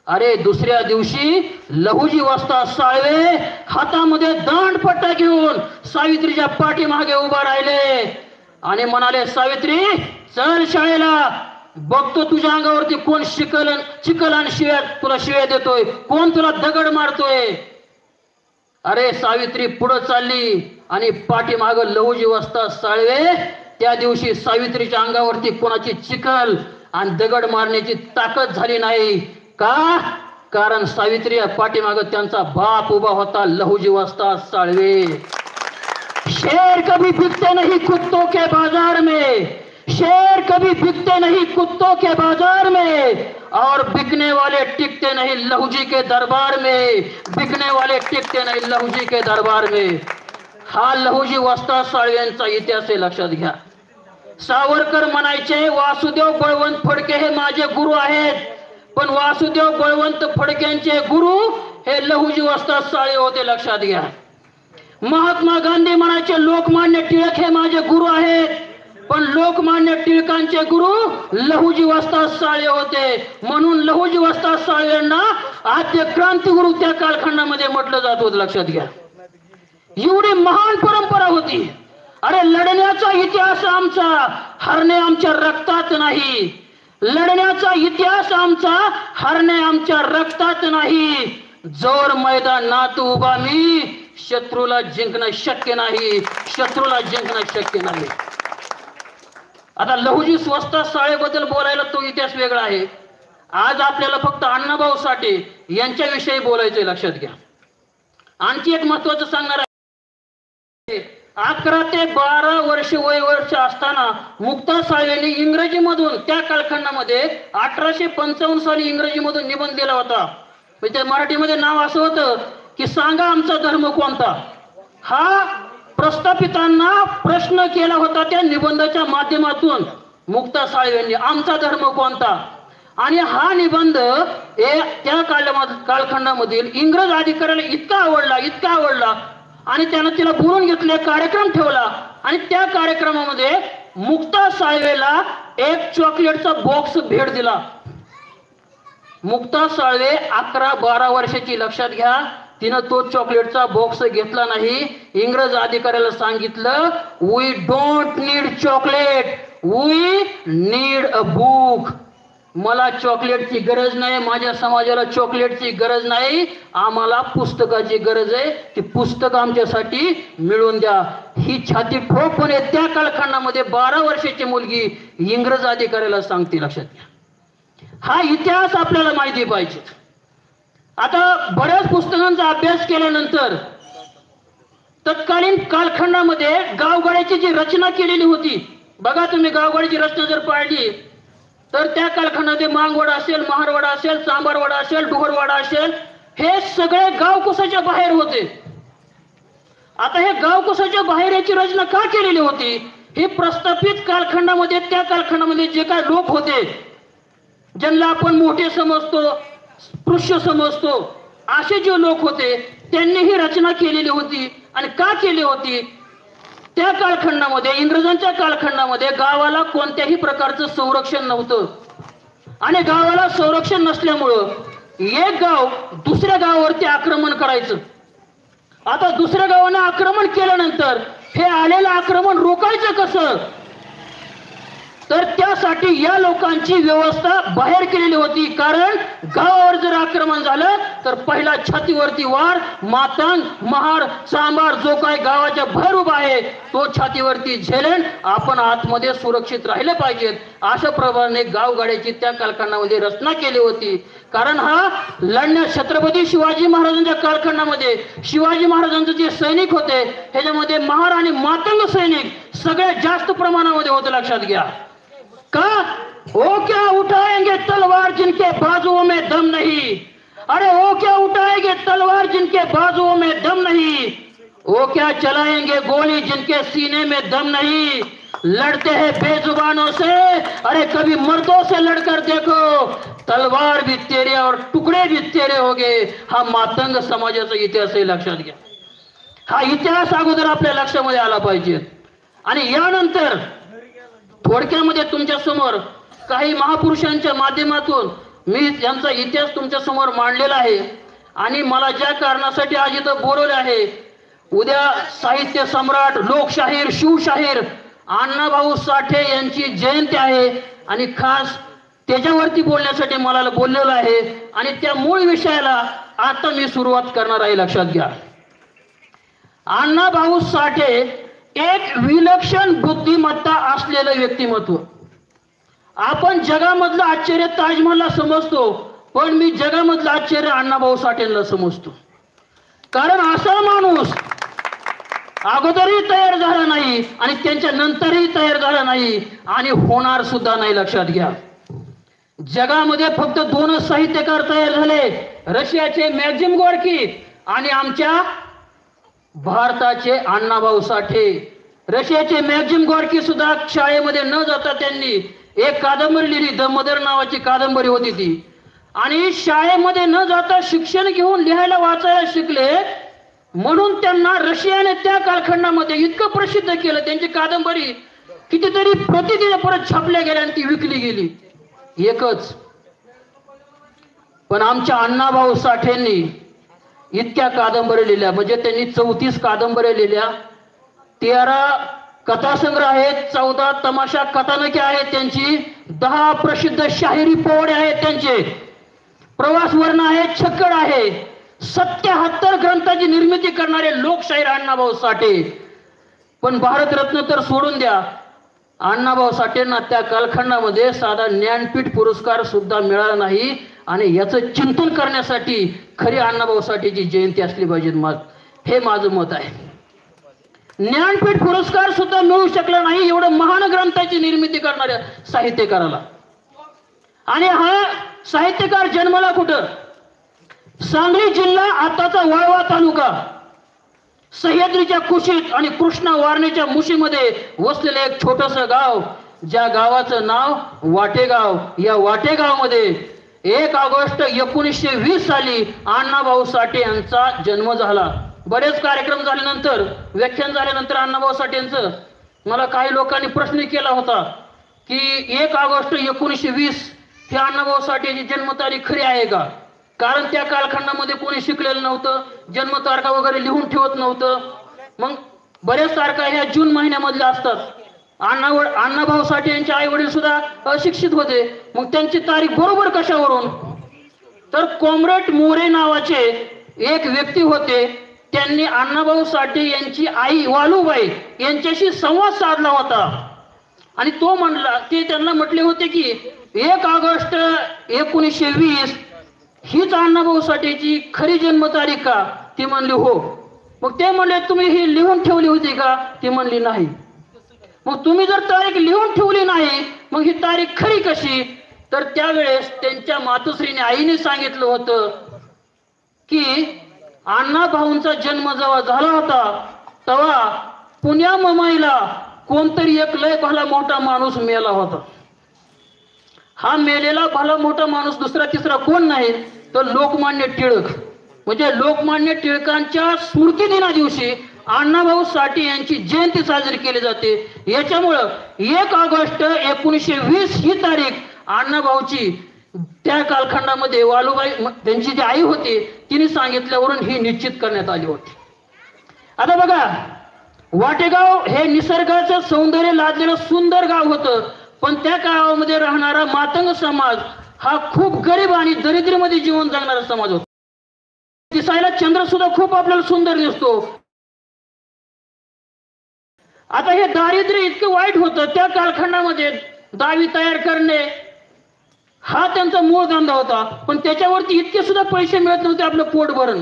अरे दुसऱ्या दिवशी लहुजी वस्ताद साळवे हातामध्ये दांडपट्टा घेऊन सावित्रीच्या पाठीमागे उभा राहिले आणि म्हणाले, सावित्री चल शाळेला, बघतो तुझ्या अंगावरती कोण चिखल आणि शिव्या तुला शिव्या देतोय, कोण तुला दगड मारतोय. अरे सावित्री पुढे चालली आणि पाठीमाग लहुजी वस्ताद साळवे. त्या दिवशी सावित्रीच्या अंगावरती कोणाची चिखल आणि दगड मारण्याची ताकद झाली नाही. का? कारण सावित्री पाठीमाग त्यांचा बाप उभा होता, लहुजी वस्ताद साळवे. शेर कभी बिकते नहीं कुत्तों के बाजार में, शेर कभी बिकते नहीं कुत्तों के बाजार में, और बिकने वाले टिकते नहीं लहुजी के दरबार में, बिकने वाले टिकते नहीं लहुजी के दरबार में. हा लहुजी वस्ताद साळवेंचा इतिहास आहे, लक्षात घ्या. सावरकर म्हणायचे वासुदेव बळवंत फडके हे माझे गुरु आहेत, पण वासुदेव बळवंत फडक्यांचे गुरु हे लहुजी वस्ताद साळे होते, लक्षात घ्या. महात्मा गांधी म्हणायचे लोकमान्य टिळक हे माझे गुरु आहेत, पण लोकमान्य टिळकांचे गुरु लहुजी वस्ताद साळे होते. म्हणून लहुजी वस्ताद साळे यांना आद्य क्रांतिगुरु त्या कालखंडामध्ये म्हटलं जात होतं, लक्षात घ्या. एवढी महान परंपरा होती. अरे लढण्याचा इतिहास आमचा, हरणे आमच्या रक्तात नाही. लढण्याचा इतिहास आमचा, हरणे आमच्या रक्तात नाही. जोर मैदानात उभा मी, शत्रूला जिंकणं शक्य नाही, शत्रूला जिंकणं शक्य नाही. आता लहुजी वस्ताद साळेबद्दल बोलायला तो इतिहास वेगळा आहे. आज आपल्याला फक्त अण्णाभाऊ साठे यांच्याविषयी बोलायचंय, लक्षात घ्या. आणखी एक महत्वाचं सांगणार आहे. 11 ते 12 वर्ष वर्ष असताना मुक्ता साळवेंनी इंग्रजीमधून त्या कालखंडामध्ये 1855 साली इंग्रजीमधून निबंध दिला होता. म्हणजे मराठीमध्ये नाव असं होतं की सांगा आमचा धर्म कोणता. हा प्रस्थापितांना प्रश्न केला होता त्या निबंधाच्या माध्यमातून मुक्ता साळवेंनी, आमचा धर्म कोणता. आणि हा निबंध त्या कालखंडामधील इंग्रज अधिकाऱ्याला इतका आवडला आणि त्यानं तिला बोलून घेतले, कार्यक्रम ठेवला. आणि त्या कार्यक्रमामध्ये मुक्ता साळवेला एक चॉकलेटचा बॉक्स भेट दिला. मुक्ता साळवे 11-12 वर्षाची, लक्षात घ्या. तिनं तो चॉकलेटचा बॉक्स घेतला नाही. इंग्रज अधिकाऱ्याला सांगितलं, we don't need chocolate, we need a book. मला चॉकलेटची गरज नाही, माझ्या समाजाला चॉकलेटची गरज नाही, आम्हाला पुस्तकाची गरज आहे. ती पुस्तक आमच्यासाठी मिळवून द्या. ही छाती ठोकपणे त्या कालखंडामध्ये 12 वर्षाची मुलगी इंग्रज अधिकाऱ्याला सांगते, लक्षात घ्या. हा इतिहास आपल्याला माहिती पाहिजे. आता बऱ्याच पुस्तकांचा अभ्यास केल्यानंतर तत्कालीन कालखंडामध्ये गावगाड्याची जी रचना केलेली होती, बघा तुम्ही गावगाड्याची रचना जर पाहिली तर त्या कालखंडामध्ये मांगवाडा असेल, महारवाडा असेल, चांबारवाडा असेल, डोहरवाडा असेल, हे सगळे गावकुसाच्या बाहेर होते. आता हे गावकुसाच्या बाहेर याची रचना का केलेली होती? हे प्रस्थापित कालखंडामध्ये, त्या कालखंडामध्ये जे काय लोक होते, ज्यांना आपण मोठे समजतो, स्पृश्य समजतो, असे जे लोक होते त्यांनी ही रचना केलेली होती. आणि का केली होती? त्या कालखंडामध्ये, इंग्रजांच्या कालखंडामध्ये गावाला कोणत्याही प्रकारचं संरक्षण नव्हतं. आणि गावाला संरक्षण नसल्यामुळं एक गाव दुसऱ्या गावावरती आक्रमण करायचं. आता दुसऱ्या गावाने आक्रमण केल्यानंतर हे आलेलं आक्रमण रोखायचं कसं? तर त्यासाठी या लोकांची व्यवस्था बाहेर केलेली होती. कारण गावावर जर आक्रमण झालं तर पहिला छातीवरती वार, मातंग, महार, चांबार जो काय गावाच्या बाहेर उभा आहे तो छातीवरती झेलेन, आपण आतमध्ये सुरक्षित राहिले पाहिजेत. अशा प्रमाणे गावगाड्याची त्या कालखंडामध्ये रचना केली होती. कारण हा लढण्यात छत्रपती शिवाजी महाराजांच्या कालखंडामध्ये शिवाजी महाराजांचे जे सैनिक होते ह्याच्यामध्ये महार आणि मातंग सैनिक सगळ्यात जास्त प्रमाणामध्ये होते, लक्षात घ्या. का? वो क्या उठाएंगे तलवार जिनके बाजुओं में दम नहीं. अरे वो क्या उठाएंगे तलवार जिनके बाजुओं में दम नहीं. वो क्या चलाएंगे गोली जिनके सीने में दम नहीं. लड़ते हैं बेजुबानों से, अरे कभी मर्दों से लड़कर देखो, तलवार भी तेरे और टुकड़े भी तेरे होगे. हा मातंग समाजाचा इतिहास आहे, लक्षात घ्या. हा इतिहास अगोदर आपल्या लक्षामध्ये आला पाहिजे. आणि यानंतर थोडक्यामध्ये तुमच्या समोर काही महापुरुषांच्या माध्यमातून मी यांचा इतिहास तुमच्या समोर मांडलेला आहे. आणि मला ज्या कारणासाठी आज इथं बोलवले आहे, उद्या साहित्य सम्राट, लोकशाहीर, शिवशाहीर अण्णाभाऊ साठे यांची जयंती आहे. आणि खास त्याच्यावरती बोलण्यासाठी मला बोललेलं आहे. आणि त्या मूळ विषयाला आता मी सुरुवात करणार आहे, लक्षात घ्या. अण्णाभाऊ साठे एक विलक्षण बुद्धिमत्ता असलेलं व्यक्तिमत्व. आपण जगामधलं आश्चर्य ताजमहलला समजतो, पण मी जगामधलं आश्चर्य अण्णाभाऊ साठेंना समजतो. कारण असा माणूस अगोदरही तयार झाला नाही आणि त्यांच्या नंतरही तयार झाला नाही आणि होणार सुद्धा नाही, लक्षात घ्या. जगामध्ये फक्त 2च साहित्यकार तयार झाले, रशियाचे मॅक्झिम गोर्की आणि आमच्या भारताचे अण्णाभाऊ साठे. रशियाचे मॅक्झिम गोर्की सुद्धा शाळेमध्ये न जाता त्यांनी एक कादंबरी लिहिली, द मदर नावाची कादंबरी होती ती. आणि शाळेमध्ये न जाता शिक्षण घेऊन लिहायला वाचायला शिकले, म्हणून त्यांना रशियाने त्या कालखंडामध्ये इतकं प्रसिद्ध केलं. त्यांची कादंबरी कितीतरी प्रति परत छापल्या गेल्या आणि ती विकली गेली. एकच. पण आमच्या अण्णाभाऊ साठेंनी इतक्या कादंबऱ्या लिहिल्या, म्हणजे त्यांनी 34 कादंबऱ्या लिहिल्या, 13 कथासंग्रह आहेत, 14 तमाशा कथानके आहेत त्यांची, 10 प्रसिद्ध शाहिरी पोवाडे आहेत त्यांचे, प्रवास वर्ण आहे, छक्कड आहे, 77 ग्रंथाची निर्मिती करणारे लोकशाहीर अण्णाभाऊ साठे. पण भारतरत्न तर सोडून द्या, अण्णाभाऊ साठेंना त्या कालखंडामध्ये साधा ज्ञानपीठ पुरस्कार सुद्धा मिळाला नाही. आणि याचं चिंतन करण्यासाठी खरी अण्णाभाऊ साठेची जयंती असली पाहिजे, हे माझं मत आहे. ज्ञानपीठ पुरस्कार सुद्धा मिळू शकला नाही एवढं महान ग्रंथाची निर्मिती करणाऱ्या साहित्यकाराला. आणि हा साहित्यकार जन्मला कुठं? सांगली जिल्हा आताचा वाळवा तालुका, सह्याद्रीच्या कुशीत आणि कृष्णा वारणेच्या मुशीमध्ये वसलेलं एक छोटस गाव, ज्या गावाचं नाव वाटेगाव. या वाटेगावमध्ये 1 ऑगस्ट 1920 साली अण्णाभाऊ साठे यांचा जन्म झाला. बरेच कार्यक्रम झाल्यानंतर, व्याख्यान झाल्यानंतर अण्णाभाऊ साठेंचं मला काही लोकांनी प्रश्न केला होता की 1 ऑगस्ट 1920 ही अण्णाभाऊ साठेची जन्मतारीख खरी आहे का? कारण त्या कालखंडामध्ये कोणी शिकलेलं नव्हतं, जन्मतारखा वगैरे लिहून ठेवत नव्हतं. मग बरेच तारखा ह्या जून महिन्यामधल्या असतात. अण्णाभाऊ साठे यांचे आई वडील सुद्धा अशिक्षित होते, मग त्यांची तारीख बरोबर कशावरून? तर कॉम्रेड मोरे नावाचे एक व्यक्ती होते, त्यांनी अण्णाभाऊ साठे यांची आई वालूबाई यांच्याशी संवाद साधला होता. आणि तो म्हणला, ते त्यांना म्हटले होते की 1 ऑगस्ट 1920 हीच अण्णाभाऊ साठेची खरी जन्मतारीख का? ती म्हणली हो. मग ते म्हणले, तुम्ही ही लिहून ठेवली होती का? ती म्हणली नाही. मग तुम्ही जर तारीख लिहून ठेवली नाही, मग ही तारीख खरी कशी? तर त्यावेळेस त्यांच्या मातोश्रीने, आईने सांगितलं होतं की अण्णाभाऊंचा जन्म जेव्हा झाला होता तेव्हा पुण्या मुंबईला कोणतरी एक लय भला मोठा माणूस मेला होता. हा मेलेला भला मोठा माणूस दुसरा तिसरा कोण नाही तर लोकमान्य टिळक. म्हणजे लोकमान्य टिळकांच्या स्मृती दिना दिवशी अण्णाभाऊ साठे यांची जयंती साजरी केली जाते. याच्यामुळं 1 ऑगस्ट 1920 ही तारीख अण्णाभाऊची त्या कालखंडामध्ये वालूबाई त्यांची जी आई होती तिने सांगितल्यावरून ही निश्चित करण्यात आली होती. आता बघा, वाटेगाव हे निसर्गाचं सौंदर्य लादलेलं सुंदर गाव होतं, पण त्या गावामध्ये राहणारा मातंग समाज हा खूप गरीब आणि दरिद्रीमध्ये जीवन जगणारा समाज होता. दिसायला चंद्र सुद्धा खूप आपल्याला सुंदर दिसतो. आता हे दारिद्र्य इतकं वाईट होतं, त्या कालखंडामध्ये दावी तयार करणे हा त्यांचा मूळ धंदा होता, पण त्याच्यावरती इतके सुद्धा पैसे मिळत नव्हते आपलं पोट भरण.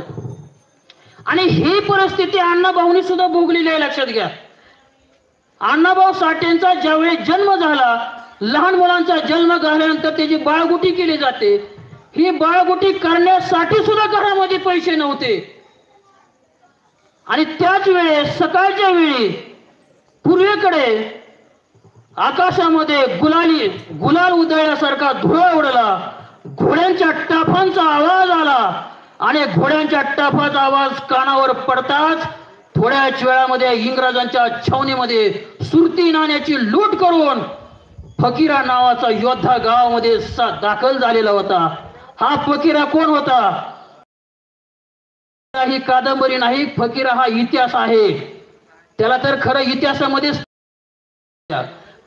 आणि ही परिस्थिती अण्णाभाऊंनी सुद्धा भोगलेली आहे, लक्षात घ्या. अण्णाभाऊ साठेंचा ज्यावेळी जन्म झाला, लहान मुलांचा जन्म झाल्यानंतर त्याची बाळगुटी केली जाते. ही बाळगुटी करण्यासाठी सुद्धा घरामध्ये पैसे नव्हते. आणि त्याच वेळेस सकाळच्या वेळी पूर्वेकडे आकाशामध्ये गुलाल उधळल्यासारखा धुळा उडला, घोड्यांच्या टाफांचा आवाज आला आणि घोड्यांच्या टाफाचा आवाज कानावर पडताच थोड्याच वेळामध्ये इंग्रजांच्या छावणीमध्ये सुरती नाण्याची लूट करून फकीरा नावाचा योद्धा गावामध्ये दाखल झालेला होता. हा फकीरा कोण होता? ही कादंबरी नाही, फकीरा हा इतिहास आहे. त्याला तर खरं इतिहासामध्ये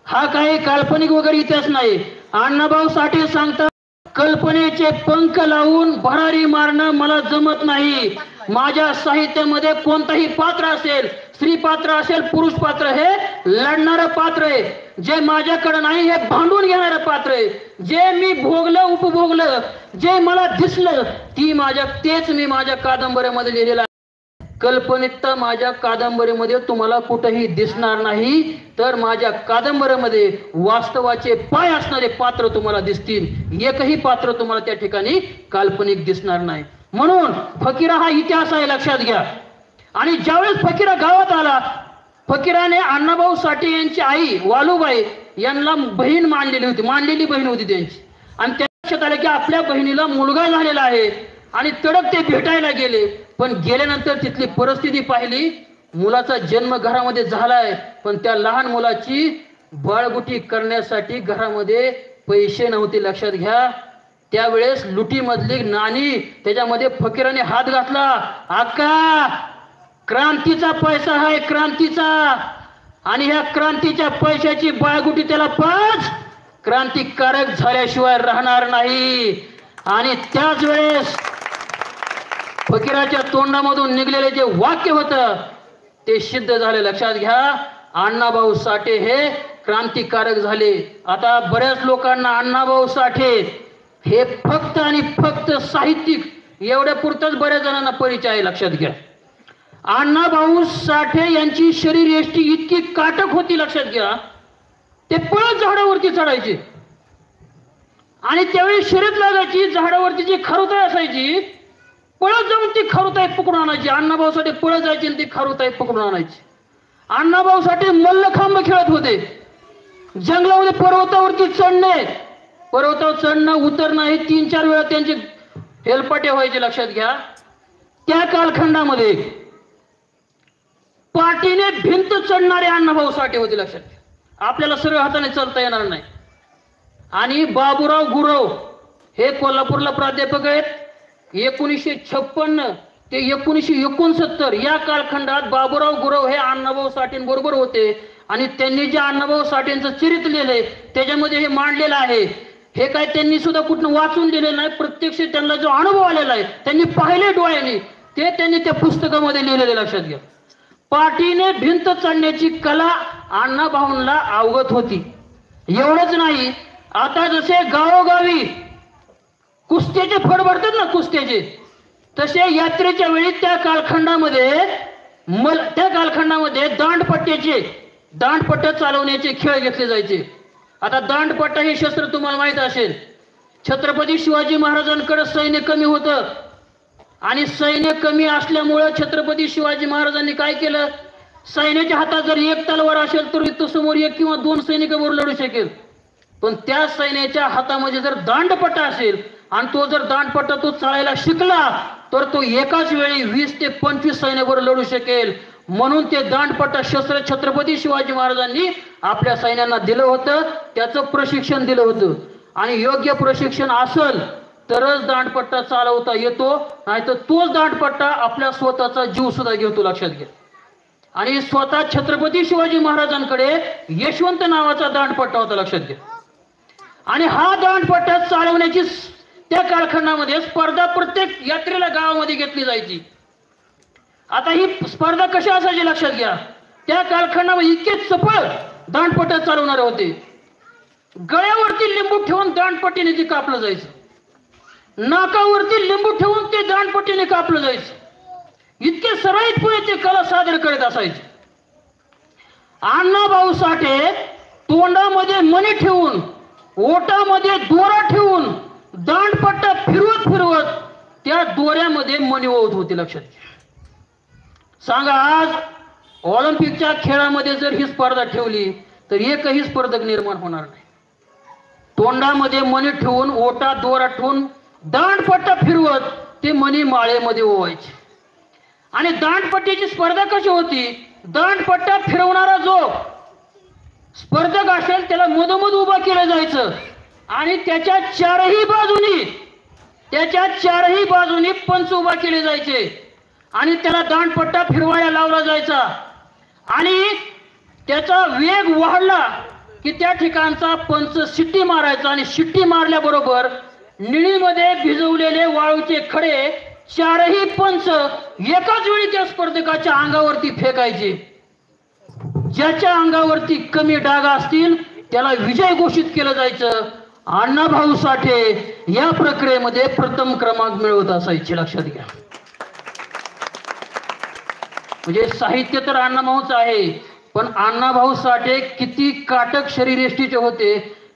हा काही काल्पनिक वगैरे इतिहास नाही. अण्णाभाऊ साठे सांगतात, कल्पनेचे पंख लावून भरारी मारणं मला जमत नाही. माझ्या साहित्यामध्ये कोणताही पात्र असेल, स्त्री पात्र असेल, पुरुष पात्र, हे लढणारं पात्र आहे. जे माझ्याकडे नाही हे भांडून घेणारं पात्र आहे. जे मी भोगलं, उपभोगलं, जे मला दिसलं तेच मी माझ्या कादंबऱ्यामध्ये लिहिलेलं आहे. कल्पनिकता माझ्या कादंबरीमध्ये तुम्हाला कुठेही दिसणार नाही, तर माझ्या कादंबरीमध्ये वास्तवाचे पाय असणारे पात्र तुम्हाला दिसतील. एकही पात्र तुम्हाला त्या ठिकाणी काल्पनिक दिसणार नाही. म्हणून फकीरा हा इतिहास आहे, लक्षात घ्या. आणि ज्यावेळेस फकीरा गावात आला, फकीराने अण्णाभाऊ साठे यांची आई वालूबाई यांना बहीण मानलेली बहीण होती त्यांची. आणि त्या लक्षात आलं की आपल्या बहिणीला मुलगा झालेला आहे आणि तडक ते भेटायला गेले. पण गेल्यानंतर तिथली परिस्थिती पाहिली, मुलाचा जन्म घरामध्ये झालाय पण त्या लहान मुलाची बाळगुटी करण्यासाठी घरामध्ये पैसे नव्हते. लक्षात घ्या, त्यावेळेस लुटीमधली नाणी त्याच्यामध्ये फकीराने हात घातला. आका, क्रांतीचा पैसा आहे, क्रांतीचा, आणि ह्या क्रांतीच्या पैशाची बाळगुटी त्याला पाच, क्रांतिकारक झाल्याशिवाय राहणार नाही. आणि त्याच वेळेस फकीराच्या तोंडामधून निघलेले जे वाक्य होतं ते सिद्ध झाले. लक्षात घ्या, अण्णाभाऊ साठे हे क्रांतिकारक झाले. आता बऱ्याच लोकांना अण्णाभाऊ साठे हे फक्त आणि फक्त साहित्यिक एवढ्या पुरतच बऱ्याच जणांना परिचय आहे. लक्षात घ्या, अण्णाभाऊ साठे यांची शरीरयष्टी इतकी काटक होती. लक्षात घ्या, ते पळत झाडावरती चढायचे आणि त्यावेळी शर्यत लागायची. झाडावरती जी खारुताई असायची, पळत जाऊन ती खारुताई पकडून आणायची. अण्णाभाऊ साठे पळत जायचे आणि ती खारुताई पकडून आणायची. अण्णाभाऊ साठे मल्लखांब खेळत होते. जंगलामध्ये पर्वतावरती चढणे, पर्वतावर चढणं उतरणं हे 3-4 वेळा त्यांचे हेलपाटे व्हायचे. लक्षात घ्या, त्या कालखंडामध्ये पाठीने भिंत चढणारे अण्णाभाऊ साठे होते. लक्षात घ्या, आपल्याला सरळ हाताने चालता येणार नाही. आणि बाबूराव गुरव हे कोल्हापूरला प्राध्यापक आहेत. 1956 ते 1969 या कालखंडात बाबूराव गुरव हे अण्णाभाऊ साठेंबरोबर होते आणि त्यांनी जे अण्णाभाऊ साठेंचं चरित्र लिहिलंय त्याच्यामध्ये हे मांडलेलं आहे. हे काय त्यांनी सुद्धा कुठं वाचून दिलेलं नाही, प्रत्यक्ष त्यांना जो अनुभव आलेला आहे, त्यांनी पाहिले डोळ्यांनी, ते त्यांनी त्या पुस्तकामध्ये लिहिलेले. लक्षात घ्या, पाठीने भिंत चढण्याची कला अण्णाभाऊंना अवगत होती. एवढंच नाही, आता जसे गावोगावी कुस्त्याचे फड भरतात ना, कुस्त्याचे, तसे यात्रेच्या वेळी त्या कालखंडामध्ये दांडपट्ट्या चालवण्याचे खेळ घेतले जायचे. आता दांडपट्टा हे शस्त्र तुम्हाला माहित असेल. छत्रपती शिवाजी महाराजांकडे सैन्य कमी होतं आणि सैन्य कमी असल्यामुळं छत्रपती शिवाजी महाराजांनी काय केलं, सैन्याच्या हातात जर एक तलवार असेल तर तो समोर 1 किंवा 2 सैनिकांबरोबर लढू शकेल. पण त्या सैन्याच्या हातामध्ये जर दांडपट्टा असेल आणि तो जर दांडपट्टा तो चालायला शिकला तर तो एकाच वेळी 20 ते 25 सैन्याबरोबर लढू शकेल. म्हणून ते दांडपट्टा शस्त्र छत्रपती शिवाजी महाराजांनी आपल्या सैन्यांना दिलं होतं, त्याचं प्रशिक्षण दिलं होतं. आणि योग्य प्रशिक्षण असेल तरच दांडपट्टा चालवता येतो, नाहीतर तोच दांडपट्टा आपल्या स्वतःचा जीव सुद्धा घेतो. लक्षात घ्या. आणि स्वतः छत्रपती शिवाजी महाराजांकडे यशवंत नावाचा दांडपट्टा होता. लक्षात घ्या. आणि हा दांडपट्टा चालवण्याची त्या कालखंडामध्ये स्पर्धा प्रत्येक यात्रेला गावामध्ये घेतली जायची. आता ही स्पर्धा कशी असायची लक्षात घ्या, त्या कालखंडामध्ये इतके चपळ दांडपट्टा चालवणारे होते. गळ्यावरती लिंबू ठेवून दांडपट्टीने ते कापलं जायचं, नाकावरती लिंबू ठेवून ते दांडपट्टीने कापलं जायचं. इतके सराईतपणे ते कला सादर करत असायचे. अण्णाभाऊ साठे तोंडामध्ये मणी ठेवून, ओटामध्ये दोरा ठेवून दांडपट्टा फिरवत त्या दोऱ्यामध्ये मणी ओवत होते. लक्षात घ्या. सांगा, आज ऑलिम्पिकच्या खेळामध्ये जर ही स्पर्धा ठेवली तर एकही स्पर्धक निर्माण होणार नाही. तोंडामध्ये मणी ठेवून, ओटा दोरा ठेवून दांडपट्टा फिरवत ते मणी माळेमध्ये ओवायचे. आणि दांडपट्टीची स्पर्धा कशी होती, दांडपट्टा फिरवणारा जो स्पर्धक असेल त्याला मधोमध उभा केलं जायचं आणि त्याच्या चारही बाजूनी पंच उभा केले जायचे आणि त्याला दांडपट्टा फिरवायला लावला जायचा. आणि त्याचा वेग वाढला की त्या ठिकाणचा पंच शिट्टी मारायचा आणि शिट्टी मारल्याबरोबर निळीमध्ये भिजवलेले वाळूचे खडे 4ही पंच एकाच वेळी त्या स्पर्धकाच्या अंगावरती फेकायचे. ज्याच्या अंगावरती कमी डाग असतील त्याला विजय घोषित केलं जायचं. अण्णाभाऊ साठे या प्रक्रियेमध्ये प्रथम क्रमांक मिळवत असायचे. लक्षात घ्या. म्हणजे साहित्य तर अण्णाभाऊच आहे, पण अण्णाभाऊ साठे किती काटक शरीरयष्टीचे होते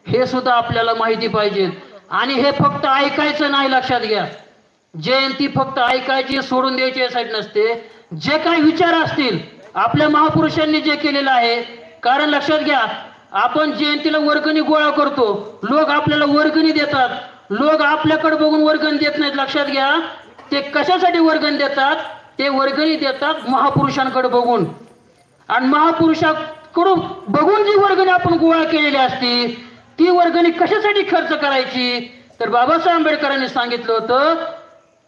हे सुद्धा आपल्याला माहिती पाहिजे. आणि हे फक्त ऐकायचं नाही. लक्षात घ्या, जयंती फक्त ऐकायची सोडून द्यायची यासाठी नसते. जे काही विचार असतील आपल्या महापुरुषांनी जे केलेलं आहे, कारण लक्षात घ्या, आपण जयंतीला वर्गणी गोळा करतो, लोक आपल्याला वर्गणी देतात, लोक आपल्याकडे बघून वर्गण देत नाहीत, लक्षात घ्या. ते कशासाठी वर्गण देतात? ते वर्गणी देतात महापुरुषांकडे बघून. आणि महापुरुषाकडून बघून जी वर्गणी आपण गोळा केलेली असती ती वर्गणी कशासाठी खर्च करायची? तर बाबासाहेब आंबेडकरांनी सांगितलं होतं,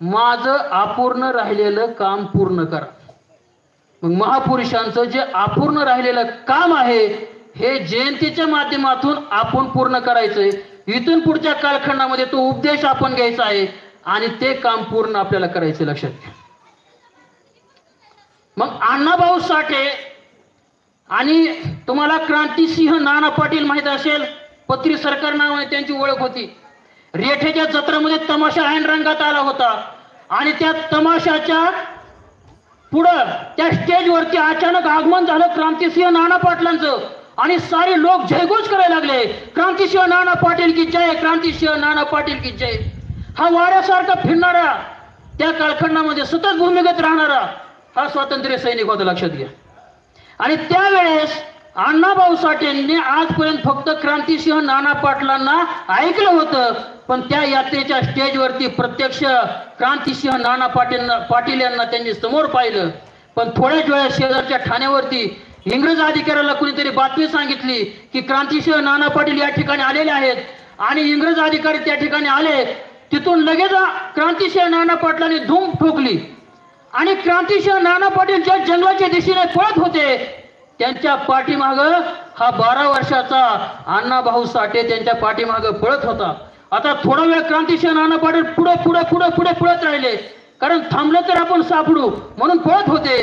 माझं अपूर्ण राहिलेलं काम पूर्ण करा. मग महापुरुषांचं जे अपूर्ण राहिलेलं काम आहे हे जयंतीच्या माध्यमातून आपण पूर्ण करायचंय. इथून पुढच्या कालखंडामध्ये तो उपदेश आपण घ्यायचा आहे आणि ते काम पूर्ण आपल्याला करायचं, लक्षात घ्या. मग अण्णाभाऊ साठे आणि तुम्हाला क्रांतिसिंह नाना पाटील माहित असेल, पत्री सरकार नावाने त्यांची ओळख होती. रेठेच्या जत्रेमध्ये तमाशा ऐन रंगात आला होता आणि त्या तमाशाच्या पुढं त्या स्टेजवरती अचानक आगमन झालं क्रांतिसिंह नाना पाटलांचं आणि सारे लोक जयघोष करायला लागले, क्रांतिसिंह नाना पाटील की जय, क्रांतिसिंह नाना पाटील की जय. हा वाड्यासारखा फिरणारा, त्या कालखंडामध्ये सतत भूमिगत राहणारा हा स्वातंत्र्य सैनिक होता, लक्षात घ्या. आणि त्यावेळेस अण्णाभाऊ साठेंनी आजपर्यंत फक्त क्रांतिसिंह नाना पाटलांना ऐकलं होतं, पण त्या यात्रेच्या स्टेजवरती प्रत्यक्ष क्रांतिसिंह नाना पाटील यांना त्यांनी समोर पाहिलं. पण थोड्याच वेळा शेजारच्या ठाण्यावरती इंग्रज अधिकाऱ्याला कुणीतरी बातमी सांगितली की क्रांतिसिंह नाना पाटील या ठिकाणी आलेले आहेत आणि इंग्रज अधिकारी त्या ठिकाणी आले. तिथून लगेच क्रांतिसिंह नाना पाटलांनी धूम ठोकली आणि क्रांतिसिंह नाना पाटील ज्या जंगलाच्या दिशेने पळत होते त्यांच्या पाठीमाग हा 12 वर्षाचा अण्णाभाऊ साठे त्यांच्या पाठीमाग पळत होता. आता थोडा वेळ क्रांतिसिंह नाना पाटील पुढे पुढे पुढे पुढे पळत राहिले, कारण थांबलं तर आपण सापडू म्हणून पळत होते.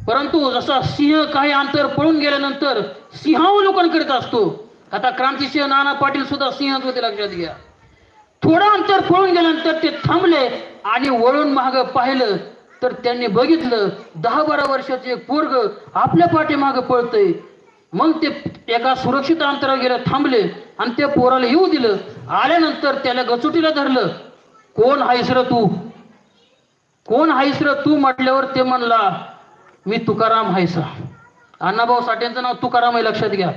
परंतु जसा सिंह काही अंतर पळून गेल्यानंतर सिंहावलोकन करीत असतो, आता क्रांतिसिंह नाना पाटील सुद्धा सिंहच होते, लक्षात घ्या. थोडं अंतर पळून गेल्यानंतर ते थांबले आणि वळून माग पाहिलं तर त्यांनी बघितलं 10-12 वर्षाचे एक पोरग आपल्या पाठीमाग पळतय. मग ते एका सुरक्षित अंतरावर गेले, थांबले आणि त्या पोराला येऊ दिलं. आल्यानंतर त्याला गचुटीला धरलं, कोण हायस र तू, कोण हायस र तू म्हटल्यावर ते म्हणला, मी तुकाराम हायसा. अण्णाभाऊ साठेंचं नाव तुकाराम आहे, लक्षात घ्या.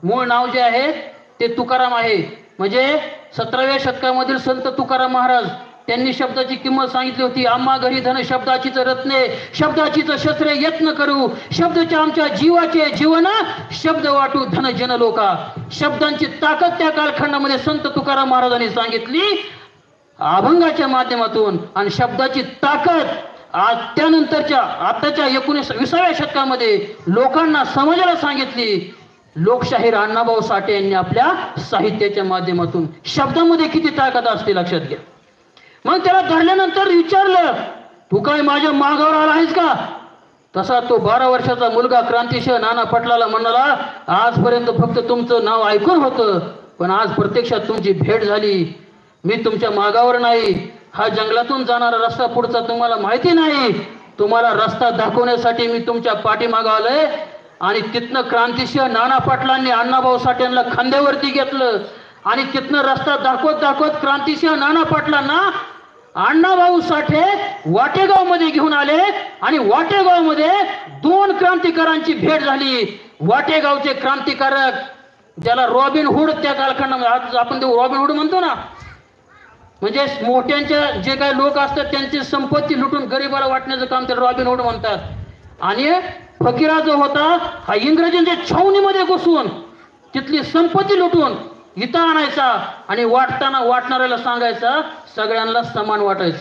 मूळ नाव जे आहे ते तुकाराम आहे. म्हणजे 17व्या शतकामधील संत तुकाराम महाराज त्यांनी शब्दाची किंमत सांगितली होती. आम्हा घरी धन शब्दाचीच रत्ने, शब्दाचीच शस्त्रे यत्न करू, शब्दाच्या आमच्या जीवाचे जीवन, शब्द वाटू धन जन लोका. शब्दांची ताकद त्या कालखंडामध्ये संत तुकाराम महाराजांनी सांगितली अभंगाच्या माध्यमातून. आणि शब्दाची ताकद आज त्यानंतरच्या आताच्या 19-20व्या शतकामध्ये लोकांना समजायला सांगितली लोकशाहीर अण्णाभाऊ साठे यांनी आपल्या साहित्याच्या माध्यमातून. शब्दामध्ये किती ताकद असते, लक्षात घ्या. मग त्याला धरल्यानंतर विचारलं, तू काय माझ्या मागावर आला आहेस का? तसा तो 12 वर्षाचा मुलगा क्रांतिसिंह नाना पाटलाला म्हणाला, आजपर्यंत फक्त तुमचं नाव ऐकून होतं, पण आज प्रत्यक्षात तुमची भेट झाली. मी तुमच्या मागावर नाही, हा जंगलातून जाणारा रस्ता पुढचा तुम्हाला माहिती नाही, तुम्हाला रस्ता दाखवण्यासाठी मी तुमच्या पाठीमागं आलोय. आणि तिथनं क्रांतिसिंह नाना पाटलांनी अण्णाभाऊ साठेंना खांद्यावरती घेतलं आणि तिथनं रस्ता दाखवत दाखवत क्रांतिसिंह नाना पाटलांना अण्णाभाऊ साठे वाटेगाव मध्ये घेऊन आले. आणि वाटेगाव मध्ये 2 क्रांतिकारांची भेट झाली. वाटेगावचे क्रांतिकारक ज्याला रॉबिन हुड त्या कालखंडामध्ये, आज आपण ते रॉबिन हुड म्हणतो ना, म्हणजे मोठ्यांच्या जे काही लोक असतात त्यांची संपत्ती लुटून गरिबाला वाटण्याचं काम ते रॉबिन हुड म्हणतात. आणि फकीरा जो होता हा इंग्रजांच्या छावणीमध्ये घुसून तिथली संपत्ती लुटून इथं आणायचा आणि वाटताना वाटणाऱ्याला सांगायचा सगळ्यांना समान वाटायचं.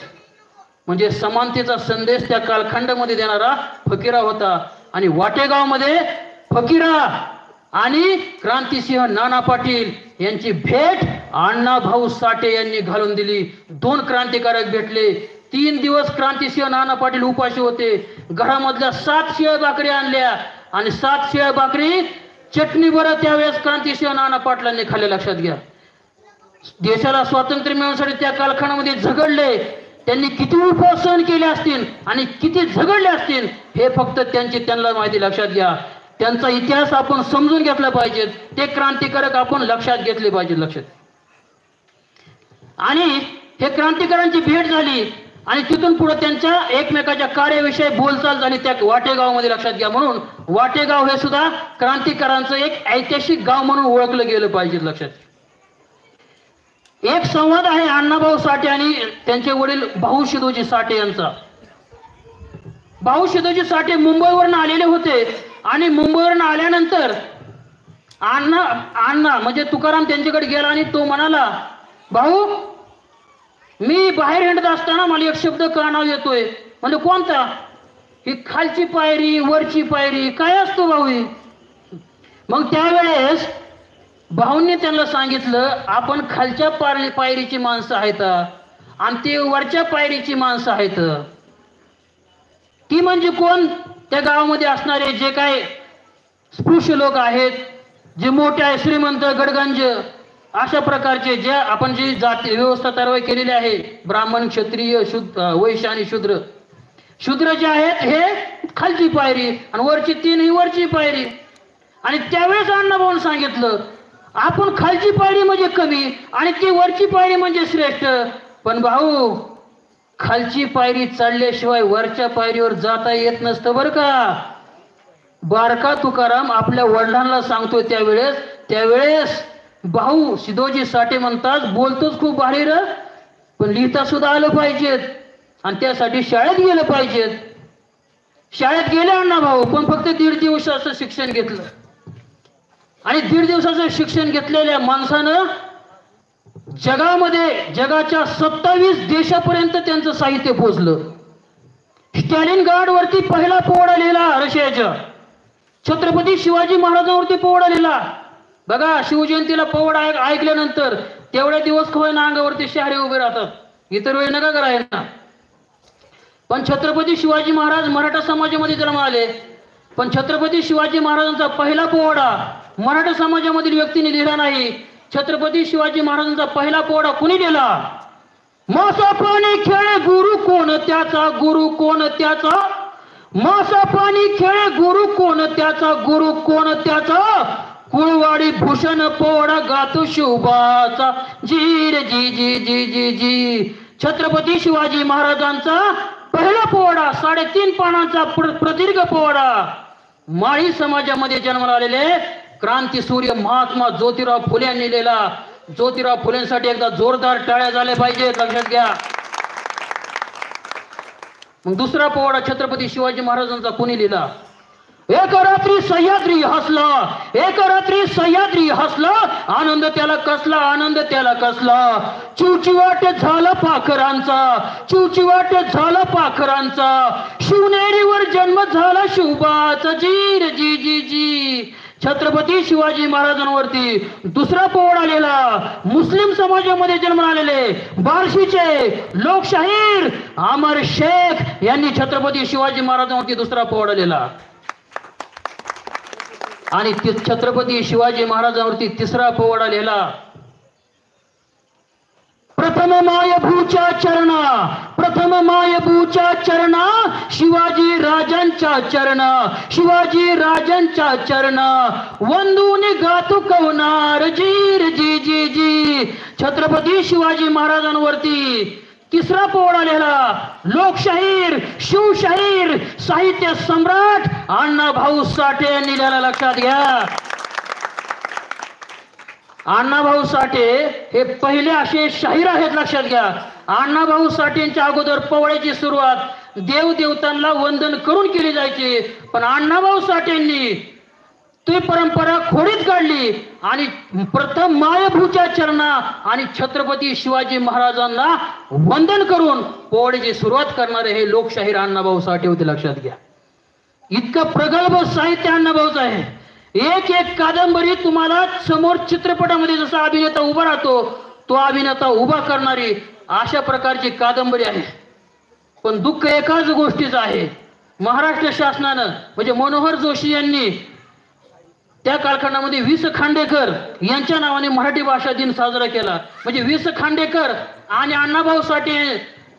म्हणजे समानतेचा संदेश त्या कालखंडामध्ये देणारा फकीरा होता. आणि वाटेगावमध्ये फकीरा आणि क्रांतिसिंह नाना पाटील यांची भेट अण्णाभाऊ साठे यांनी घालून दिली. 2 क्रांतिकारक भेटले. 3 दिवस क्रांतिसिंह नाना पाटील उपाशी होते. घरामधल्या 7 शिळ्या भाकरी आणल्या आणि 7 शिळ्या भाकरी चटणी बरं त्यावेळेस क्रांतिसिंह नाना पाटलांनी खाल्ले, लक्षात घ्या. देशाला स्वातंत्र्य मिळवण्यासाठी त्या कालखंडामध्ये झगडले. त्यांनी किती उपवास सहन केले असतील आणि किती झगडले असतील हे फक्त त्यांना माहिती, लक्षात घ्या. त्यांचा इतिहास आपण समजून घेतला पाहिजे. ते क्रांतिकारक आपण लक्षात घेतले पाहिजे, लक्षात. आणि हे क्रांतिकारांची भेट झाली आणि तिथून पुढे त्यांच्या एकमेकाच्या कार्याविषयी बोलचाल झाली त्या वाटेगावमध्ये, लक्षात घ्या. म्हणून वाटेगाव हे सुद्धा क्रांतिकारांचं एक ऐतिहासिक गाव म्हणून ओळखलं गेलं पाहिजे, लक्षात. एक संवाद आहे अण्णाभाऊ साठे आणि त्यांचे वडील भाऊ शिदोजी साठे यांचा. भाऊ शिदोजी साठे मुंबईवरून आलेले होते आणि मुंबईवरून आल्यानंतर अण्णा म्हणजे तुकाराम त्यांच्याकडे गेला आणि तो म्हणाला, भाऊ मी बाहेर हिंडत असताना मला एक शब्द कानावर येतोय. म्हणजे कोणता? ही खालची पायरी वरची पायरी काय असतो भाऊ? मग त्यावेळेस भाऊंनी त्यांना सांगितलं, आपण खालच्या पायरीची माणसं आहेत आणि ते वरच्या पायरीची माणसं आहेत. ती म्हणजे कोण? त्या गावामध्ये असणारे जे काय स्पृश्य लोक आहेत, जे मोठे आहे, श्रीमंत, गडगंज, अशा प्रकारचे जे आपण जी जाती व्यवस्था तयार केलेली आहे, ब्राह्मण, क्षत्रिय, वैश्य आणि शूद्र. शूद्र जे आहेत हे खालची पायरी आणि वरची तीन ही वरची पायरी. आणि त्यावेळेस अण्णाभाऊन सांगितलं, आपण खालची पायरी म्हणजे कमी आणि ती वरची पायरी म्हणजे श्रेष्ठ. पण भाऊ खालची पायरी चढल्याशिवाय वरच्या पायरीवर जाता येत नसतं बरं का. बारका तुकाराम आपल्या वडिलांना सांगतोय त्यावेळेस भाऊ शिदोजी साठे म्हणतात, बोलतोच खूप भारी र, पण लिहिता सुद्धा आलं पाहिजेत आणि त्यासाठी शाळेत गेलं पाहिजेत. शाळेत गेले अण्णाभाऊ, पण फक्त 1.5 दिवसाचं शिक्षण घेतलं. आणि 1.5 दिवसाचं शिक्षण घेतलेल्या माणसानं जगाच्या 27 देशापर्यंत त्यांचं साहित्य पोहोचलं. स्टॅलिनग्राड वरती पहिला पोवाडा लिहिला रशियाच्या. छत्रपती शिवाजी महाराजांवरती पोवाडा लिहिला. बघा, शिवजयंतीला पोवाडा ऐकल्यानंतर तेवढे दिवस खोय अंगावरती शहारे उभे राहतात, इतर वेळी नका करायला. पण छत्रपती शिवाजी महाराज मराठा समाजामध्ये जन्म आले. पण छत्रपती शिवाजी महाराजांचा पहिला पोवाडा मराठा समाजामधील व्यक्तीने लिहिला नाही. छत्रपती शिवाजी महाराजांचा पहिला पोवाडा कुणी लिहिला? मासा पाणी खेळे गुरु कोण त्याचा, गुरु कोण त्याचा. मासा पाणी खेळे गुरु कोण त्याचा, गुरु कोण त्याचा. कुळवाडी भूषण पोवाडा गातो शिवबाचा, जी रे जी जी जी जी जी. छत्रपती शिवाजी महाराजांचा पहिला पोवाडा 3.5 पानांचा प्रदीर्घ पोवाडा. माळी समाजामध्ये जन्माला आलेले क्रांती सूर्य महात्मा ज्योतिराव फुले यांनी लिहिला. ज्योतिराव फुलेंसाठी एकदा जोरदार टाळ्या झाल्या पाहिजेत, लक्षात घ्या. मग दुसरा पोवाडा छत्रपती शिवाजी महाराजांचा कोणी लिहिला? एक रात्री सह्याद्री हसला, एक रात्री सह्याद्री हसला, आनंद त्याला कसला, आनंद त्याला कसला. चिवचिवाट झाला पाखरांचा, चिवचिवाट झाला पाखरांचा. शिवनेरीवर जन्म झाला शिवबाचा, जी रे जी जी जी. छत्रपती शिवाजी महाराजांवरती दुसरा पोवाडा लिहिला. मुस्लिम समाजामध्ये जन्म आलेले बार्शीचे लोकशाहीर अमर शेख यांनी छत्रपती शिवाजी महाराजांवरती दुसरा पोवाडा लिहिला. आणि छत्रपती शिवाजी महाराजांवरती तिसरा पोवाडा लिहिला. प्रथम मायभूच्या चरणा, प्रथम मायभूच्या चरणा, शिवाजी राजांच्या चरणा, शिवाजी राजांच्या चरणा. वंदून गातो कवनार, जी रे जी जी जी. छत्रपती शिवाजी महाराजांवरती तिसरा पोवाडा लिहिला. लोकशाहीर, शिवशाहीर, साहित्य सम्राट अण्णाभाऊ साठे यांनी लिहिला, लक्षात घ्या. अण्णाभाऊ साठे हे पहिले असे शाहीर आहेत, लक्षात घ्या. अण्णाभाऊ साठेंच्या अगोदर पोवाड्याची सुरुवात देवदेवतांना वंदन करून केली जायची. पण अण्णाभाऊ साठेंनी ती परंपरा खोडीत काढली आणि प्रथम मायभूच्या चरणा आणि छत्रपती शिवाजी महाराजांना वंदन करून पोवाड्याची सुरुवात करणारे हे लोकशाहीर अण्णाभाऊ साठे होते, लक्षात घ्या. इतकं प्रगल्भ साहित्य अण्णाभाऊचं आहे. एक एक कादंबरी तुम्हाला समोर चित्रपटामध्ये जसा अभिनेता उभा राहतो तो अभिनेता उभा करणारी अशा प्रकारची कादंबरी आहे. पण दुःख एकाच गोष्टीचं आहे, महाराष्ट्र शासनानं म्हणजे मनोहर जोशी यांनी त्या कालखंडामध्ये वि. स. खांडेकर यांच्या नावाने मराठी भाषा दिन साजरा केला. म्हणजे वि. स. खांडेकर आणि अण्णाभाऊ साठे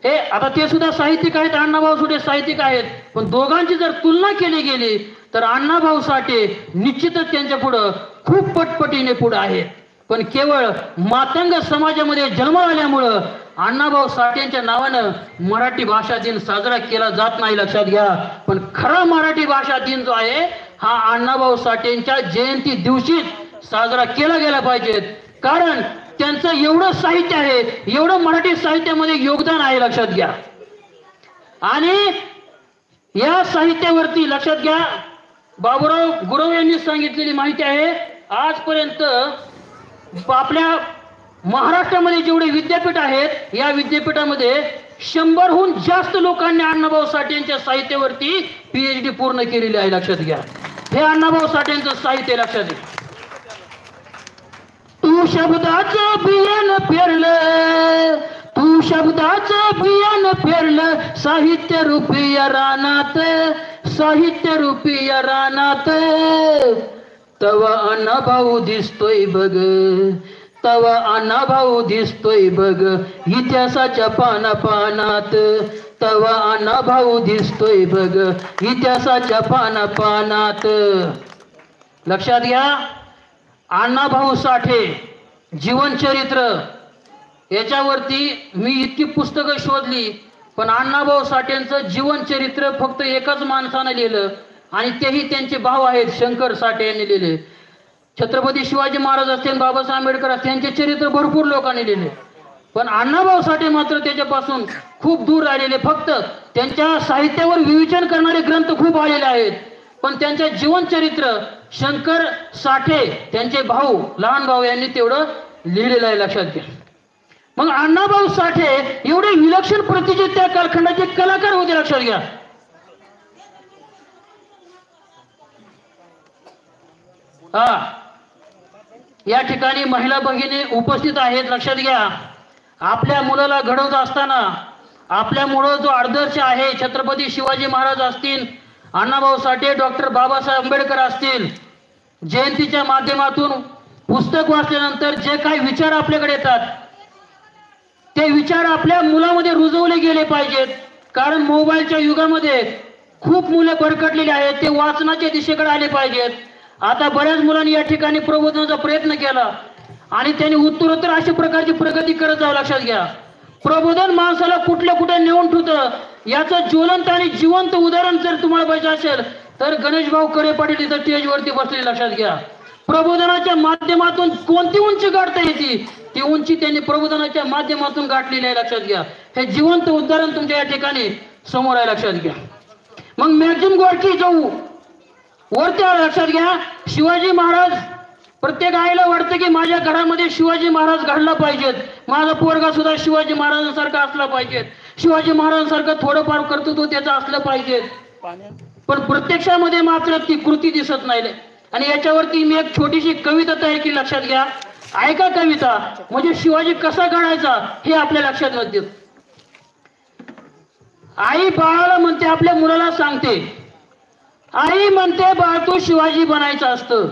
हे आता ते सुद्धा साहित्यिक आहेत, अण्णाभाऊ साठे साहित्यिक आहेत. पण दोघांची जर तुलना केली गेली तर अण्णाभाऊ साठे निश्चितच त्यांच्या पुढं खूप पटपटीने पुढे आहे. पण केवळ मातंग समाजामध्ये जन्म आल्यामुळं अण्णाभाऊ साठेंच्या नावानं मराठी भाषा दिन साजरा केला जात नाही, लक्षात घ्या. पण खरा मराठी भाषा दिन जो आहे हा अण्णाभाऊ साठेंच्या जयंती दिवशीच साजरा केला गेला पाहिजे. कारण त्यांचं एवढं साहित्य आहे, एवढं मराठी साहित्यामध्ये योगदान आहे, लक्षात घ्या. आणि या साहित्यावरती लक्षात घ्या, बाबूराव गुरव यांनी सांगितलेली माहिती आहे, आजपर्यंत आपल्या महाराष्ट्रामध्ये जेवढे विद्यापीठ आहेत, या विद्यापीठामध्ये 100हून जास्त लोकांनी अण्णाभाऊ साठे यांच्या साहित्यावरती PhD पूर्ण केलेली आहे. लक्षात घ्या, हे अण्णाभाऊ साठेंचं साहित्य लक्षात घ्या. तू शब्दाचं बियाणं पेरलं, तू शब्दाचं बियाणं पेरलं, साहित्य रूपी या रानात, साहित्य रूपी या रानात, तवा अण्णाभाऊ दिसतोय बघ, तवा अण्णाभाऊ दिसतोय बघ, इतिहासाच्या पानापानात, तवा अण्णाभाऊ दिसतोय बघ, इतिहासाच्या पानापानात. लक्षात घ्या, अण्णाभाऊ साठे जीवनचरित्र याच्यावरती मी इतकी पुस्तकं शोधली, पण अण्णाभाऊ साठेंचं जीवनचरित्र फक्त एकच माणसानं लिहिलं, आणि तेही त्यांचे भाऊ आहेत शंकर साठे यांनी लिहिले. छत्रपती शिवाजी महाराज असतील, बाबासाहेब आंबेडकर असतील, त्यांचे चरित्र भरपूर लोकांनी लिहिले, पण अण्णाभाऊ साठे मात्र त्याच्यापासून खूप दूर राहिलेले. फक्त त्यांच्या साहित्यावर विवेचन करणारे ग्रंथ खूप आलेले आहेत, पण त्यांचे जीवनचरित्र शंकर साठे त्यांचे भाऊ, लहान भाऊ यांनी तेवढं लिहिलेलं आहे. लक्षात घ्या. मग अण्णाभाऊ साठे एवढे विलक्षण प्रतीचे त्या कालखंडाचे कलाकार होते. लक्षात घ्या. या ठिकाणी महिला भगिनी उपस्थित आहेत. लक्षात घ्या, आपल्या मुलाला घडवत असताना आपल्या मुलं जो आदर्श आहे, छत्रपती शिवाजी महाराज असतील, अण्णाभाऊ साठे, डॉक्टर बाबासाहेब आंबेडकर असतील, जयंतीच्या माध्यमातून पुस्तक वाचल्यानंतर जे काही विचार आपल्याकडे येतात, ते विचार आपल्या मुलामध्ये रुजवले गेले पाहिजेत. कारण मोबाईलच्या युगामध्ये खूप मुलं भरकटलेली आहेत, ते वाचनाच्या दिशेकडे आले पाहिजेत. आता बऱ्याच मुलांनी या ठिकाणी प्रबोधनाचा प्रयत्न केला आणि त्यांनी उत्तरोत्तर अशा प्रकारची प्रगती करत जावं. लक्षात घ्या, प्रबोधन माणसाला कुठल्या कुठे नेऊन ठेवतं, याचं ज्वलंत आणि जिवंत उदाहरण जर तुम्हाला पाहिजे असेल तर गणेश भाऊ करे पाटील इथं स्टेजवरती बसले. लक्षात घ्या, प्रबोधनाच्या माध्यमातून कोणती उंची गाठता येते, ती उंची त्यांनी प्रबोधनाच्या माध्यमातून गाठलेली आहे. लक्षात घ्या, हे जिवंत उदाहरण तुमच्या या ठिकाणी समोर आहे. लक्षात घ्या. मग मॅक्झिम गोडकी जाऊ वरती आला. लक्षात घ्या, शिवाजी महाराज, प्रत्येक आईला वाटतं की माझ्या घरामध्ये शिवाजी महाराज घडला पाहिजेत, माझा पोरगा सुद्धा शिवाजी महाराजांसारखा असला पाहिजे, शिवाजी महाराजांसारखं थोडंफार कर्तृत्व त्याचं असलं पाहिजे. पण प्रत्यक्षामध्ये मात्र ती कृती दिसत नाही. आणि याच्यावरती मी एक छोटीशी कविता तयार केली. लक्षात घ्या, ऐका कविता, म्हणजे शिवाजी कसा घडायचा हे आपल्या लक्षात नव्हते. आई बाळाला म्हणते, आपल्या मुलाला सांगते, आई म्हणते बाळ तू शिवाजी बनायचं असतं,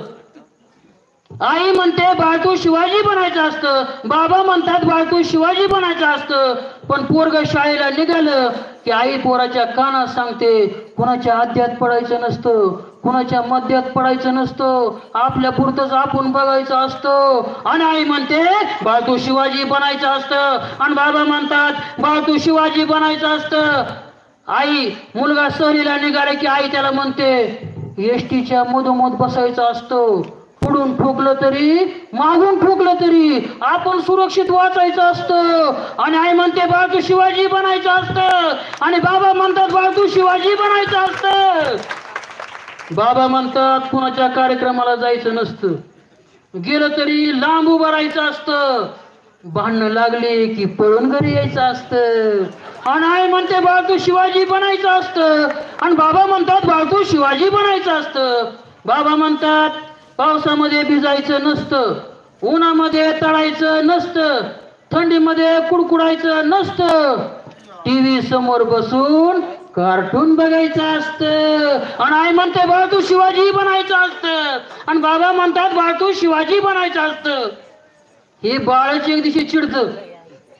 आई म्हणते बाळ तू शिवाजी बनायचं असतं, बाबा म्हणतात बाळ तू शिवाजी बनायचं असतं. पण पोरग शाळेला निघालं की आई पोराच्या कानात सांगते, कुणाच्या आद्यात पडायचं नसतं, कुणाच्या मध्यात पडायचं नसतं, आपल्या पुरतच आपण बघायचं असतं. आणि आई म्हणते बाळ तू शिवाजी बनायचं असतं, आणि बाबा म्हणतात बाळ तू शिवाजी बनायचं असतं. आई, मुलगा सहलीला निघाला की आई त्याला म्हणते एसटीच्या मधोमध बसायचं असतं, पुढून ठोकलं तरी मागून ठोकलं तरी आपण सुरक्षित वाचायचं असतं. आणि आई म्हणते बाळ तू शिवाजी बनायचं असतं, आणि बाबा म्हणतात बाळ तू शिवाजी बनायचं असतं. बाबा म्हणतात कुणाच्या कार्यक्रमाला जायचं नसतं, गेलं तरी लांब उभं राहायचं असतं, भांडणं लागले की पळून घरी यायचं असतं. आणि आई म्हणते बाळ तू शिवाजी बनायचं असतं, आणि बाबा म्हणतात बाळ तू शिवाजी बनायचं असतं. बाबा म्हणतात पावसामध्ये भिजायचं नसतं, उन्हामध्ये तळायचं नसतं, थंडीमध्ये कुडकुडायचं नसतं, टीव्ही समोर बसून कार्टून बघायचं असतं. आणि आई म्हणते बाळ तू शिवाजी बनायचं असतं, आणि बाबा म्हणतात बाळ तू शिवाजी बनायचं असतं. हे बाळच एक दिवशी चिडतं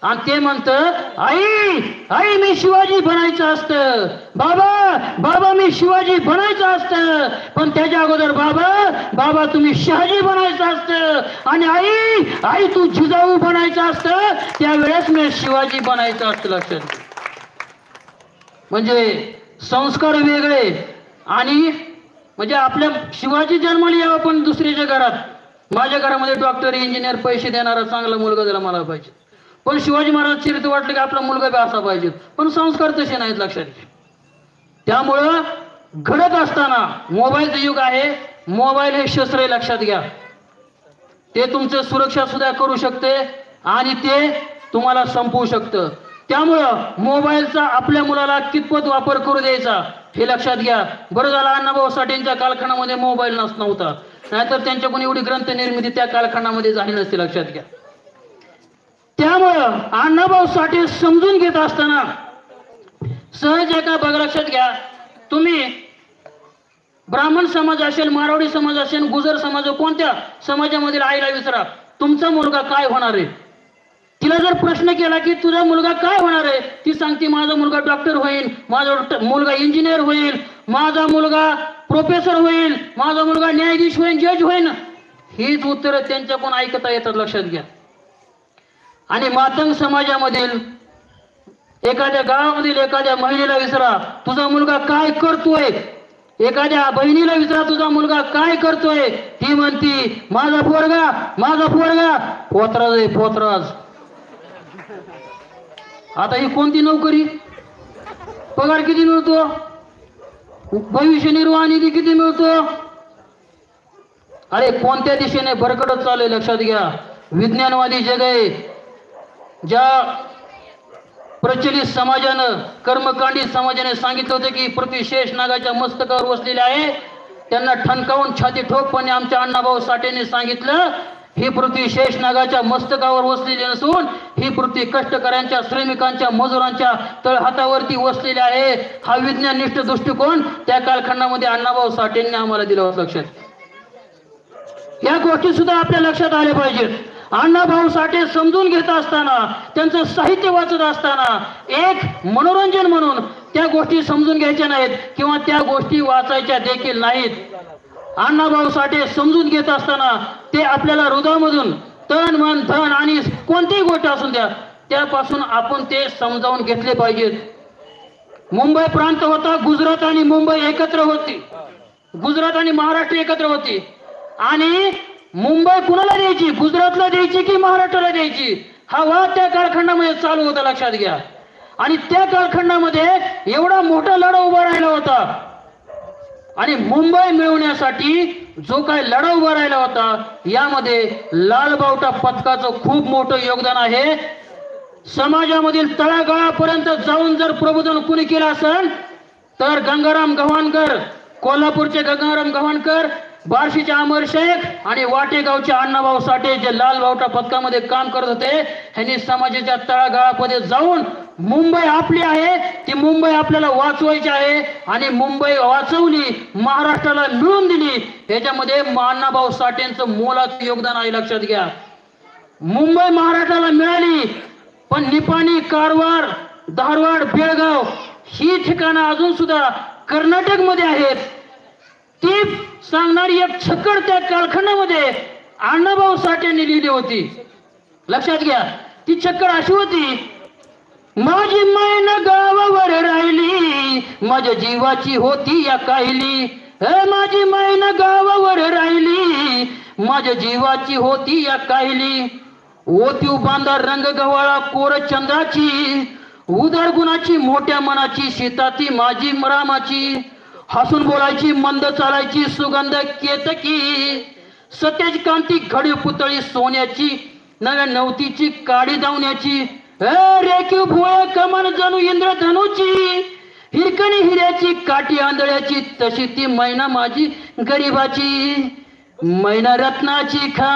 आणि ते म्हणतं आई आई मी शिवाजी बनायचं असतं, बाबा बाबा मी शिवाजी बनायचं असतं. पण त्याच्या अगोदर बाबा बाबा तुम्ही शहाजी बनायचं असतं, आणि आई आई तू जिजाऊ बनायचं असतं, त्यावेळेस मी शिवाजी बनायचं असतं. लक्षात. म्हणजे संस्कार वेगळे. आणि म्हणजे आपल्या शिवाजी जन्माला यावं पण दुसऱ्याच्या घरात, माझ्या घरामध्ये डॉक्टर इंजिनियर पैसे देणारा चांगला मुलगा जरा मला पाहिजे. पण शिवाजी महाराज चरित्र वाटलं की आपला मुलगा बी असा पाहिजे. पण संस्कार तसे नाहीत लक्षात घ्या. त्यामुळं घडत असताना मोबाईलचं युग आहे. मोबाईल हे शस्त्र आहे लक्षात घ्या. ते तुमचं सुरक्षा सुद्धा करू शकते आणि ते तुम्हाला संपवू शकतं. त्यामुळं मोबाईलचा आपल्या मुलाला कितपत वापर करू द्यायचा हे लक्षात घ्या. बरं झालं अण्णाभाऊ साठेंच्या कालखंडामध्ये मोबाईल नव्हता, नाहीतर त्यांच्याकडून एवढी ग्रंथ निर्मिती त्या कालखंडामध्ये झाली नसते लक्षात घ्या. त्यामुळं अण्णाभाऊ साठे समजून घेत असताना सहज एका बघा लक्षात घ्या. तुम्ही ब्राह्मण समाज असेल, मारवाडी समाज असेल, गुजर समाज, कोणत्या समाजामधील आईला विचारा तुमचा मुलगा काय होणार आहे. तिला जर प्रश्न केला की तुझा मुलगा काय होणार आहे, ती सांगते माझा मुलगा डॉक्टर होईल, माझा मुलगा इंजिनियर होईल, माझा मुलगा प्रोफेसर होईल, माझा मुलगा न्यायाधीश होईल, जज होईल. हीच उत्तरं त्यांच्याकडून ऐकता येतात लक्षात घ्या. आणि मातंग समाजामधील एखाद्या गावामधील एखाद्या महिलेला विचारा तुझा मुलगा काय करतोय, एखाद्या बहिणीला विचारा तुझा मुलगा काय करतोय, ती म्हणती माझा पोरगा पोतराज आहे पोतराज. आता ही कोणती नोकरी, पगार किती मिळतो, भविष्य निर्वाह निधी किती मिळतो. अरे कोणत्या दिशेने भरकटत चालू आहे लक्षात घ्या. विज्ञानवादी जग आहे. ज्या प्रचलित समाजानं कर्मकांडी समाजाने सांगितलं होतं की पृथ्वी शेष नागाच्या मस्तकावर वसलेले आहे, त्यांना ठणकावून छाती ठोकपणे आमच्या अण्णाभाऊ साठेंनी सांगितलं ही पृथ्वी शेष नागाच्या मस्तकावर वसलेली नसून ही पृथ्वी कष्टकऱ्यांच्या, श्रमिकांच्या, मजुरांच्या तळहातावरती वसलेली आहे. हा विज्ञाननिष्ठ दृष्टिकोन त्या कालखंडामध्ये अण्णाभाऊ साठेंनी आम्हाला दिला होता लक्षात. या गोष्टी सुद्धा आपल्या लक्षात आल्या पाहिजेत. अण्णाभाऊ साठे समजून घेत असताना, त्यांचं साहित्य वाचत असताना एक मनोरंजन म्हणून त्या गोष्टी समजून घ्यायच्या नाहीत किंवा त्या गोष्टी वाचायच्या देखील नाहीत. अण्णाभाऊ साठे समजून घेत असताना ते आपल्याला हृदयामधून तन मन धन आणि कोणतीही गोष्ट असून द्या त्यापासून आपण ते समजावून घेतले पाहिजेत. मुंबई प्रांत होता, गुजरात आणि मुंबई एकत्र होती, गुजरात आणि महाराष्ट्र एकत्र होती. आणि मुंबई कुणाला द्यायची, गुजरातला द्यायची की महाराष्ट्राला द्यायची, हा वाद त्या कालखंडामध्ये चालू होता लक्षात घ्या. आणि त्या कालखंडामध्ये एवढा मोठा लढा उभा राहिला होता. आणि मुंबई मिळवण्यासाठी जो काय लढा उभा राहिला होता यामध्ये लालबावटा पथकाचं खूप मोठं योगदान आहे. समाजामधील तळागाळापर्यंत जाऊन जर प्रबोधन कुणी केलं असेल तर गंगाराम गव्हाणकर, कोल्हापूरचे गंगाराम गव्हाणकर, बार्शीचे अमर शेख आणि वाटेगावचे अण्णाभाऊ साठे जे लालबावटा पथकामध्ये काम करत होते, ह्यांनी समाजाच्या तळागाळामध्ये जाऊन मुंबई आपली आहे, ती मुंबई आपल्याला वाचवायची आहे आणि मुंबई वाचवली, महाराष्ट्राला मिळवून दिली. ह्याच्यामध्ये अण्णाभाऊ साठेंचं मोलाचं योगदान आहे लक्षात घ्या. मुंबई महाराष्ट्राला मिळाली, पण निपाणी, कारवार, धारवाड, बेळगाव ही ठिकाणं अजून सुद्धा कर्नाटक मध्ये आहेत. ती सांगणारी एक छकड त्या कालखंडामध्ये अण्णाभाऊ साठेंनी लिहिली होती लक्षात घ्या. ती छकड अशी होती, माझी मैन गावावर राहिली, माझ्या जीवाची होती या काहिली, माझी मैन गावावर राहिली, माझ्या जीवाची होती या काहिली, ओतीव बांधा रंग गव्हाळा कोर चंद्राची, उदार गुणाची मोठ्या मनाची, सीता ती माझी रामाची, हसून बोलायची, मंद चालायची, सुगंध केतकी, सत्याची कांती घडी पुतळी सोन्याची, नव्या नवतीची काडी दावण्याची, रेखीव भुवळ कमान जणू इंद्रधनुची, हिरकणी हिऱ्याची काठी आंधळ्याची, तशी ती मैना माझी गरीबाची, मैना रत्नाची खान,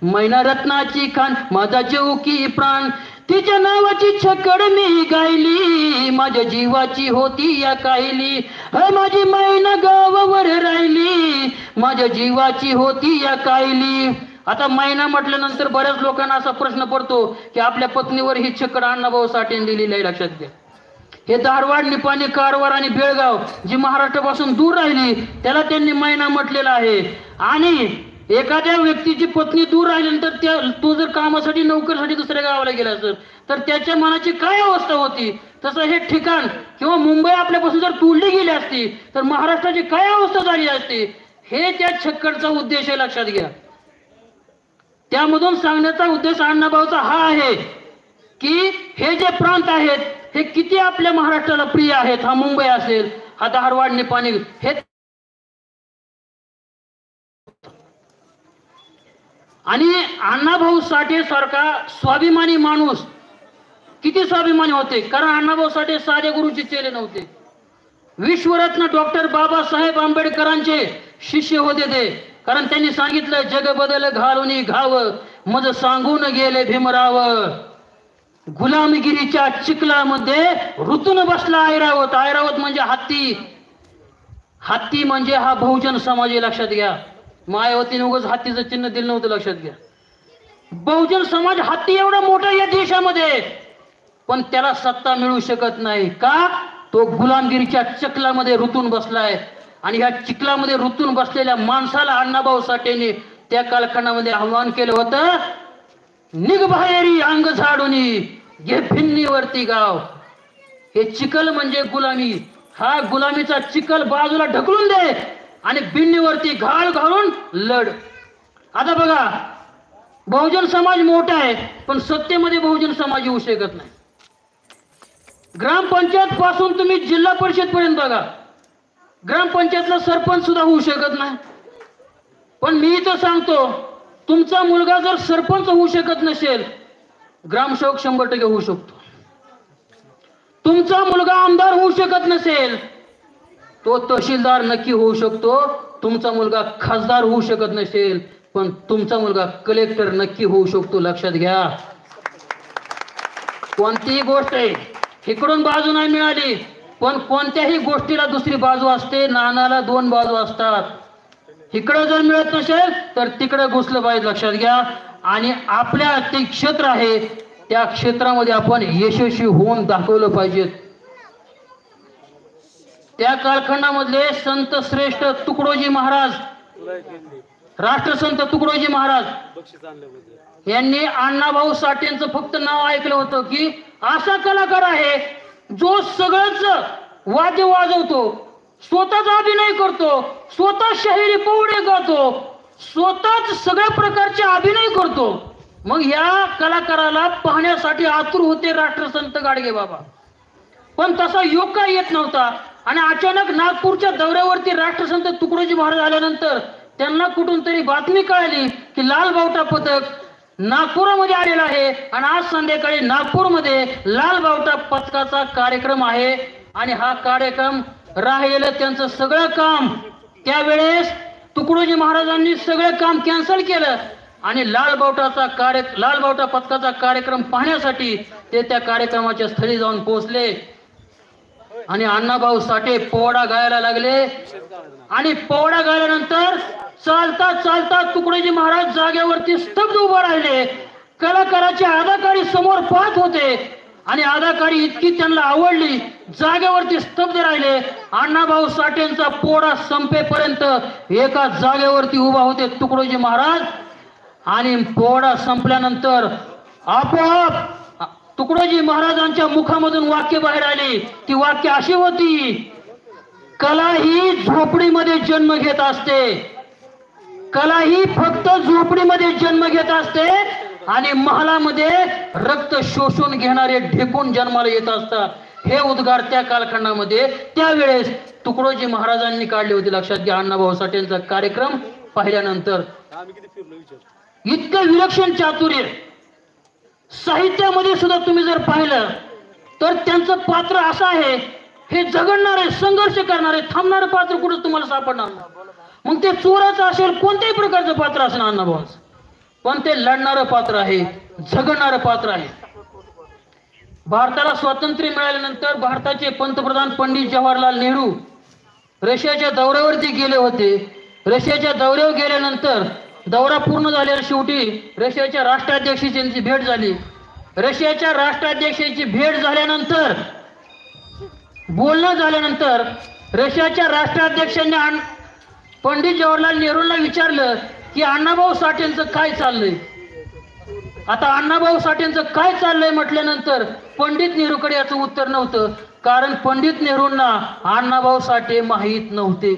मैना रत्नाची खान, माझा जीव की प्राण, तिच्या नावाची छकड मी गायली, माझ्या जीवाची होती या काहिली, माझी मैना गावावर राहिली, माझ्या जीवाची होती या काहिली. आता मैना म्हटल्यानंतर बऱ्याच लोकांना असा प्रश्न पडतो की आपल्या पत्नीवर ही छकड अण्णाभाऊ साठेंनी दिलेली आहे लक्षात घ्या. हे धारवाड, निपाणी, कारवार आणि बेळगाव जी महाराष्ट्रापासून दूर राहिली त्याला त्यांनी मैना म्हटलेला आहे. आणि एखाद्या व्यक्तीची पत्नी दूर राहिल्यानंतर तो जर कामासाठी नोकरीसाठी दुसऱ्या गावाला गेला असेल तर त्याच्या मनाची काय अवस्था होती, तसं हे ठिकाण किंवा मुंबई आपल्यापासून जर तोडली गेली असती तर महाराष्ट्राची काय अवस्था झाली असती हे त्या छक्कडचा उद्देश आहे, लक्षात घ्या. त्यामधून सांगण्याचा उद्देश अण्णाभाऊचा हा आहे की हे जे प्रांत आहेत हे किती आपल्या महाराष्ट्राला प्रिय आहेत. हा मुंबई असेल, हा धारवाड, निपाणी, हे आणि अण्णाभाऊ साठे सारखा स्वाभिमानी माणूस किती स्वाभिमानी होते. कारण अण्णाभाऊ साठे साधे गुरुचे चेले नव्हते. विश्वरत्न डॉक्टर बाबासाहेब आंबेडकरांचे शिष्य होते ते. कारण त्यांनी सांगितलं, जग बदल घालून घावं मज सांगून गेले भीमराव. गुलामगिरीच्या चिखलामध्ये ऋतून बसला ऐरावत. ऐरावत म्हणजे हत्ती. हत्ती म्हणजे हा बहुजन समाज आहे, लक्षात घ्या. मायावतीने उगाच हत्तीचं चिन्ह दिलं नव्हतं, लक्षात घ्या. बहुजन समाज हत्ती एवढा मोठा या देशामध्ये, पण त्याला सत्ता मिळू शकत नाही. का? तो गुलामगिरीच्या चिखलामध्ये ऋतून बसलाय. आणि ह्या चिखलामध्ये ऋतून बसलेल्या माणसाला अण्णाभाऊ साठेने त्या कालखंडामध्ये आव्हान केलं होतं, निघ बाहेरी अंग झाडूनी घे भिन्नीवरती गाव. हे चिखल म्हणजे गुलामी. हा गुलामीचा चिखल बाजूला ढकलून दे आणि भिन्नीवरती घाल घालून लढ. आता बघा, बहुजन समाज मोठा आहे, पण सत्तेमध्ये बहुजन समाज येऊ शकत नाही. ग्रामपंचायत पासून तुम्ही जिल्हा परिषद पर्यंत बघा, ग्रामपंचायतला सरपंच सुद्धा होऊ शकत नाही. पण मी इथं सांगतो, तुमचा मुलगा जर सरपंच होऊ शकत नसेल, ग्रामसेवक 100% होऊ शकतो. तुमचा मुलगा आमदार होऊ शकत नसेल, तो तहसीलदार नक्की होऊ शकतो. तुमचा मुलगा खासदार होऊ शकत नसेल, पण तुमचा मुलगा कलेक्टर नक्की होऊ शकतो, लक्षात घ्या. कोणतीही गोष्ट आहे इकडून बाजू नाही मिळाली, पण कोणत्याही गोष्टीला दुसरी बाजू असते. नाण्याला 2 बाजू असतात. इकडं जर मिळत नसेल तर तिकडे घुसलं पाहिजे, लक्षात घ्या. आणि आपल्या ते क्षेत्र आहे, त्या क्षेत्रामध्ये आपण यशस्वी होऊन दाखवलं पाहिजे. त्या कालखंडामधले संत श्रेष्ठ तुकडोजी महाराज, राष्ट्रसंत तुकडोजी महाराज यांनी अण्णाभाऊ साठेंचं फक्त नाव ऐकलं होतं की असा कलाकार आहे जो सगळंच वाद्य वाजवतो, स्वतःच अभिनय करतो, स्वतः शाहिरी पोवडे गातो, स्वतःच सगळ्या प्रकारचे अभिनय करतो. मग या कलाकाराला पाहण्यासाठी आतुर होते राष्ट्रसंत गाडगे बाबा. पण तसा योग काय येत नव्हता. आणि अचानक नागपूरच्या दौऱ्यावरती राष्ट्रसंत तुकडोजी महाराज आल्यानंतर त्यांना कुठून तरी बातमी कळाली की लाल बावटा पथक नागपुरामध्ये आलेला आहे आणि आज संध्याकाळी नागपूरमध्ये लाल बावटा पथकाचा कार्यक्रम आहे. आणि हा कार्यक्रम राहिलेलं त्यांचं सगळं काम, त्यावेळेस तुकडोजी महाराजांनी सगळं काम कॅन्सल केलं आणि लाल बावटा पथकाचा कार्यक्रम पाहण्यासाठी ते त्या कार्यक्रमाच्या स्थळी जाऊन पोहोचले. आणि अण्णाभाऊ साठे पोवाडा गायला लागले. आणि पोवाडा गायल्यानंतर चालता चालता तुकडोजी महाराज जागेवरती स्तब्ध उभा राहिले. कलाकाराची अदाकारी समोर पाहत होते आणि अदाकारी इतकी त्यांना आवडली, जागेवरती स्तब्ध राहिले. अण्णाभाऊ साठेंचा पोवाडा संपेपर्यंत एका जागेवरती उभा होते तुकडोजी महाराज. आणि पोवाडा संपल्यानंतर आपोआप तुकडोजी महाराजांच्या मुखामधून वाक्य बाहेर आली. ती वाक्य अशी होती, कला ही झोपडीमध्ये जन्म घेत असते. कला ही फक्त झोपडीमध्ये जन्म घेत असते आणि महालामध्ये रक्त शोषून घेणारे ढेकून जन्माला येत असतात. हे उद्गार त्या कालखंडामध्ये त्यावेळेस तुकडोजी महाराजांनी काढले होते, लक्षात घ्या. अण्णाभाऊ साठेंचा कार्यक्रम पाहिल्यानंतर इतकं विलक्षण चातुर्य साहित्यामध्ये सुद्धा तुम्ही जर पाहिलं तर त्यांचं पात्र असं आहे, हे झगडणारे, संघर्ष करणारे, थांबणारे पात्र कुठं तुम्हाला सापडणार नाही. मग ते चोराचं असेल, कोणत्याही प्रकारचं पात्र असेल अण्णाभाऊंचं, पण ते लढणारं पात्र आहे, झगडणारं पात्र आहे. भारताला स्वातंत्र्य मिळाल्यानंतर भारताचे पंतप्रधान पंडित जवाहरलाल नेहरू रशियाच्या दौऱ्यावरती गेले होते. रशियाच्या दौऱ्यावर गेल्यानंतर दौरा पूर्ण झाल्यावर शेवटी रशियाच्या राष्ट्राध्यक्षाची त्यांची भेट झाली. रशियाच्या राष्ट्राध्यक्षाची भेट झाल्यानंतर, बोलणं झाल्यानंतर रशियाच्या राष्ट्राध्यक्षांनी पंडित जवाहरलाल नेहरूंना विचारलं की अण्णाभाऊ साठेंचं काय चाललंय. आता अण्णाभाऊ साठेंचं काय चाललंय म्हटल्यानंतर पंडित नेहरूकडे याचं उत्तर नव्हतं, कारण पंडित नेहरूंना अण्णाभाऊ साठे माहीत नव्हते.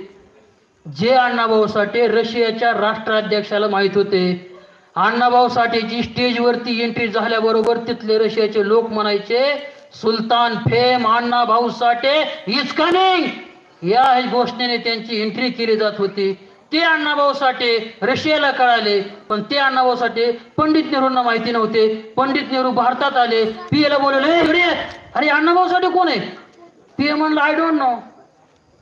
जे अण्णाभाऊ साठे रशियाच्या राष्ट्राध्यक्षाला माहित होते. अण्णाभाऊ साठेची स्टेजवरती एंट्री झाल्याबरोबर तिथले रशियाचे लोक म्हणायचे, Sultan fame Annabhau Sathe is coming. या घोषणेने त्यांची एंट्री केली जात होती. ते अण्णाभाऊ साठे रशियाला कळाले, पण ते अण्णाभाऊ साठे पंडित नेहरूंना माहिती नव्हते. पंडित नेहरू भारतात आले, पीएला बोलवले, अरे अण्णाभाऊ साठे कोण आहे? पीए म्हणलं आय डोंट नो,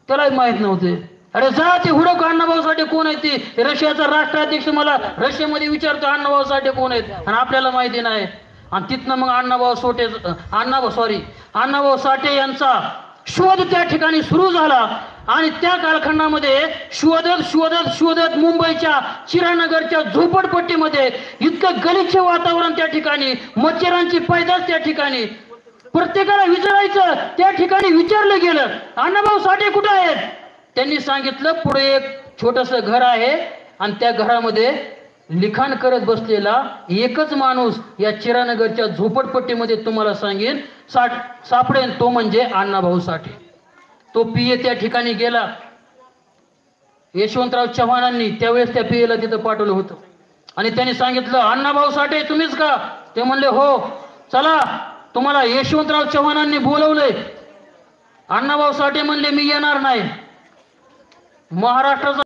त्याला माहित नव्हते. अरे जा ते हुडक अण्णाभाऊ साठे कोण आहे ते रशियाचा राष्ट्राध्यक्ष मला रशियामध्ये विचारतो अण्णाभाऊ साठे कोण आहेत आणि आपल्याला माहिती नाही. आणि तिथनं मग अण्णाभाऊ साठे यांचा शोध त्या ठिकाणी सुरू झाला. आणि त्या कालखंडामध्ये शोधत मुंबईच्या चिरानगरच्या झोपडपट्टीमध्ये इतकं गलिच्छ वातावरण, त्या ठिकाणी मच्छरांची पैदास, त्या ठिकाणी प्रत्येकाला विचारायचं, त्या ठिकाणी विचारलं गेलं अण्णाभाऊ साठे कुठे आहेत? त्यांनी सांगितलं पुढे एक छोटंसं घर आहे आणि त्या घरामध्ये लिखाण करत बसलेला एकच माणूस या चिरानगरच्या झोपडपट्टीमध्ये तुम्हाला सांगेन सापडेल, तो म्हणजे अण्णाभाऊ साठे. तो पीए त्या ठिकाणी गेला. यशवंतराव चव्हाणांनी त्यावेळेस त्या पीएला तिथं पाठवलं होतं आणि त्यांनी सांगितलं, अण्णाभाऊ साठे तुम्हीच का? ते म्हणले हो, चला तुम्हाला यशवंतराव चव्हाणांनी बोलवलंय. अण्णाभाऊ साठे म्हणले मी येणार नाही. महाराष्ट्राचा